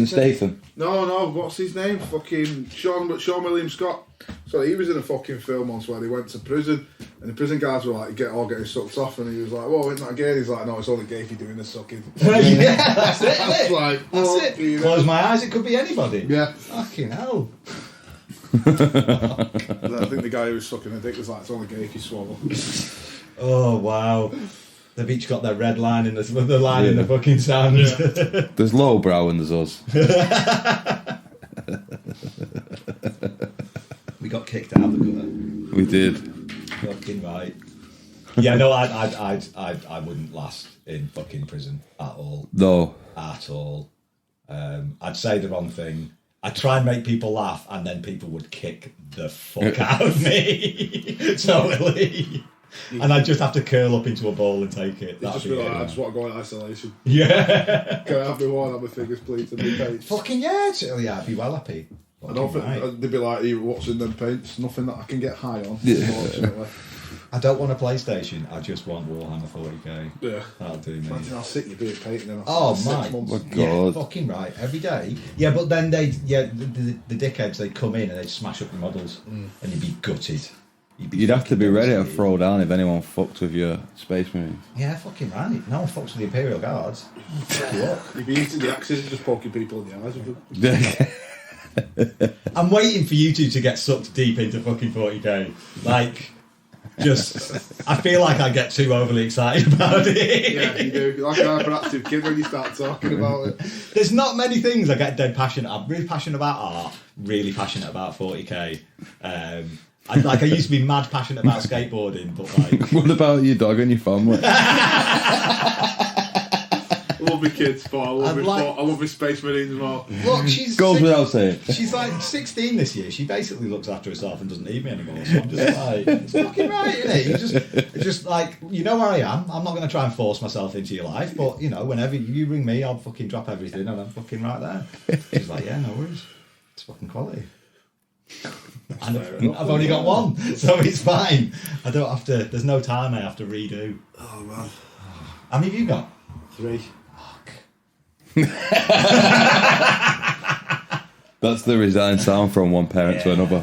Statham. No, what's his name? Fucking Sean William Scott. So he was in a fucking film once where they went to prison, and the prison guards were like, getting sucked off, and he was like, "Whoa, isn't that gay?" And he's like, "No, it's only gay if you're doing the sucking." Yeah, that's it. Isn't it? Like, that's it. You know? Close my eyes, it could be anybody. Yeah. Fucking hell. I think the guy who was sucking the dick was like, "It's only gay if you swallow." Oh wow. They've each got their red line in the line in the fucking sand. Yeah. There's lowbrow and there's us. We got kicked out of the gutter. We did. Fucking right. Yeah, no, I wouldn't last in fucking prison at all. No. At all. I'd say the wrong thing. I'd try and make people laugh, and then people would kick the fuck out of me. Totally. And I'd just have to curl up into a ball and take it. Just be like, I just want to go in isolation. Yeah. Can I have me one? Have my fingers please and my paints? Fucking yeah, I'd be well happy. I don't think they'd be like, what's in them paints? Nothing that I can get high on, Yeah. unfortunately. I don't want a PlayStation, I just want Warhammer 40k. Yeah. That'll do me. Imagine how sick you'd be at painting in Oh 6 my months. God. Yeah, fucking right. Every day. Yeah, but then the dickheads, they'd come in and they'd smash up your models and you'd be gutted. You'd have to be ready to throw down if anyone fucked with your Space Marines. Yeah, fucking right. No one fucks with the Imperial Guards. Fuck you up. You'd be eating the axes and just poking people in the eyes with them. I'm waiting for you two to get sucked deep into fucking 40k. Like, I feel like I get too overly excited about it. Yeah, you do. You're like an hyperactive kid when you start talking about it. There's not many things I get dead passionate. I'm really passionate about art, really passionate about 40k. I used to be mad passionate about skateboarding, but like... What about your dog and your family? I love my kids, but I love my Space Marines as well. Look, she's... Goes without saying. She's like 16 this year. She basically looks after herself and doesn't need me anymore. So I'm just like, it's fucking right, isn't it? It's just like, you know where I am. I'm not going to try and force myself into your life, but you know, whenever you ring me, I'll fucking drop everything and I'm fucking right there. She's like, yeah, no worries. It's fucking quality. And I've only got one, so it's fine. I don't have to. There's no time I have to redo. Oh man. How many have you got? 3. That's the resigned sound from one parent to another.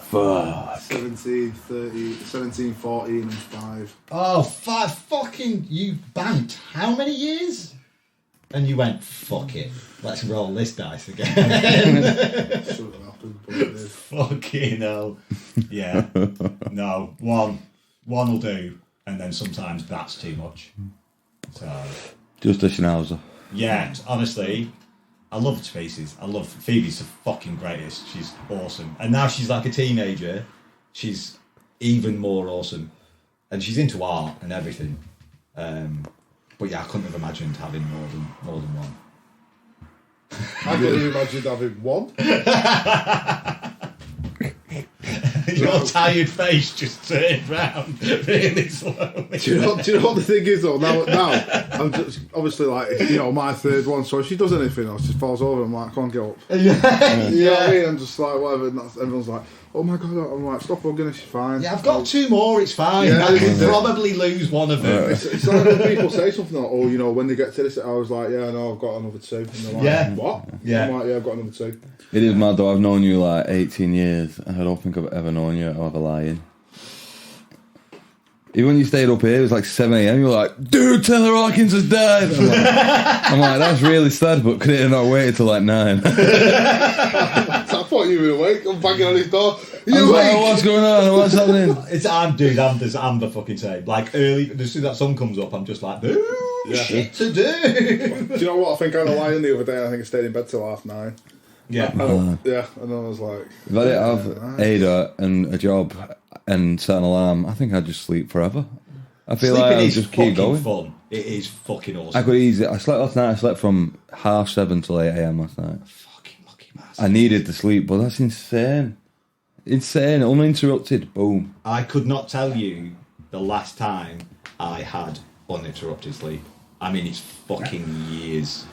Fuck. 17, 30, 17, 14 and 5. Oh, 5 fucking... You banked how many years? And you went, fuck it. Let's roll this dice again. Shouldn't have happened, but it is. Fucking hell. Yeah. No, one will do. And then sometimes that's too much. So... Just a schnauzer. Yeah, honestly, I love Spaces. I love Phoebe's the fucking greatest. She's awesome. And now she's like a teenager. She's even more awesome. And she's into art and everything. But yeah, I couldn't have imagined having more than one. I couldn't have imagined having one. Your tired face just turned round really slowly. Do you know what the thing is though? Now I'm just obviously like, you know, my third one. So if she does anything else, she falls over. I'm like, I can't get up. Yeah. You know what I mean? I'm just like, whatever. And everyone's like, oh my god. I'm like, stop hugging her. She's fine. Yeah, I've got 2 more. It's fine. Yeah, I can probably lose one of them. It's like when people say something like, oh, you know, when they get to this, I was like, yeah, no, I've got another 2. And they're like, Yeah. what? Yeah. I'm like, yeah, I've got another 2. It is mad though. I've known you like 18 years, and I don't think I've ever known you ever lying. Even when you stayed up here, it was like 7 a.m. You were like, "Dude, Taylor Hawkins has died." I'm like, that's really sad, but could it have not waited till like 9? I thought you were awake. I'm banging on his door. I was like, what's going on? What's happening? I'm the fucking same. Like early, as soon as that song comes up, I'm just like, shit to do. Do you know what? I think I had a lion the other day. I think I stayed in bed till 9:30. Yeah. Yeah, and I was like, If I didn't have Ada and a job and set an alarm, I think I'd just sleep forever. I feel Sleeping like I'd is just fucking keep going. fun. It is fucking awesome. I could easily. I slept last night. I slept from 7:30 till 8 a.m. last night. Fucking lucky bastard. I needed to sleep, but that's insane. Insane, uninterrupted. Boom. I could not tell you the last time I had uninterrupted sleep. I mean, it's fucking years.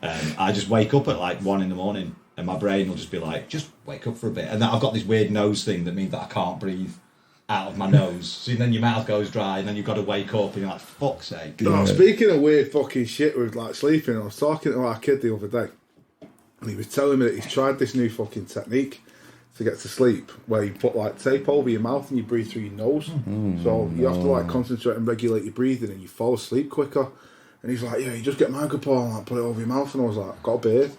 I just wake up at like 1 a.m. and my brain will just be like, just wake up for a bit. And then I've got this weird nose thing that means that I can't breathe out of my nose. So then your mouth goes dry and then you've got to wake up and you're like, fuck's sake. oh, speaking of weird fucking shit with like sleeping, I was talking to our kid the other day, and he was telling me that he's tried this new fucking technique to get to sleep, where you put like tape over your mouth and you breathe through your nose. So you have to like concentrate and regulate your breathing, and you fall asleep quicker. And he's like, yeah, you just get microphone and like, put it over your mouth. And I was like, got a beard.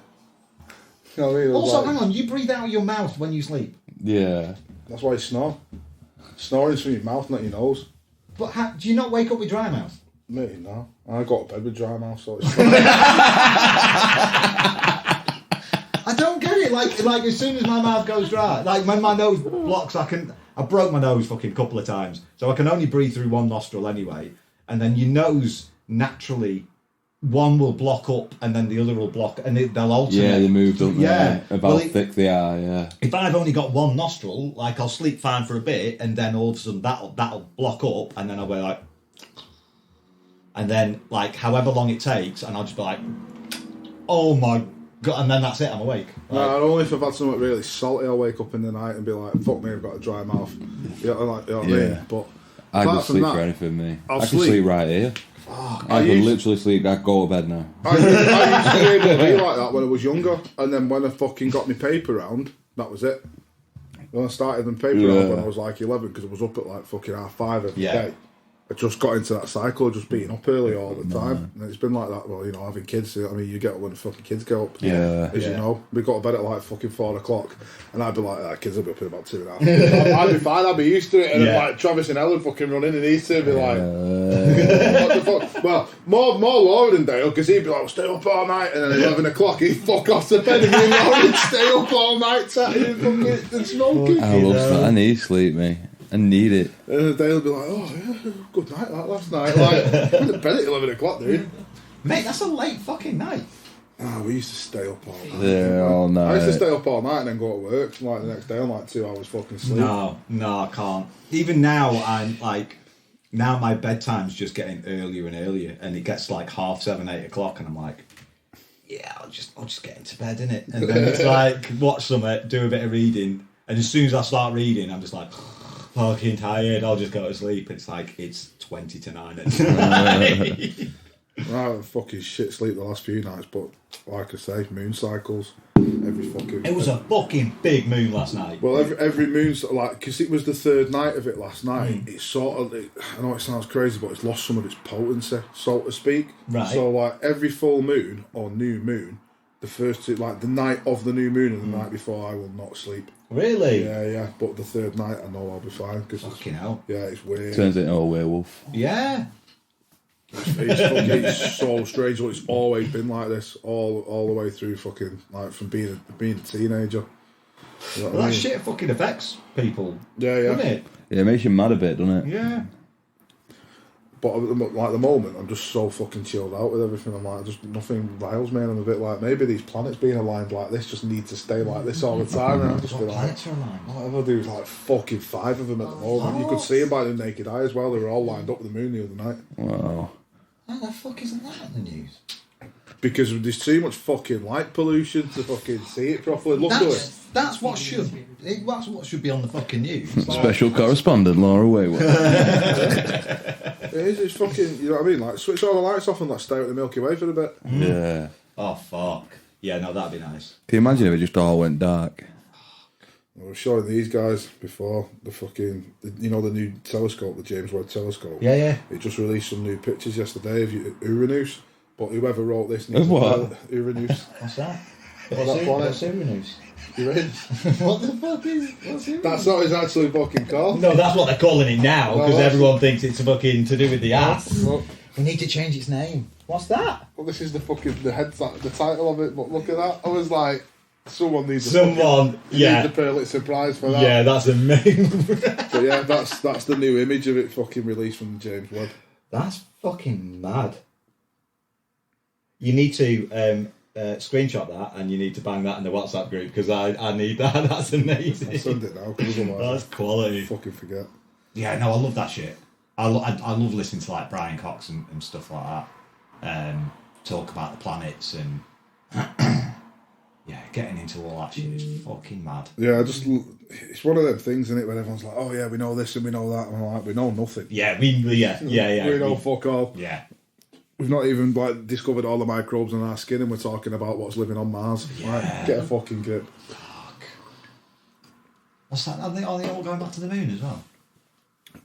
You know what I mean? Also, like, hang on, you breathe out of your mouth when you sleep. Yeah. that's why you snore. Snoring's from your mouth, not your nose. But do you not wake up with dry mouth? Me, no. I got to bed with dry mouth, so it's I don't get it. Like as soon as my mouth goes dry, like when my nose blocks, I broke my nose fucking couple of times, so I can only breathe through one nostril anyway. And then your nose naturally, one will block up and then the other will block, and they'll alternate. Yeah, they moved up. Yeah, About thick they are. Yeah. If I've only got one nostril, like I'll sleep fine for a bit, and then all of a sudden that'll block up, and then I'll be like, and then like however long it takes, and I'll just be like, oh my god, and then that's it, I'm awake. no, only if I've had something really salty, I'll wake up in the night and be like, fuck me, I've got a dry mouth. You know what I mean? But I apart could from sleep that, for anything, me. I'll I could sleep. sleep right here. I could literally sleep. I go to bed now. I used to be able to be like that when I was younger, and then when I fucking got my paper round, that was it. When I started my paper round when I was like 11, because I was up at like fucking 5:30 every day. I just got into that cycle of just being up early all the time. And it's been like that, well, you know, having kids. I mean, you get up when the fucking kids go up. Yeah. As you know. We got to bed at like fucking 4 o'clock. And I'd be like, ah, kids will be up in about 2.5. I'd be fine, I'd be used to it. And then like Travis and Ellen fucking run in and these two would be like, what the fuck? Well, more Lauren than Dale, because he'd be like, stay up all night. And then at 11 o'clock, he'd fuck off to bed and me and Lauren would stay up all night chatting and smoking. I love that. I need sleep, me. I need it. And they'll be like, oh, yeah, good night that last night. Like, I went to bed at 11 o'clock, dude. Mate, that's a late fucking night. Ah, we used to stay up all night. Yeah, all night. I used to stay up all night and then go to work. Like the next day, I'm like 2 hours fucking sleep. No, I can't. Even now, I'm like, now my bedtime's just getting earlier and earlier, and it gets like 7:30, 8 o'clock, and I'm like, yeah, I'll just get into bed, innit? And then it's like, watch something, do a bit of reading, and as soon as I start reading, I'm just like, fucking tired, I'll just go to sleep. It's like, it's 20 to 9 at night. I haven't fucking shit sleep the last few nights, but like I say, moon cycles. Every fucking. It was a fucking big moon last night. Well, every moon, like, because it was the third night of it last night, it's sort of, I know it sounds crazy, but it's lost some of its potency, so to speak. Right. So, like, every full moon or new moon, the first two, like, the night of the new moon and the night before, I will not sleep. Really? Yeah, but the third night, I know I'll be fine. Fucking hell. Yeah, it's weird. Turns into a werewolf. Yeah. It's so strange, but it's always been like this all the way through fucking, like, from being a teenager. You know what I Well, that mean? shit fucking affects people. Yeah. Doesn't it? Yeah, it makes you mad a bit, doesn't it? Yeah. But like the moment, I'm just so fucking chilled out with everything. I'm like, just nothing riles me, and I'm a bit like, maybe these planets being aligned like this just need to stay like this all the time. And I'm just be like, planets are aligned? whatever, there's like fucking 5 of them at the moment. You could see them by the naked eye as well. They were all lined up with the moon the other night. Wow. How the fuck isn't that on the news? Because there's too much fucking light pollution to fucking see it properly. Look at it. That's what should be on the fucking news. Special correspondent Laura Wayward. It is, it's fucking, you know what I mean? Like, switch all the lights off and let's stare at the Milky Way for a bit. Yeah. Oh fuck. Yeah, no, that'd be nice. Can you imagine if it just all went dark? I was showing these guys before the fucking, you know, the new telescope, the James Webb telescope. Yeah. It just released some new pictures yesterday of Uranus. But whoever wrote this needs Of what? Uranus. What's that? What's Uranus? Uranus. What the fuck is Uranus? That's not what it's actually fucking called. No, that's what they're calling it now, because No, everyone thinks it's fucking to do with the ass. Look, We need to change its name. What's that? well, this is the fucking, the title of it, but look at that. I was like, someone needs Someone, needs a Pulitzer Prize for that. Yeah, that's amazing. But yeah, that's the new image of it fucking released from James Webb. That's fucking mad. You need to screenshot that, and you need to bang that in the WhatsApp group, because I need that. That's amazing. I'll send it now, because otherwise That's quality. I fucking forget. Yeah, no, I love that shit. I love listening to like Brian Cox and stuff like that. Talk about the planets and yeah, getting into all that shit is fucking mad. Yeah, it's one of them things, isn't it, where everyone's like, oh yeah, we know this and we know that, and I'm like, we know nothing. Yeah, we know fuck all. Yeah. We've not even like discovered all the microbes in our skin, and we're talking about what's living on Mars. Yeah. Like, get a fucking grip. Fuck. What's that? Are they all going back to the moon as well?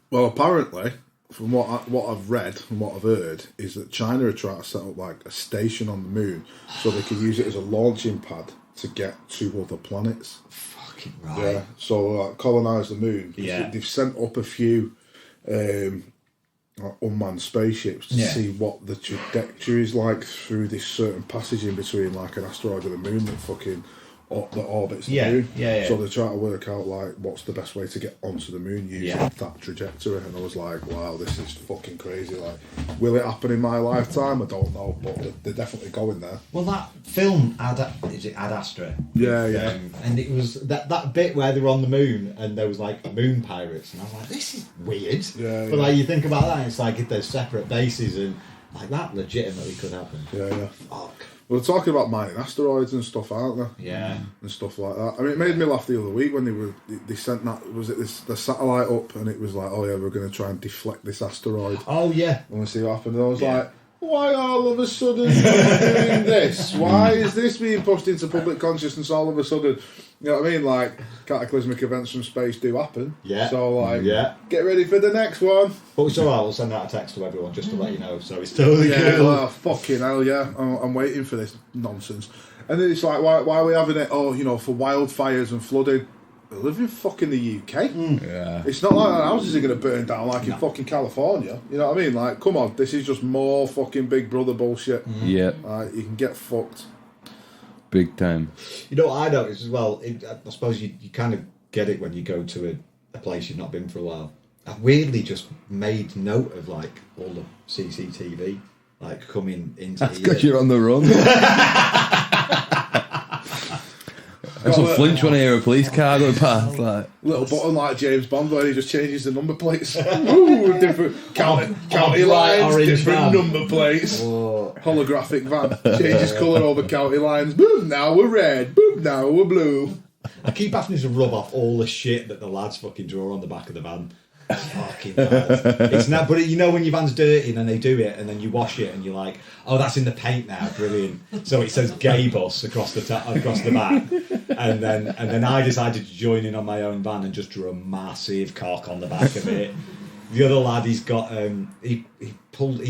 Well, apparently, from what I've read and what I've heard, is that China are trying to set up like a station on the moon so they could use it as a launching pad to get to other planets. Fucking right. Yeah, so colonise the moon. Yeah. They've sent up a few unmanned spaceships to see what the trajectory is like through this certain passage in between, like an asteroid and the moon that fucking that orbits the moon. Yeah. So they're trying to work out like what's the best way to get onto the moon using that trajectory. And I was like, wow, this is fucking crazy. Like, will it happen in my lifetime? I don't know, but they're definitely going there. Well, that film, is it Ad Astra? Yeah. And it was that bit where they were on the moon and there was like moon pirates, and I was like, this is weird. But like you think about that, and it's like if there's separate bases, and like that legitimately could happen. Yeah. Fuck. Well, they're talking about mining asteroids and stuff, aren't they? Yeah. And stuff like that. I mean, it made me laugh the other week when they sent the satellite up, and it was like, oh yeah, we're going to try and deflect this asteroid. Oh yeah. And we see what happened. And I was like, why all of a sudden are we doing this? Why is this being pushed into public consciousness all of a sudden? You know what I mean? Like, cataclysmic events from space do happen. Yeah. So, like, get ready for the next one. But it's alright, we'll send out a text to everyone just to let you know, so it's totally cool. Oh, fucking hell, yeah. I'm waiting for this nonsense. And then it's like, why are we having it, for wildfires and flooding? We live in fucking the UK. Yeah. It's not like our houses are going to burn down like in fucking California. You know what I mean? Like, come on, this is just more fucking Big Brother bullshit. Yeah. You can get fucked. Big time. You know what I noticed as well? I suppose you kind of get it when you go to a place you've not been for a while. I've weirdly just made note of like all the CCTV like coming into That's because you're on the run. There's some flinch when I hear a police car going past. Like Little button like James Bond where he just changes the number plates. Ooh, different county lines, different number plates. Holographic van. Changes colour over county lines. Boom, now we're red. Boom, now we're blue. I keep having to rub off all the shit that the lads fucking draw on the back of the van. It's fucking bad. It's not, but you know when your van's dirty and then they do it and then you wash it and you're like, oh, that's in the paint now, brilliant. So it says gay bus across the back, and then I decided to join in on my own van and just drew a massive cock on the back of it. The other lad, he's got he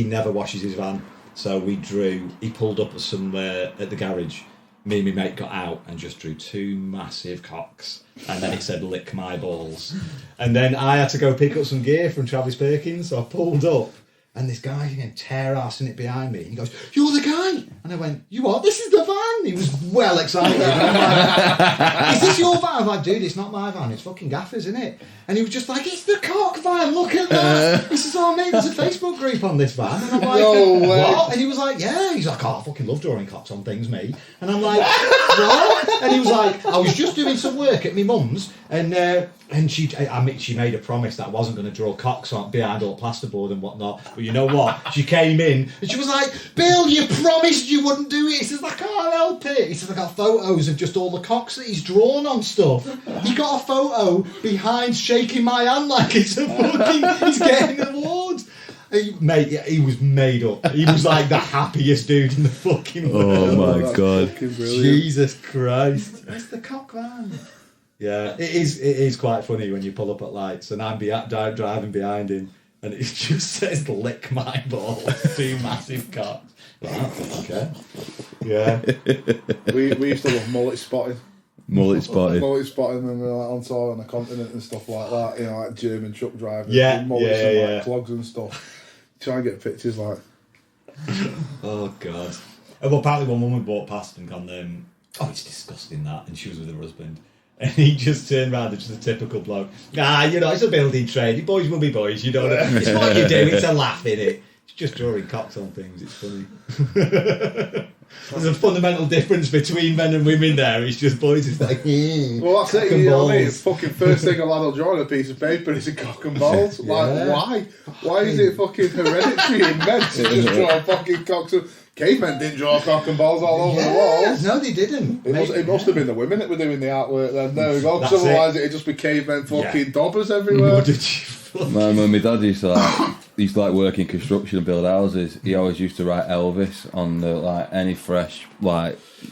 never washes his van, so he pulled up somewhere at the garage. Me and my mate got out and just drew two massive cocks, and then it said lick my balls. And then I had to go pick up some gear from Travis Perkins, so I pulled up And this guy tear-assing it behind me. And he goes, "You're the guy." And I went, "You are? This is the van." He was well excited. And I'm like, "Is this your van?" I'm like, "Dude, it's not my van. It's fucking Gaffer's, isn't it?" And he was just like, "It's the cock van. Look at that." He says, "Oh, mate, there's a Facebook group on this van." And I'm like, No way. "What?" And he was like, "Yeah." He's like, "Oh, I fucking love drawing cocks on things, mate." And I'm like, "What?" And he was like, "I was just doing some work at my mum's, and she made a promise that I wasn't going to draw cocks on behind all plasterboard and whatnot. But you know what? She came in and she was like, 'Bill, you promised you wouldn't do it.' He says, 'I can't help it.' He says, 'I got photos of just all the cocks that he's drawn on stuff.' He got a photo behind shaking my hand like it's a fucking, he's getting an award. He was made up. He was like the happiest dude in the fucking world. Oh my god. Jesus Christ. It's the cock van. Yeah, it is quite funny when you pull up at lights and I'm driving behind him and it just says "lick my balls," 2 massive cocks. Well, I don't fucking care. Yeah. We used to love mullet spotting. Mullet spotted. Mullet spotting when we were like on tour on the continent and stuff like that. You know, like German truck drivers. Yeah, with mullets yeah, and yeah. like clogs and stuff. Try and get pictures like. Oh god. Well, apparently one woman walked past and gone, "Oh, it's disgusting that," and she was with her husband. And he just turned around and just a typical bloke. You know, it's a building trade. Boys will be boys, you know. It's what you do, it's a laugh, innit? It's just drawing cocks on things, it's funny. There's a fundamental difference between men and women there. It's just boys, it's like, Well, that's it, you know what I mean? Fucking first thing a lad will draw on a piece of paper is a cock and balls. Like, why? Why is it fucking hereditary in men to just draw fucking cocks and... Cavemen didn't draw cock and balls all over the walls. No, they didn't. It must have been the women that were doing the artwork then. There we go. Because otherwise it'd just be cavemen fucking dobbers everywhere. What did you... My dad used to work in construction and build houses. He always used to write Elvis on the any fresh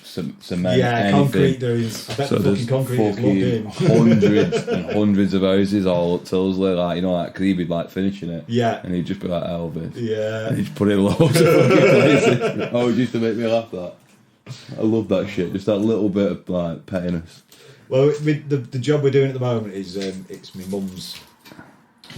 cement. Yeah, anything. concrete doors. I bet the fucking concrete is locked in. Hundreds and hundreds of houses all at Tilsley, because he'd be finishing it. Yeah. And he'd just be like Elvis. Yeah. And he'd just put it in loads of fucking places. Oh, it used to make me laugh, that. I love that shit. Just that little bit of pettiness. Well, the job we're doing at the moment is it's my mum's.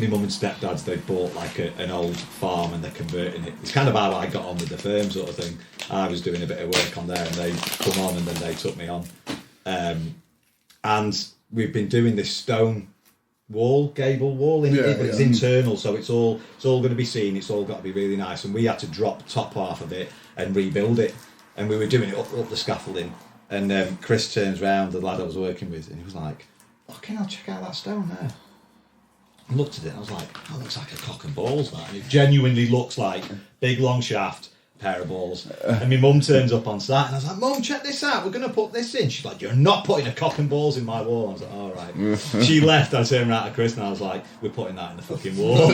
My mum and stepdad's, they bought an old farm and they're converting it. It's kind of how I got on with the firm sort of thing. I was doing a bit of work on there and they come on and then they took me on. And we've been doing this stone gable wall in it, but it's internal, so it's all going to be seen. It's all got to be really nice. And we had to drop the top half of it and rebuild it. And we were doing it up the scaffolding. And Kris turns round, the lad I was working with, and he was like, "Fucking hell, check out that stone there." I looked at it and I was like, "Oh, it looks like a cock and balls, man." It genuinely looks like big long shaft, pair of balls. And my mum turns up on site and I was like, "Mum, check this out, we're going to put this in." She's like, "You're not putting a cock and balls in my wall." I was like, "All right." She left, I turned around to Kris and I was like, "We're putting that in the fucking wall."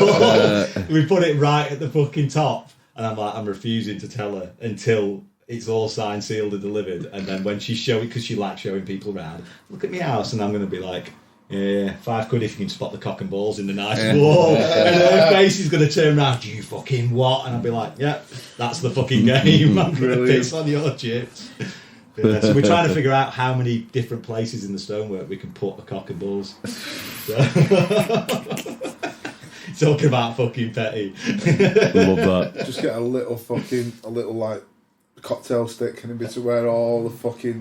We put it right at the fucking top. And I'm like, I'm refusing to tell her until it's all signed, sealed and delivered. And then when she's showing, because she likes showing people around, "Look at my house," and I'm going to be like, "Yeah, £5 if you can spot the cock and balls in the nice wall." And her face is going to turn around, "Do you fucking what?" And I'll be like, "Yeah, that's the fucking game. I'm going to piss on your chips." Yeah, so we're trying to figure out how many different places in the stonework we can put a cock and balls. Talking about fucking petty. Love that. Just get a little cocktail stick and in between where all the fucking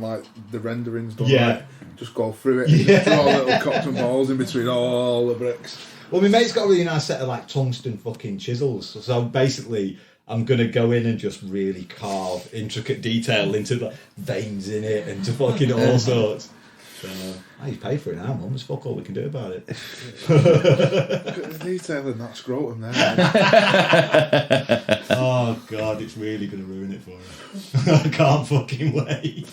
the renderings done. Yeah. Just go through it and draw little cocks and balls in between all the bricks. Well, my mate's got a really nice set of tungsten fucking chisels. So basically, I'm going to go in and just really carve intricate detail into the veins in it and to fucking all sorts. So, you pay for it now, Mum. There's fuck all we can do about it. Look at the detail in that scrotum there. Oh, God, it's really going to ruin it for her. I can't fucking wait.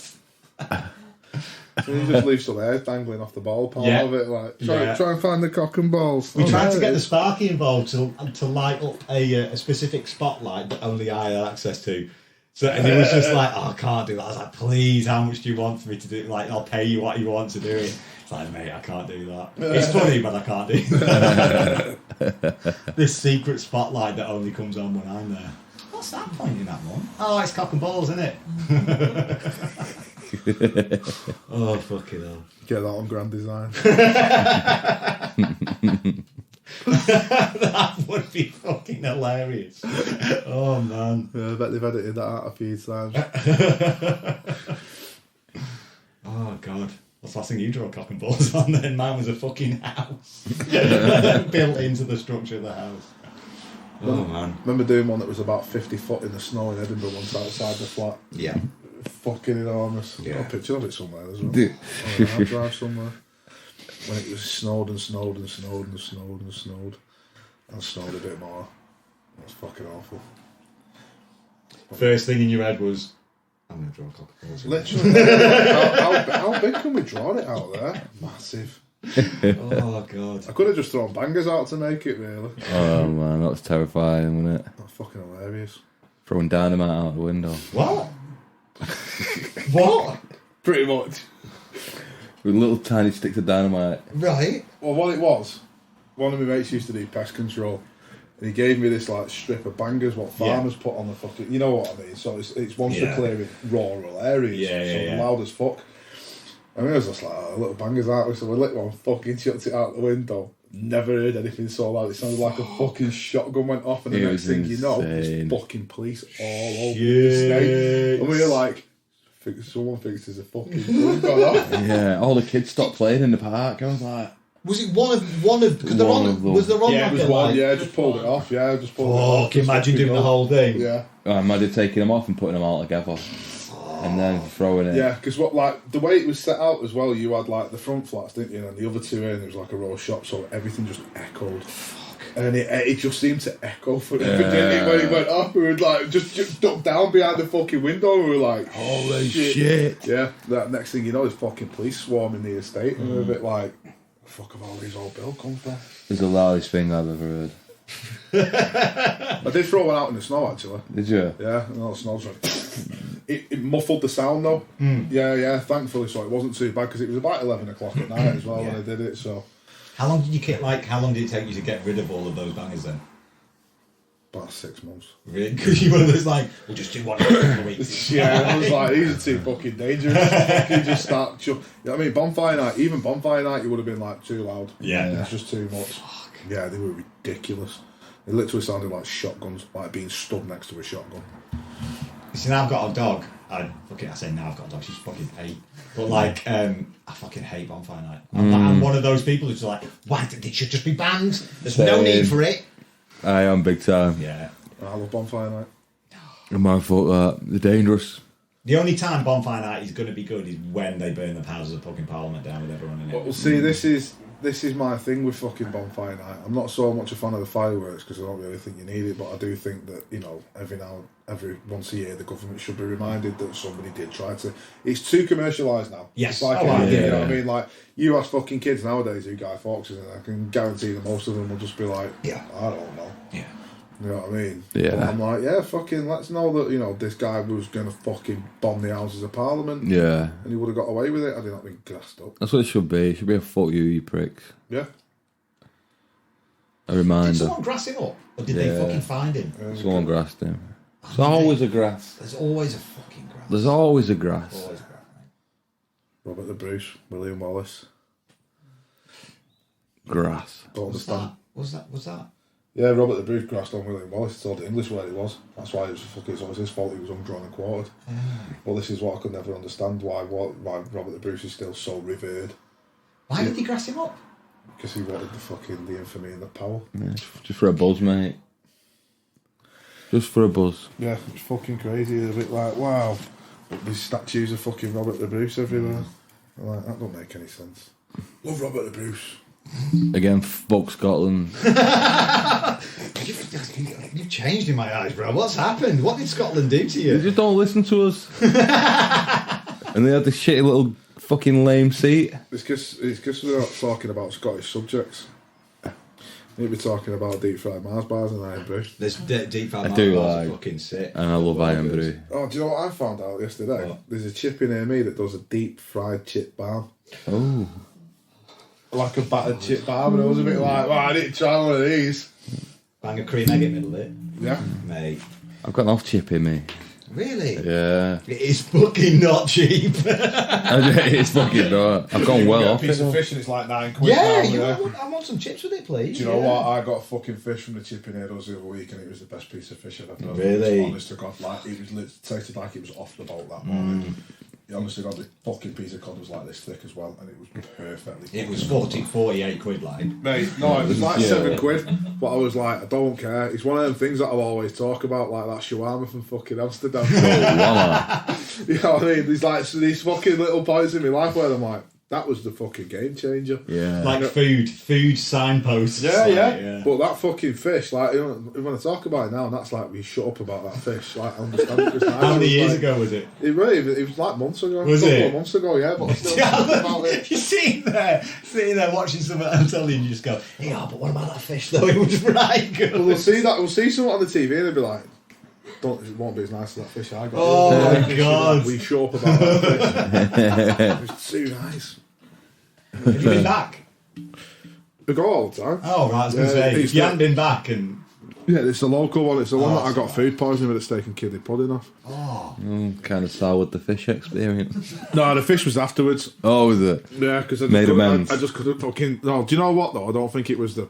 So you just leave some hair dangling off the ball part of it. Try and find the cock and balls. We tried to get the Sparky involved to light up a specific spotlight that only I had access to. So, and he was just like, "Oh, I can't do that." I was like, "Please, how much do you want for me to do? I'll pay you what you want to do it." It's like, "Mate, I can't do that. It's funny, but I can't do that." This secret spotlight that only comes on when I'm there. What's that pointing at, Mum? "Oh, it's cock and balls, isn't it?" Oh, fucking hell. Get that on Grand Design. That would be fucking hilarious. Oh man. Yeah, I bet they've edited that out a few times. Oh god. What's the last thing you draw cock and balls on then? Mine was a fucking house. Built into the structure of the house. Oh man. Remember doing one that was about 50 foot in the snow in Edinburgh once outside the flat? Yeah. Fucking enormous. Yeah. Got a picture of it somewhere as well. Dude. On a drive somewhere. When it was snowed and snowed and snowed and snowed and snowed. And snowed a bit more. It was fucking awful. First thing in your head was, I'm going to draw a cock and balls. Literally. how big can we draw it out there? Massive. Oh god. I could have just thrown bangers out to make it, really. Oh man, that was terrifying, wasn't it? That's fucking hilarious. Throwing dynamite out the window. What? What? Pretty much. With little tiny sticks of dynamite. Right. Well, what it was, one of my mates used to do pest control, and he gave me this like strip of bangers what farmers put on the fucking, you know what I mean? So it's ones for clearing rural areas, so loud as fuck. And I was just like, oh, little bangers out, so we lit one, fucking chucked it out the window. Never heard anything so loud. It sounded like a fucking shotgun went off, and the next thing you know, there's fucking police all over the estate. And we were like, someone thinks there's a fucking gun gone off. Yeah, all the kids stopped playing in the park. I was like, was it one of? Because they're One on. of them. Was there on? Yeah, like it was a, one. like, Yeah, just pulled it off. Yeah, just pulled it off. Can you imagine doing the whole thing? Yeah. I imagine taking them off and putting them all together. And then throwing it. Yeah, because what like the way it was set out as well, you had like the front flats, didn't you? And the other two end, it was like a row of shops, so everything just echoed. And it just seemed to echo forever, didn't it? When it went off, we would like just duck down behind the fucking window, and we were like, Holy shit. Yeah, that next thing you know, there's fucking police swarming the estate, and we were a bit like, the fuck have all these old Bill come from? It's the loudest thing I've ever heard. I did throw one out in the snow actually. Did you? Yeah, and all the snow's like. It muffled the sound though. Yeah, thankfully, so it wasn't too bad because it was about 11 o'clock at night as well when I did it. So, how long did you How long did it take you to get rid of all of those bangers then? about 6 months. Really? Because you were one of those like, we'll just do one in a couple of weeks. Yeah, I was like, these are too fucking dangerous. Fucking just start. You know what I mean, bonfire night. Even bonfire night, you would have been like too loud. Yeah. It's just too much. Fuck. Yeah, they were ridiculous. They literally sounded like shotguns, like being stood next to a shotgun. See, now I've got a dog. I say now I've got a dog. She's fucking 8. But like, I fucking hate bonfire night. I'm one of those people who's like, why? It should just be banned. There's no need for it. I am big time. Yeah. I love bonfire night. My fault that. They're dangerous. The only time bonfire night is going to be good is when they burn the Houses of fucking Parliament down with everyone in it. Well, see, this is my thing with fucking bonfire night. I'm not so much a fan of the fireworks because I don't really think you need it, but I do think that, you know, every once a year the government should be reminded that somebody did try to. It's too commercialised now. Yes. It's like Oh, anything, you know what I mean? Like, you ask fucking kids nowadays who Guy Fawkes is, and I can guarantee that most of them will just be like, I don't know. Yeah. You know what I mean? Yeah. But I'm like, yeah, fucking, let's know that, you know, this guy was going to fucking bomb the Houses of Parliament. Yeah. And he would have got away with it had he not been gassed up. That's what it should be. It should be a fuck you pricks. Yeah. A reminder. Did someone grass him up? Or did they fucking find him? Someone grassed him. There's always a grass. There's always a fucking grass. There's always a grass. Always grass, mate. Robert the Bruce, William Wallace. Grass. Don't understand. Was that? Yeah, Robert the Bruce grassed on William Wallace. He told the English where he was. That's why it was fucking. It's always his fault. He was undrawn and quartered. Well, this is what I could never understand. Why Robert the Bruce is still so revered. Why did he grass him up? Because he wanted the infamy and the power. Yeah, just for a buzz, mate. Just for a buzz. Yeah, it's fucking crazy. It's a bit like, wow. But these statues of fucking Robert the Bruce everywhere. I'm like, that don't make any sense. Love Robert the Bruce. Again, fuck Scotland. You've changed in my eyes, bro. What's happened? What did Scotland do to They you? just don't listen to us. And they had this shitty little fucking lame seat. It's because we're not talking about Scottish subjects. You'd be talking about deep fried Mars bars and iron brew. There's deep fried I do bars like- are fucking sick. And I love iron brew. Oh, do you know what I found out yesterday? What? There's a chip in near me that does a deep fried chip bar. Oh. Like a battered chip bar, but I was a bit like, well, I didn't try one of these. Bang a cream egg in the middle of it. Yeah. Mate. I've got an off chip in me. Really? Yeah. It is fucking not cheap. It's fucking not. I've gone well You get off a piece it. of fish and it's like £9 now. Yeah, I want some chips with it, please. Do you know what? I got fucking fish from the chipping heroes the other week, and it was the best piece of fish I've ever had. Really? Honest to God, like it tasted like it was off the boat that morning. Honestly, God, the fucking piece of cod was like this thick as well, and it was perfectly. It was 48 quid, like. Mate, no, it was like £7, but I was like, I don't care. It's one of them things that I'll always talk about, like that shawarma from fucking Amsterdam. You know what I mean? There's like these fucking little points in my life where I'm like, that was the fucking game changer. Yeah. Like food signposts. Yeah, like, yeah. But that fucking fish, like, you know, when I talk about it now, and that's like, we shut up about that fish. Like, I understand it. How many years ago was it? It was like months ago. Was a couple it? of months ago, yeah, but I still talk about it. You're sitting there watching something I'm telling you, you just go, yeah, but what about that fish though? It was right good. Well, we'll see something on the TV and they'll be like, it won't be as nice as that fish I got. Oh my God. We shut up about that fish. It was too nice. Have you been back? We go all the time. Oh, right, I was going to say, if you hadn't been back and... Yeah, it's a local one. It's the one that I got food poisoning with a steak and kidney pudding off. Oh. Kind of soured the fish experience. No, the fish was afterwards. Oh, was it? Yeah, because I just couldn't fucking... No, do you know what, though? I don't think it was the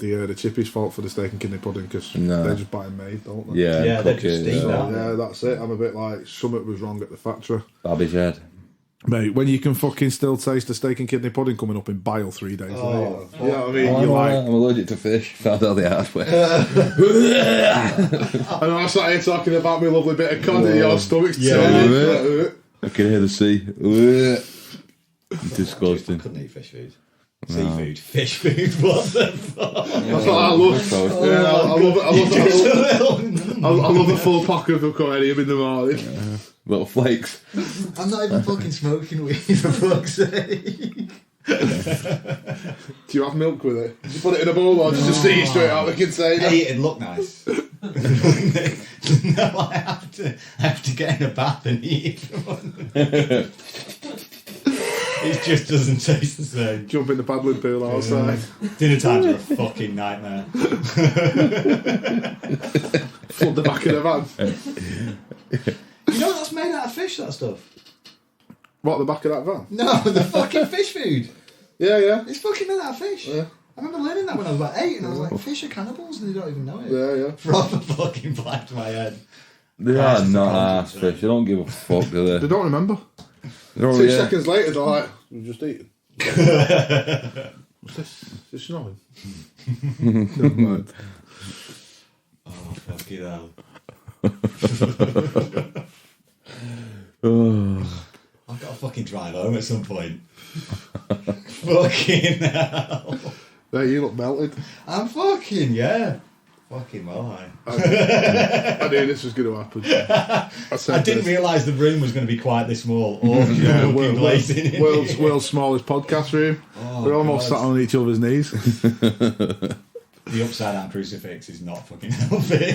chippies' fault for the steak and kidney pudding, because they're just buying made, don't they? Yeah, they're just steamed out. Yeah, that's it. I'm a bit like, something was wrong at the factory. Babby's head. Mate, when you can fucking still taste the steak and kidney pudding coming up in bile 3 days later. You know what I mean? I'm allergic to fish. Found out the hard way. I know I sat here talking about my lovely bit of cod and your stomach's turning. I can hear the sea. Disgusting. Couldn't eat fish food. Seafood. Fish food, what the fuck? That's what I love. Yeah, I love a full pack of aquarium in the morning. Little flakes. I'm not even fucking smoking weed, for fuck's sake. Do you have milk with it? Did you put it in a bowl or did you just see it straight out the container? Hey, it'd look nice. No, I have to get in a bath and eat it. It just doesn't taste the same. Jump in the paddling pool outside. Dinner times are a fucking nightmare. Flood the back of the van. You know that's made out of fish, that stuff? What, the back of that van? No, the fucking fish food. Yeah. It's fucking made out of fish. Yeah. I remember learning that when I was about 8 and I was like, fish are cannibals and they don't even know it. Yeah. Proper fucking blacked my head. They are not ass fish. They don't give a fuck, do They they? don't remember. 2 seconds later, they're like, we've just eaten. What's this? Is this snowing? Oh, fucking hell. I've got to fucking drive home at some point. Fucking hell. There, you look melted. I'm fucking, fucking well, I knew this was going to happen. I didn't realise the room was going to be quite this small. Or fucking blazing in world's smallest podcast room. We're almost sat on each other's knees. The upside down crucifix is not fucking healthy.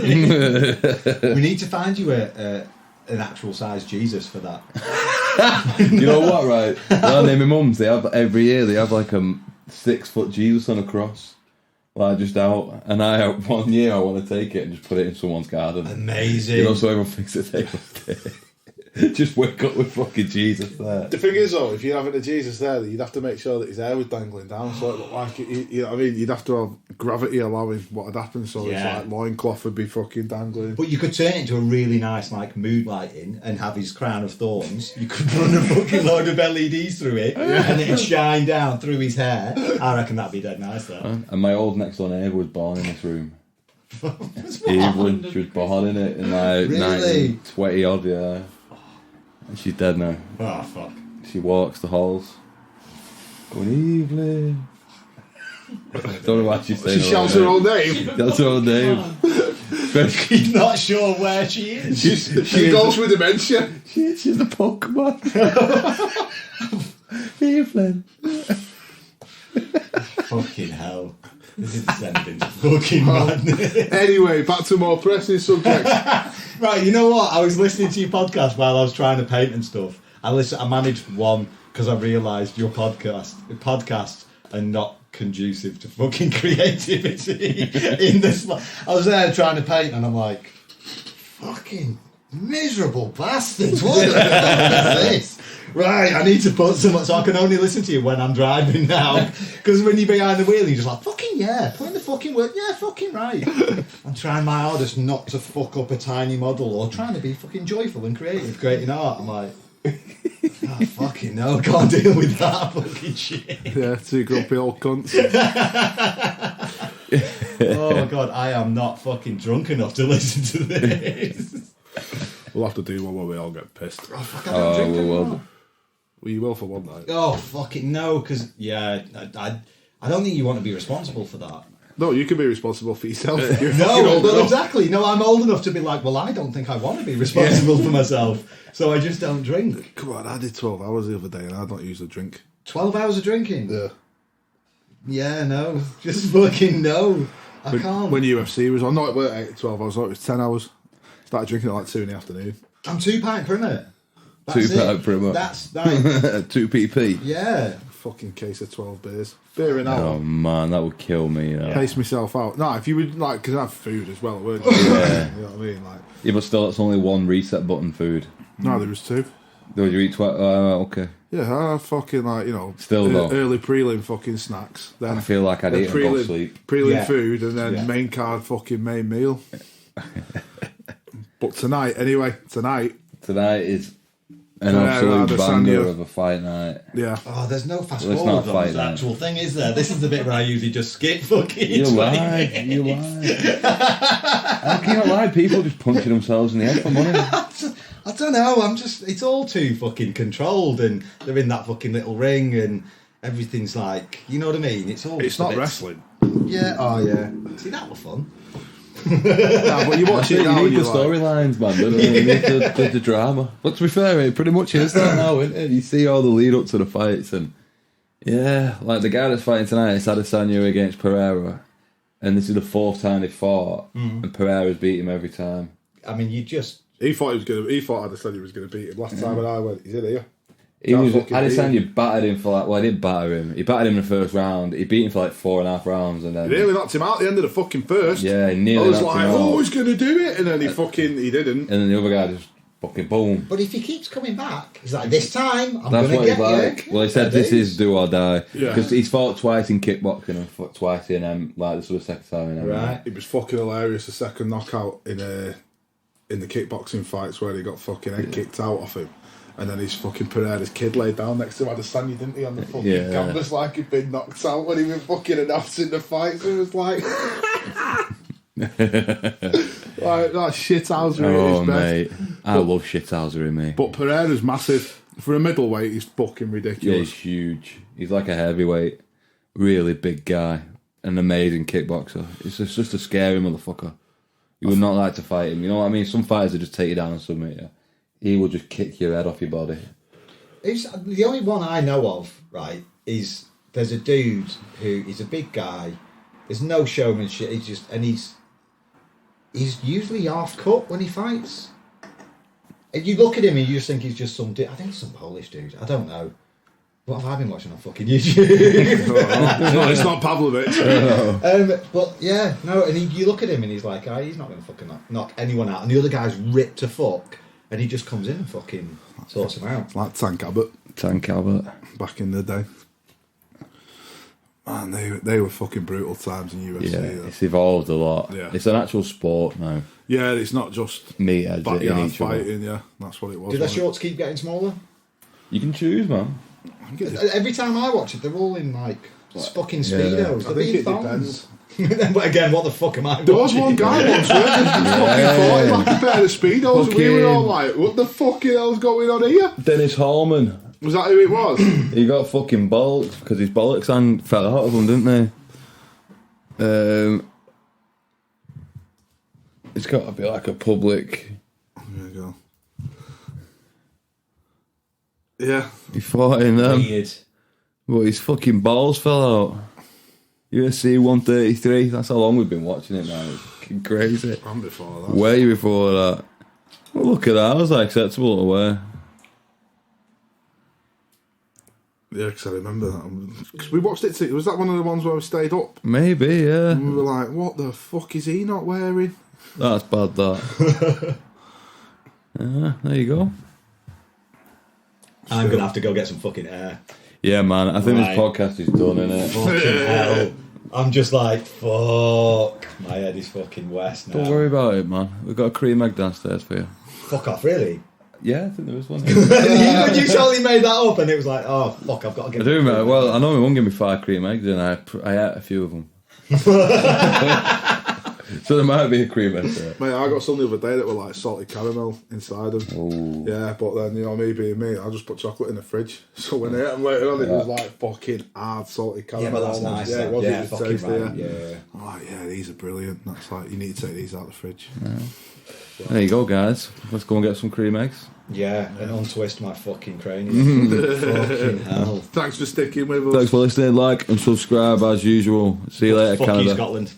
We need to find you an actual size Jesus for that. You know what, right? Well, my mum's, every year they have like a 6 foot Jesus on a cross. Like just out, and one year I want to take it and just put it in someone's garden. Amazing. You know, so everyone thinks it's a day. Just wake up with fucking Jesus there. The thing is, though, if you're having a Jesus there, you'd have to make sure that his hair was dangling down, so it looked like you know what I mean. You'd have to have gravity allowing what had happened, so it's like loincloth would be fucking dangling. But you could turn it into a really nice like mood lighting and have his crown of thorns. You could run a fucking load of LEDs through it, and it'd shine down through his hair. I reckon that'd be dead nice, though. And my old next door neighbour was born in this room. Evelyn, she was born in it in like Really? 1920 odd, yeah. And she's dead now. Oh fuck. She walks the halls. Going, Evelyn. Don't know what she's saying. She shouts her own name. That's her own name. He's not sure where she is. She goes with dementia. She's a Pokemon. Evelyn. Fucking hell. This is descending into fucking madness. Anyway, back to more pressing subjects. Right, you know what? I was listening to your podcast while I was trying to paint and stuff. I managed one because I realised your podcasts are not conducive to fucking creativity. I was there trying to paint and I'm like, fucking Miserable bastards, what the fuck is this? Right, I need to put some, so I can only listen to you when I'm driving now. Because when you're behind the wheel, you're just like, fucking yeah, put in the fucking word, yeah, fucking right. I'm trying my hardest not to fuck up a tiny model or trying to be fucking joyful and creative, creating art. I'm like, oh, fucking no, can't deal with that fucking shit. Yeah, two grumpy old cunts. Oh my god, I am not fucking drunk enough to listen to this. We'll have to do one where we all get pissed. Oh, fuck, I don't drink anymore. Well, you will for one night. Oh, fucking no, because, yeah, I don't think you want to be responsible for that. No, you can be responsible for yourself. You're No, fucking old well, enough. exactly. No, I'm old enough to be like, well, I don't think I want to be responsible for myself, so I just don't drink. Come on, I did 12 hours the other day and I don't usually drink. 12 hours of drinking? Yeah. Yeah, no. Just fucking no. I can't. When UFC was on, no, it weren't 8 to 12 hours, no, it was 10 hours. Started drinking at like 2 in the afternoon. I'm 2 Pint Primmer. Two Pint Primmer. That's like, 2 pp. yeah. Fucking case of 12 beers. Beer an hour. Oh man, that would kill me. You know? Pace myself out. No, if you would like, because I have food as well, weren't you? Yeah. You know what I mean? Like, Yeah, but still, it's only one reset button food. no, there was 2. Would you eat okay. Yeah, I have fucking like, you know, Still though. early prelim fucking snacks. Then I feel like I'd eat and go to sleep. Prelim Yeah. food and then Yeah. main card fucking main meal. But tonight Tonight is an Pereira absolute banger Adesanya. of a fight night. yeah. Oh, there's no fast Well, it's forward not on fight this night. actual thing, is there? This is the bit where I usually just skip fucking You 20 lie, you minutes. lie. How can you not lie? People just punching themselves in the head for money. I don't know, it's all too fucking controlled and they're in that fucking little ring and everything's like, you know what I mean? It's all It's just a not bit- wrestling. Yeah, oh yeah. See, that was fun. Nah, but you watch it You now need and the you're like, storylines, man. Don't you? You need the drama. But to be fair, it pretty much is that now, isn't it? You see all the lead up to the fights, and yeah, like the guy that's fighting tonight is Adesanya against Pereira, and this is the 4th time they fought, and Pereira's beat him every time. I mean, you just... he thought Adesanya was going to beat him last time, and I went, he's in here. He Can't was fucking beat Adesanya battered him for like. Well, he didn't batter him. He battered him in the first round. He beat him for like 4.5 rounds, and then He nearly knocked him out at the end of the fucking first. yeah, he I nearly was knocked like, him oh, out. he's going to do it, and then he didn't. And then the other guy just fucking boom. But if he keeps coming back, he's like, this time, I'm That's going to what get he's like. you. Well, he said this is do or die. Yeah. Because he's fought twice in kickboxing and fought twice in like this was the second time in MMA. Right. It was fucking hilarious. The second knockout in the kickboxing fights where he got fucking head kicked out off him. And then his fucking Pereira's kid laid down next to him. Adesanya, didn't he, on the fucking Yeah. canvas like he'd been knocked out when he was fucking announcing the fights. It was like... like that shithousery at Oh his best. mate, I love shithousery, mate. But Pereira's massive. For a middleweight, he's fucking Yeah, ridiculous. he's huge. He's like a heavyweight, really big guy, an amazing kickboxer. It's just a scary motherfucker. You would not like to fight him. You know what I mean? Some fighters will just take you down and submit you. He will just kick your head off your body. It's, the only one I know of, right, is there's a dude who is a big guy. There's no showmanship. He's just, and he's usually half cut when he fights. And you look at him and you just think he's just some dude. I think he's some Polish dude. I don't know. What have I been watching on fucking YouTube? No, it's not Pavlovich. But yeah, no, and you look at him and he's like, oh, he's not going to fucking knock anyone out. And the other guy's ripped to fuck. And he just comes in and fucking sorts him out. Like Tank Abbott Tank Albert. back in the day. Man, they were fucking brutal times in UFC. Yeah, though. it's evolved a lot. Yeah. It's an actual sport now. Yeah, it's not just Meatheads in backyard each other. fighting. Yeah, that's what it was. Do their wasn't it? shorts keep getting smaller? You can choose, man. I think it- Every time I watch it, they're all in like fucking Yeah. speedos. I They're think being it thongs. depends. But again, what the fuck am I There was watching? one guy once, where he fucking fought him like a pair of speedos, and we were all like, "What the fucking hell's going on here?" Dennis Hallman. Was that who it was? He got fucking bollocked because his bollocks and fell out of him, didn't they? It's got to be like a public. There you go. Yeah, He fought in them, Weird. but his fucking balls fell out. UFC 133. That's how long we've been watching it now. It's fucking crazy. and before that. Way before that. Well, look at that. Was that acceptable to wear? Yeah, because I remember that. Because we watched it. Was that one of the ones where we stayed up? Maybe, yeah. And we were like, "What the fuck is he not wearing?" That's bad. That. There you go. I'm gonna have to go get some fucking air. Yeah, man. I think Right. this podcast is done, innit? Fucking hell. I'm just like, fuck. My head is fucking west now. Don't worry about it, man. We've got a cream egg downstairs for you. Fuck off, really? Yeah, I think there was one. you totally made that up, and it was like, oh, fuck, I've got to get I do, man. Well, I know my mum gave me 5 cream eggs, and I ate a few of them. So there might be a cream egg there. Mate, I got some the other day that were like salted caramel inside them. Ooh. Yeah, but then, you know, me being me, I just put chocolate in the fridge. So when I ate them later on, it was like fucking hard salted caramel. Yeah, but that's almost. nice. Yeah, it was. Yeah, It was fucking tasty, right. yeah. Yeah. I'm like, yeah, these are brilliant. That's like, you need to take these out of the fridge. There you go, guys. Let's go and get some cream eggs. Yeah, and untwist my fucking cranium. Fucking hell. Thanks for sticking with us. Thanks for listening. Like and subscribe as usual. See you later, Fuck Canada. you, Scotland.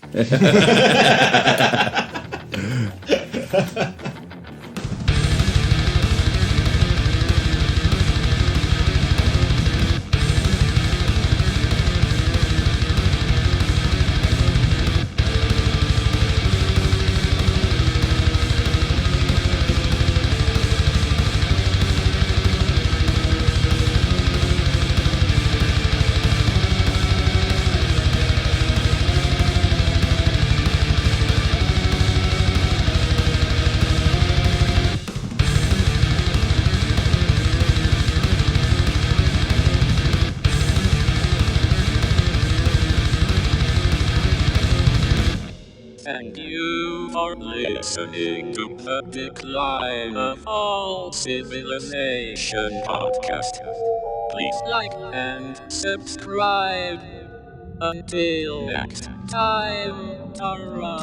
And you are listening to the Decline of All Civilization podcast. Please like and subscribe. Until next time, ta-ra.